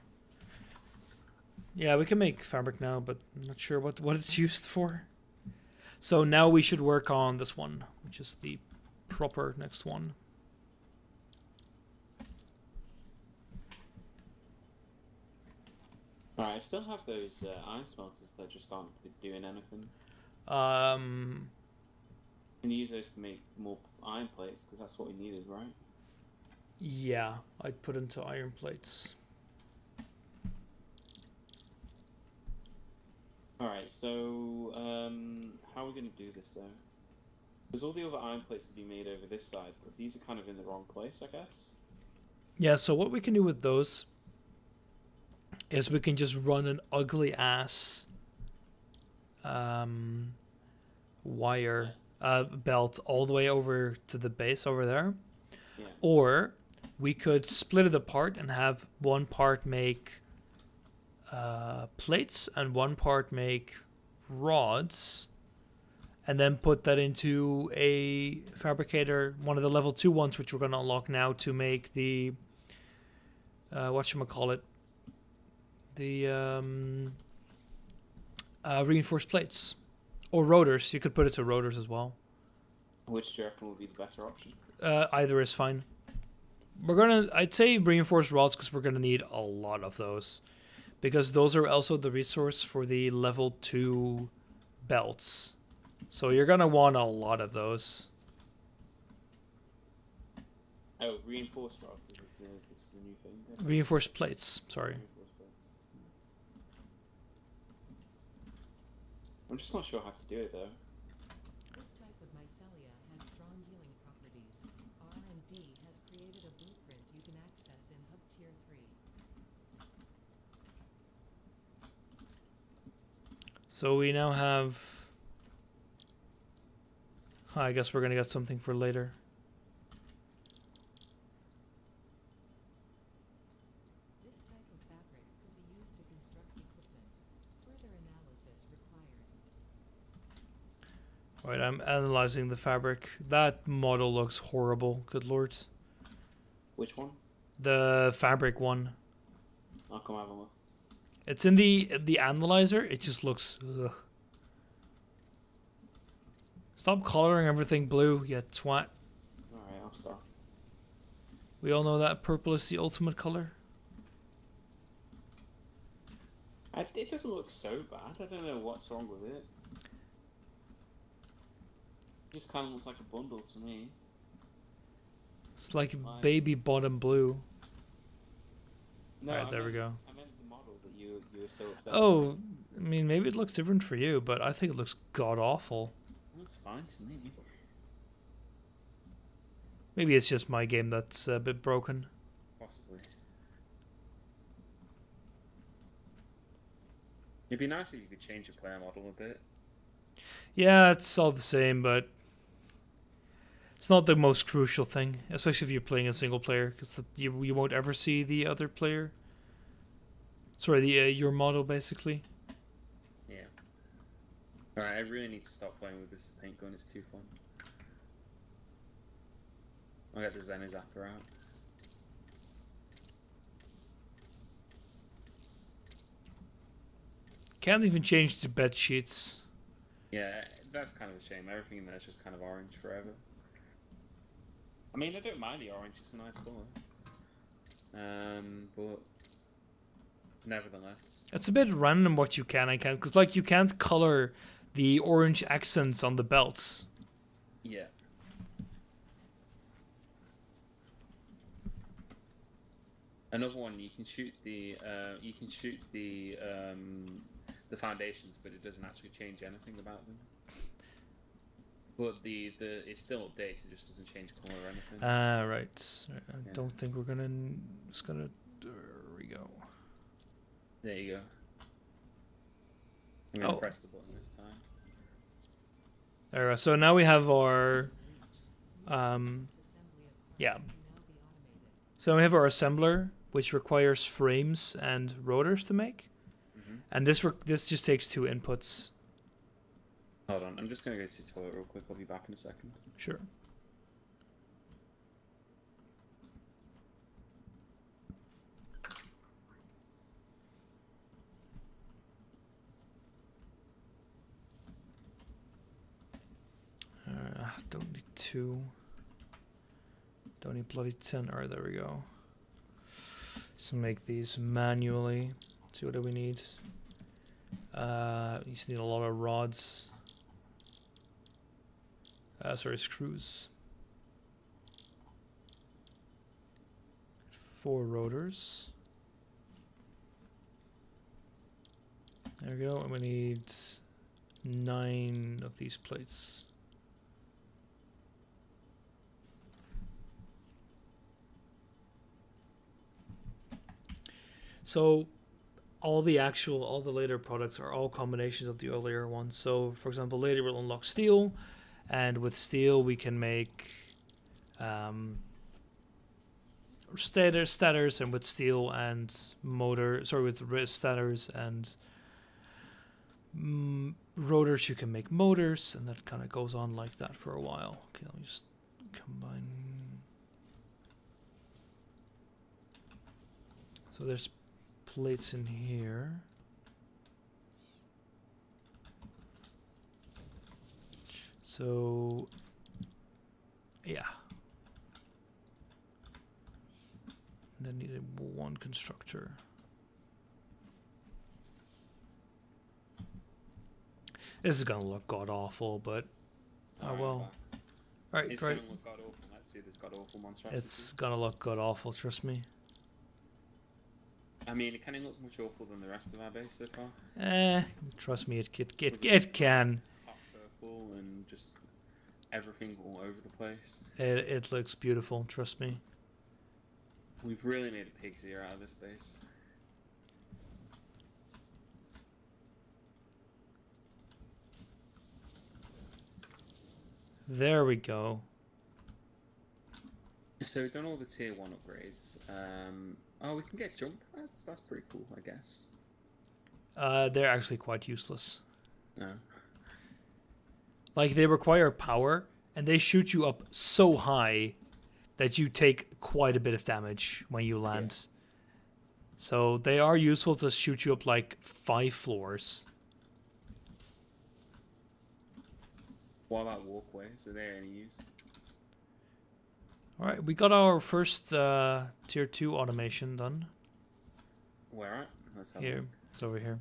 Yeah, we can make fabric now, but I'm not sure what it's used for. So now we should work on this one, which is the proper next one. Alright, I still have those iron smelters that just aren't doing anything. Um, Can you use those to make more iron plates? Because that's what we needed, right? yeah, I'd put into iron plates. Alright, so how are we going to do this though? Because all the other iron plates have been made over this side, but these are kind of in the wrong place, I guess. Yeah, so what we can do with those is we can just run an ugly ass wire belt all the way over to the base over there. Yeah. Or we could split it apart and have one part make plates and one part make rods, and then put that into a fabricator, one of the level 2 ones, which we're going to unlock now to make the whatchamacallit, the reinforced plates. Or rotors. You could put it to rotors as well. Which do you reckon would be the better option? Either is fine. I'd say reinforced rods because we're gonna need a lot of those, because those are also the resource for the level 2 belts. So you're gonna want a lot of those. Oh, reinforced rods. This is a new thing. Yeah. Reinforced plates. Sorry. Reinforced plates. I'm just not sure how to do it though. This type of mycelia has strong healing properties. R&D has created a blueprint you can access in Hub Tier 3. So we now have. I guess we're gonna get something for later. This type of fabric could be used to construct equipment. Further analysis required. Alright, I'm analyzing the fabric. That model looks horrible. Good lord. Which one? The fabric one. I'll come have a look. It's in the analyzer. It just looks. Ugh. Stop coloring everything blue, you twat. Alright, I'll start. We all know that purple is the ultimate color. It doesn't look so bad. I don't know what's wrong with it. It just kind of looks like a bundle to me. It's like Why? baby bottom blue. No, Alright, there we go. I meant the model that you were so upset with. Oh, I mean, maybe it looks different for you, but I think it looks god awful. That's fine to me. Maybe it's just my game that's a bit broken. Possibly. It'd be nice if you could change your player model a bit. Yeah, it's all the same, but it's not the most crucial thing, especially if you're playing a single player, because you won't ever see the other player. Sorry, the your model basically. Yeah. Alright, I really need to stop playing with this paint gun. It's too fun. I'll get the Zenny Zapper out. Can't even change the bed sheets. Yeah, that's kind of a shame. Everything in there is just kind of orange forever. I mean, I don't mind the orange. It's a nice colour. But nevertheless. It's a bit random what you can and can't, because like you can't color the orange accents on the belts. Yeah. Another one, you can shoot the foundations, but it doesn't actually change anything about them. But it's still updated, it just doesn't change colour or anything. Right. I don't think we're gonna. Just gonna. There we go. There you go. I'm gonna Oh. press the button this time. There we go. So now we have our. Assembly of Yeah. parts can now be automated. So we have our assembler, which requires frames and rotors to make, and this just takes 2 inputs. Hold on, I'm just gonna go to the toilet real quick. I'll be back in a second. Sure. Don't need 2. Don't need bloody 10. Alright, there we go. So make these manually. see, what do we need? You just need a lot of rods. Sorry, screws. 4 rotors. There we go. And we need 9 of these plates. So all the later products are all combinations of the earlier ones. So for example, later we'll unlock steel, and with steel we can make stators, and with steel and with stators and rotors you can make motors, and that kind of goes on like that for a while. Okay, let me just combine. So there's plates in here. So yeah, then needed 1 constructor. This is gonna look god awful, but oh well. All right, it's great. gonna look god awful. Let's see this god awful monstrosity. It's gonna look god awful. Trust me. I mean, it can look much awful than the rest of our base so far. Trust me, it can. Hot purple and just everything all over the place. It looks beautiful. Trust me. We've really made a pig's ear out of this base. There we go. So we've done all the tier 1 upgrades. Oh, we can get jump pads? That's pretty cool, I guess. They're actually quite useless. No. Like, they require power, and they shoot you up so high that you take quite a bit of damage when you land. Yeah. So they are useful to shoot you up like 5 floors. What about walkways? Are they any use? All right, we got our first tier 2 automation done. Where at? Let's have here. a look. It's over here.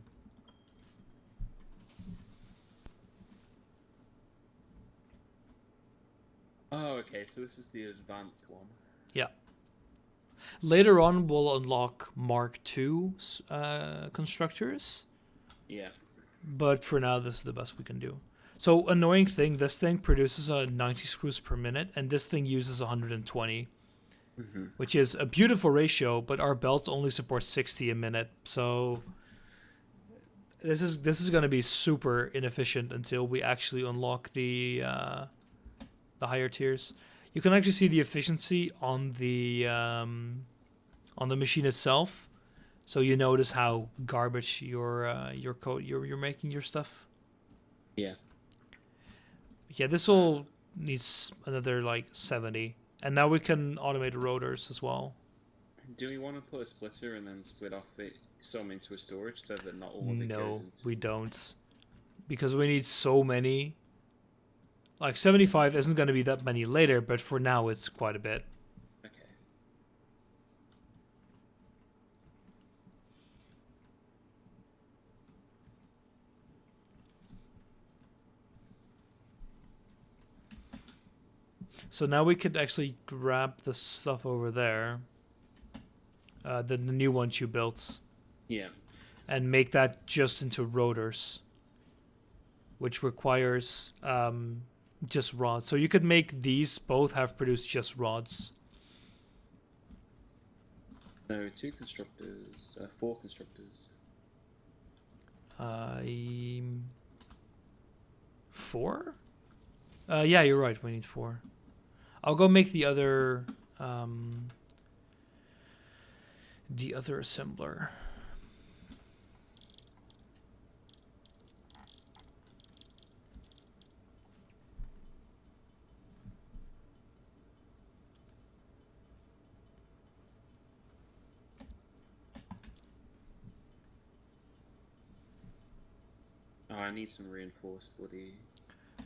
Oh, okay. So this is the advanced one. Yeah. Later on, we'll unlock Mark II constructors. Yeah. But for now, this is the best we can do. So, annoying thing, this thing produces 90 screws per minute, and this thing uses 120, which is a beautiful ratio, but our belt only supports 60 a minute. So, this is going to be super inefficient until we actually unlock the higher tiers. You can actually see the efficiency on the machine itself, so you notice how garbage your code you're making your stuff. Yeah. Yeah, this will needs another like 70, and now we can automate rotors as well. Do we want to put a splitter and then split off some into a storage so that not all of it goes No, into... we don't, because we need so many. Like 75 isn't going to be that many later, but for now it's quite a bit. Okay. So now we could actually grab the stuff over there, the new ones you built. Yeah. And make that just into rotors, which requires just rods. So you could make these both have produced just rods. So 2 constructors, 4 constructors. 4? Yeah, you're right. We need 4. I'll go make the other assembler. Oh, I need some reinforced bloody...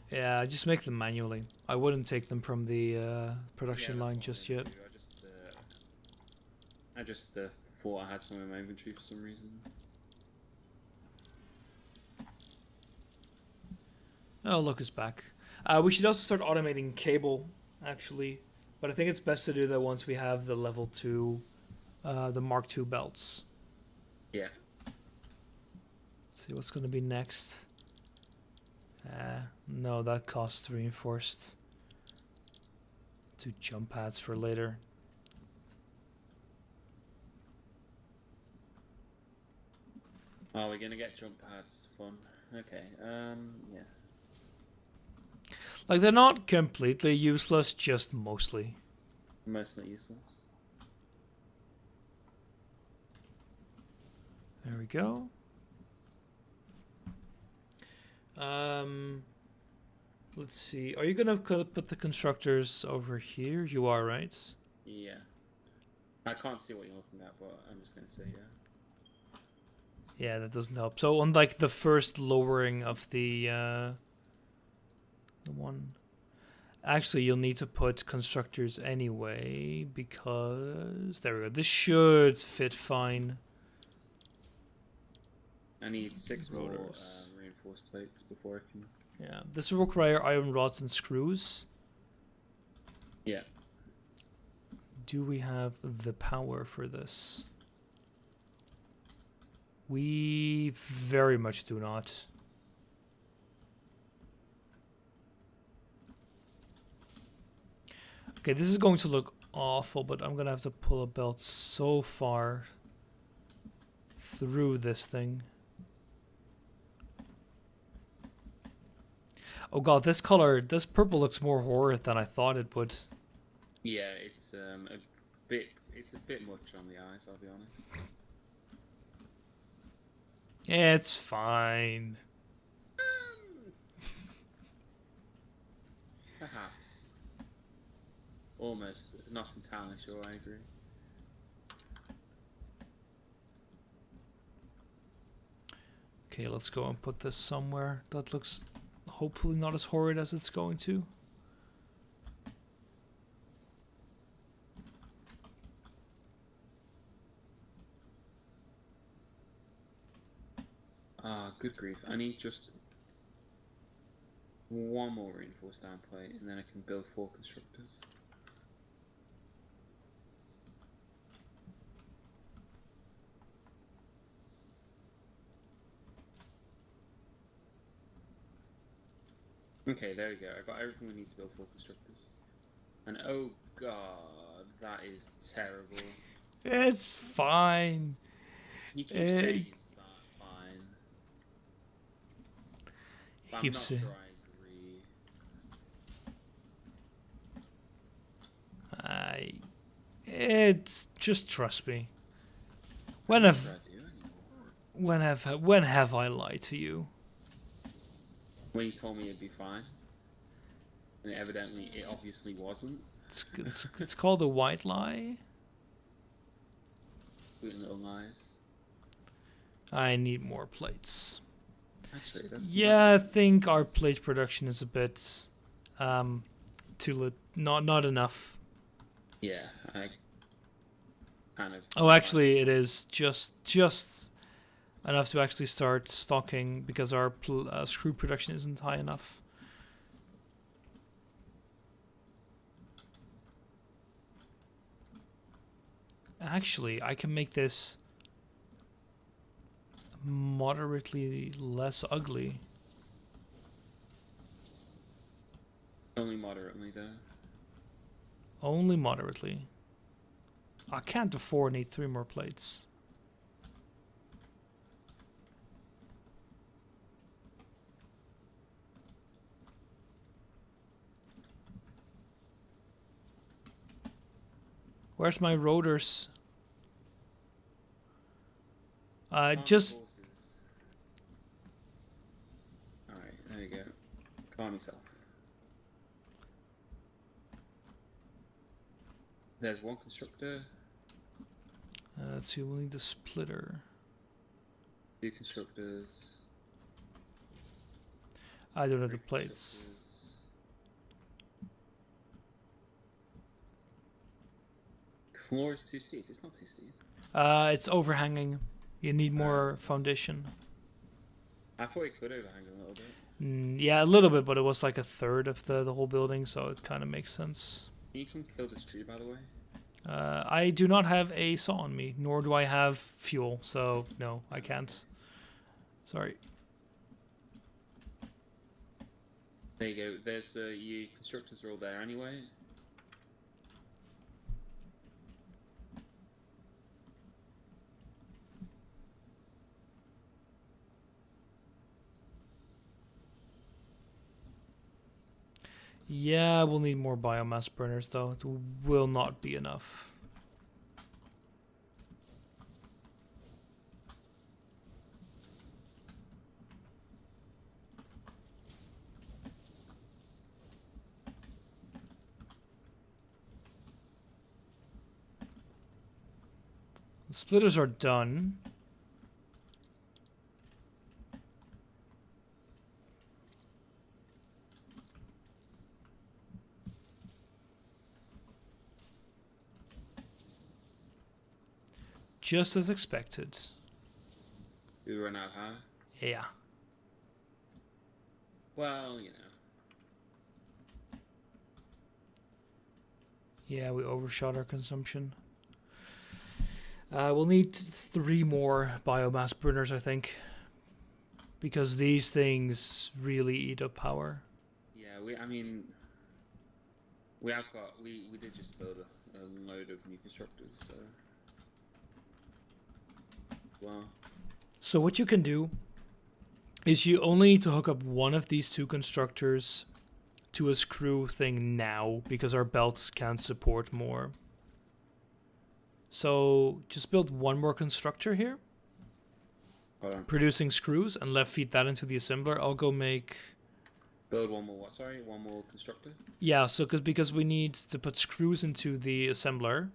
Yeah, just make them manually. I wouldn't take them from the production line just yet. I just thought I had some in my inventory for some reason. Oh, look, it's back. We should also start automating cable, actually. But I think it's best to do that once we have the level 2, the Mark II belts. Yeah. See what's going to be next. No, that costs reinforced. 2 jump pads for later. Oh, we're gonna get jump pads. Fun. Okay. Yeah. Like, they're not completely useless, just mostly. Mostly useless. There we go. Let's see. Are you gonna put the constructors over here? You are, right? Yeah. I can't see what you're looking at, but I'm just gonna say yeah. Yeah, that doesn't help. So on like the first lowering of the one, actually you'll need to put constructors anyway because there we go. This should fit fine. I need 6 more Rotors. reinforced plates before I can. Yeah, this will require iron rods and screws. Yeah. Do we have the power for this? We very much do not. Okay, this is going to look awful, but I'm gonna have to pull a belt so far through this thing. Oh god, this color, this purple looks more horrid than I thought it would. Yeah, it's a bit much on the eyes, I'll be honest. Yeah, it's fine. Perhaps. Almost. Not entirely sure, I agree. Okay, let's go and put this somewhere that looks hopefully not as horrid as it's going to. Ah, good grief. I need just 1 more reinforced down plate, and then I can build 4 constructors. Okay, there we go. I got everything we need to build 4 constructors. And oh god, that is terrible. It's fine. You keep saying it's not fine. But I'm Keep not saying. sure I agree. It's just trust me. When What have should I do anymore? when have I lied to you? When you told me it'd be fine, and evidently it obviously wasn't. It's called a white lie. Sweet little lies. I need more plates. Actually, that's Yeah, I think our plate production is a bit not enough. Yeah, I kind of. Oh, actually, it is just enough to actually start stocking because our screw production isn't high enough. Actually, I can make this moderately less ugly. Only moderately, though. Only moderately. I can't afford need 3 more plates. Where's my rotors? Just Alright, there you go. Calm yourself. There's 1 constructor, let's see, we'll need the splitter. 2 constructors. I don't have the 3 plates. constructors. Floor is too steep. It's not too steep. It's overhanging. You need more foundation. I thought it could overhang a little bit. Yeah, a little bit, but it was like a third of the whole building, so it kind of makes sense. Can you come kill this tree, by the way? I do not have a saw on me, nor do I have fuel, so no, I can't. Sorry. There you go. There's your constructors are all there anyway. Yeah, we'll need more biomass burners though. It will not be enough. The splitters are done. Just as expected. We run out high. Yeah. Well, you know. Yeah, we overshot our consumption. We'll need 3 more biomass burners, I think. Because these things really eat up power. Yeah, we did just build a load of new constructors, so. Wow. So what you can do is you only need to hook up one of these 2 constructors to a screw thing now, because our belts can't support more. So just build 1 more constructor here, producing screws, and left feed that into the assembler. I'll go make... Build 1 more what, sorry? 1 more constructor? Yeah, so because we need to put screws into the assembler.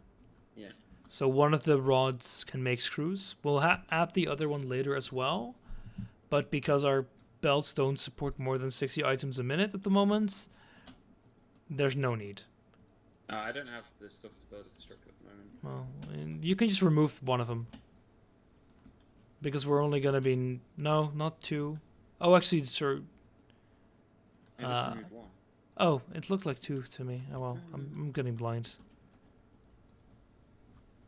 Yeah. So one of the rods can make screws. We'll add the other one later as well. But because our belts don't support more than 60 items a minute at the moment, there's no need. I don't have the stuff to build a constructor at the moment. Well, and you can just remove one of them. Because we're only going to be... No, not 2. Oh, actually, sir... I just removed 1. Oh, it looked like 2 to me. Oh well, I'm getting blind.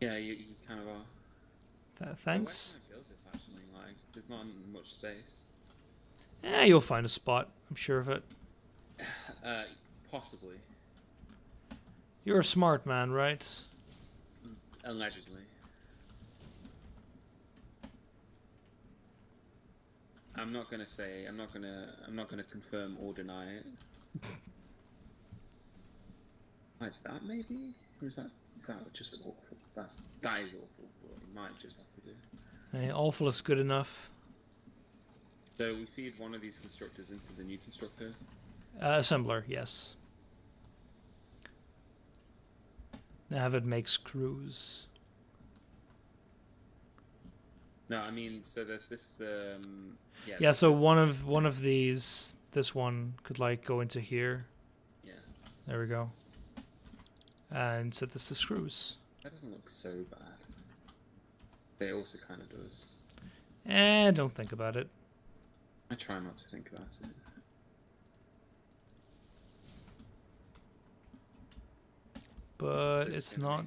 Yeah, you kind of are. Thanks. Where can I build this actually? Like, there's not much space. Yeah, you'll find a spot. I'm sure of it. Possibly. You're a smart man, right? Allegedly. I'm not gonna confirm or deny it. Like that, maybe? Or is that just awful? That is awful. But you might just have to do. Hey, awful is good enough. So we feed one of these constructors into the new constructor. Assembler, yes. Have it make screws. No, I mean, so there's this. Yeah. So one of these, this one could like go into here. Yeah. There we go. And set this to screws. That doesn't look so bad. But it also kind of does. Don't think about it. I try not to think about it. But it's not.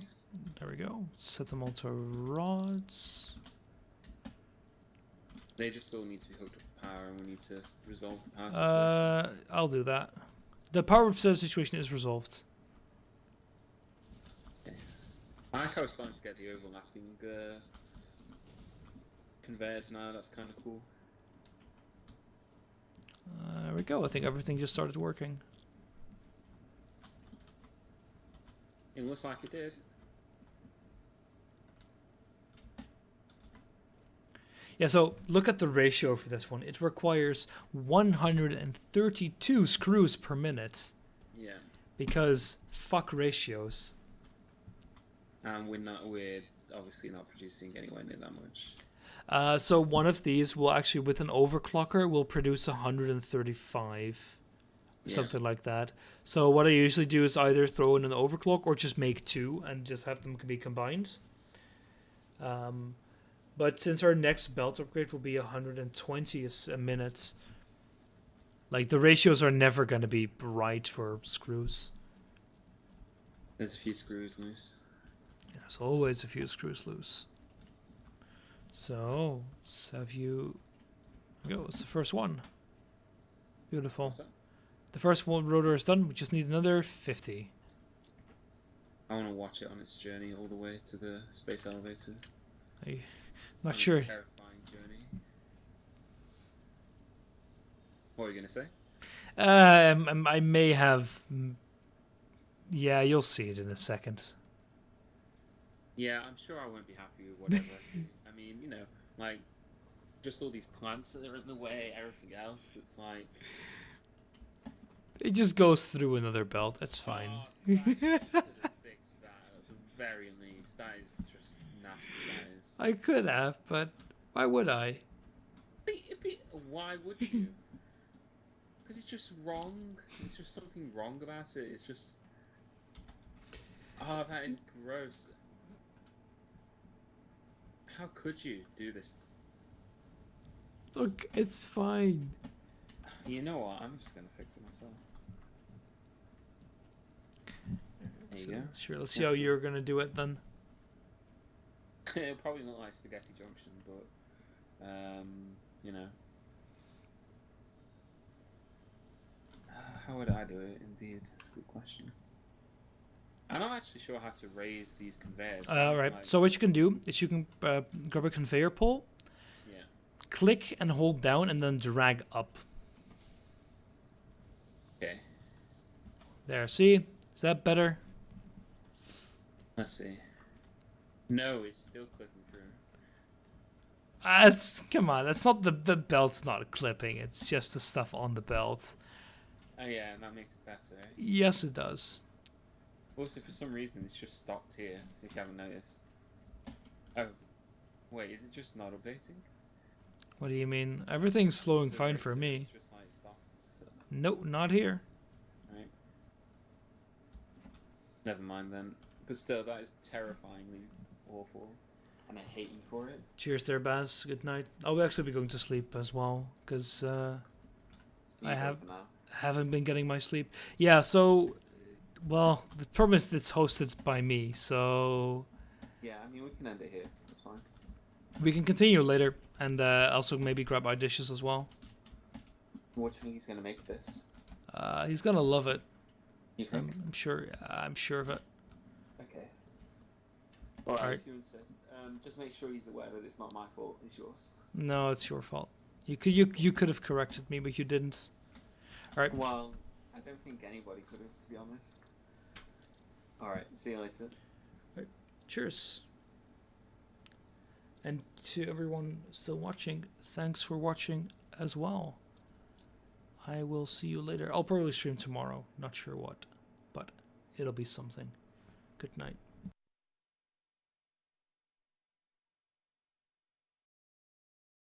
There we go. Set them all to rods. They just all need to be hooked up to power, and we need to resolve the power situation. I'll do that. The power situation is resolved. Okay. I like how we're starting to get the overlapping conveyors now. That's kind of cool. There we go. I think everything just started working. It looks like it did. Yeah, so look at the ratio for this one. It requires 132 screws per minute. Yeah. Because fuck ratios. And we're obviously not producing anywhere near that much. So one of these will actually, with an overclocker, will produce 135. Something like that. So what I usually do is either throw in an overclock or just make 2 and just have them be combined. But since our next belt upgrade will be 120 a minute, like the ratios are never going to be right for screws. There's a few screws loose. There's always a few screws loose. So, have you... There we go, it's the first one. Beautiful. What's that? The first one rotor is done. We just need another 50. I want to watch it on its journey all the way to the space elevator. I'm not On its sure. terrifying journey. What were you gonna say? I may have... Yeah, you'll see it in a second. Yeah, I'm sure I won't be happy with whatever I see. I mean, you know, like, just all these plants that are in the way, everything else that's like... It just goes through another belt. That's fine. Oh, that could have fixed that at the very least. That is just nasty, that is. I could have, but why would I? Why would you? Because it's just wrong. There's just something wrong about it. It's just... Oh, that is gross. How could you do this? Look, it's fine. You know what? I'm just gonna fix it myself. There you So, go. sure, let's see how you're going to do it then. It'll probably look like Spaghetti Junction, but you know. How would I do it? Indeed, that's a good question. I'm not actually sure how to raise these conveyors. Right, Like, so what you can do is you can grab a conveyor pole, yeah. click and hold down, and then drag up. Okay. There, see? Is that better? Let's see. No, it's still clicking through. Come on, that's not the belt's not clipping, it's just the stuff on the belt. Oh yeah, and that makes it better. Eh? Yes, it does. Also, for some reason, it's just stopped here, if you haven't noticed. Oh. Wait, is it just not updating? What do you mean? Everything's flowing The fine for racer me. is just like stopped. So, Nope, not here. right. Never mind then. But still, that is terrifyingly awful. And I hate you for it. Cheers there, Baz. Good night. I'll actually be going to sleep as well, because I You go have- for now. haven't been getting my sleep. Yeah, so... Well, the problem is it's hosted by me, so... Yeah, I mean, we can end it here. That's fine. We can continue later, and also maybe grab our dishes as well. What do you think he's going to make of this? He's gonna love it. You think? I'm sure. I'm sure of it. Okay. Alright, Alright. if you insist. Just make sure he's aware that it's not my fault, it's yours. No, it's your fault. You could have corrected me, but you didn't. All right. Well, I don't think anybody could have, to be honest. Alright, see you later. Cheers. And to everyone still watching, thanks for watching as well. I will see you later. I'll probably stream tomorrow. Not sure what, but it'll be something. Good night.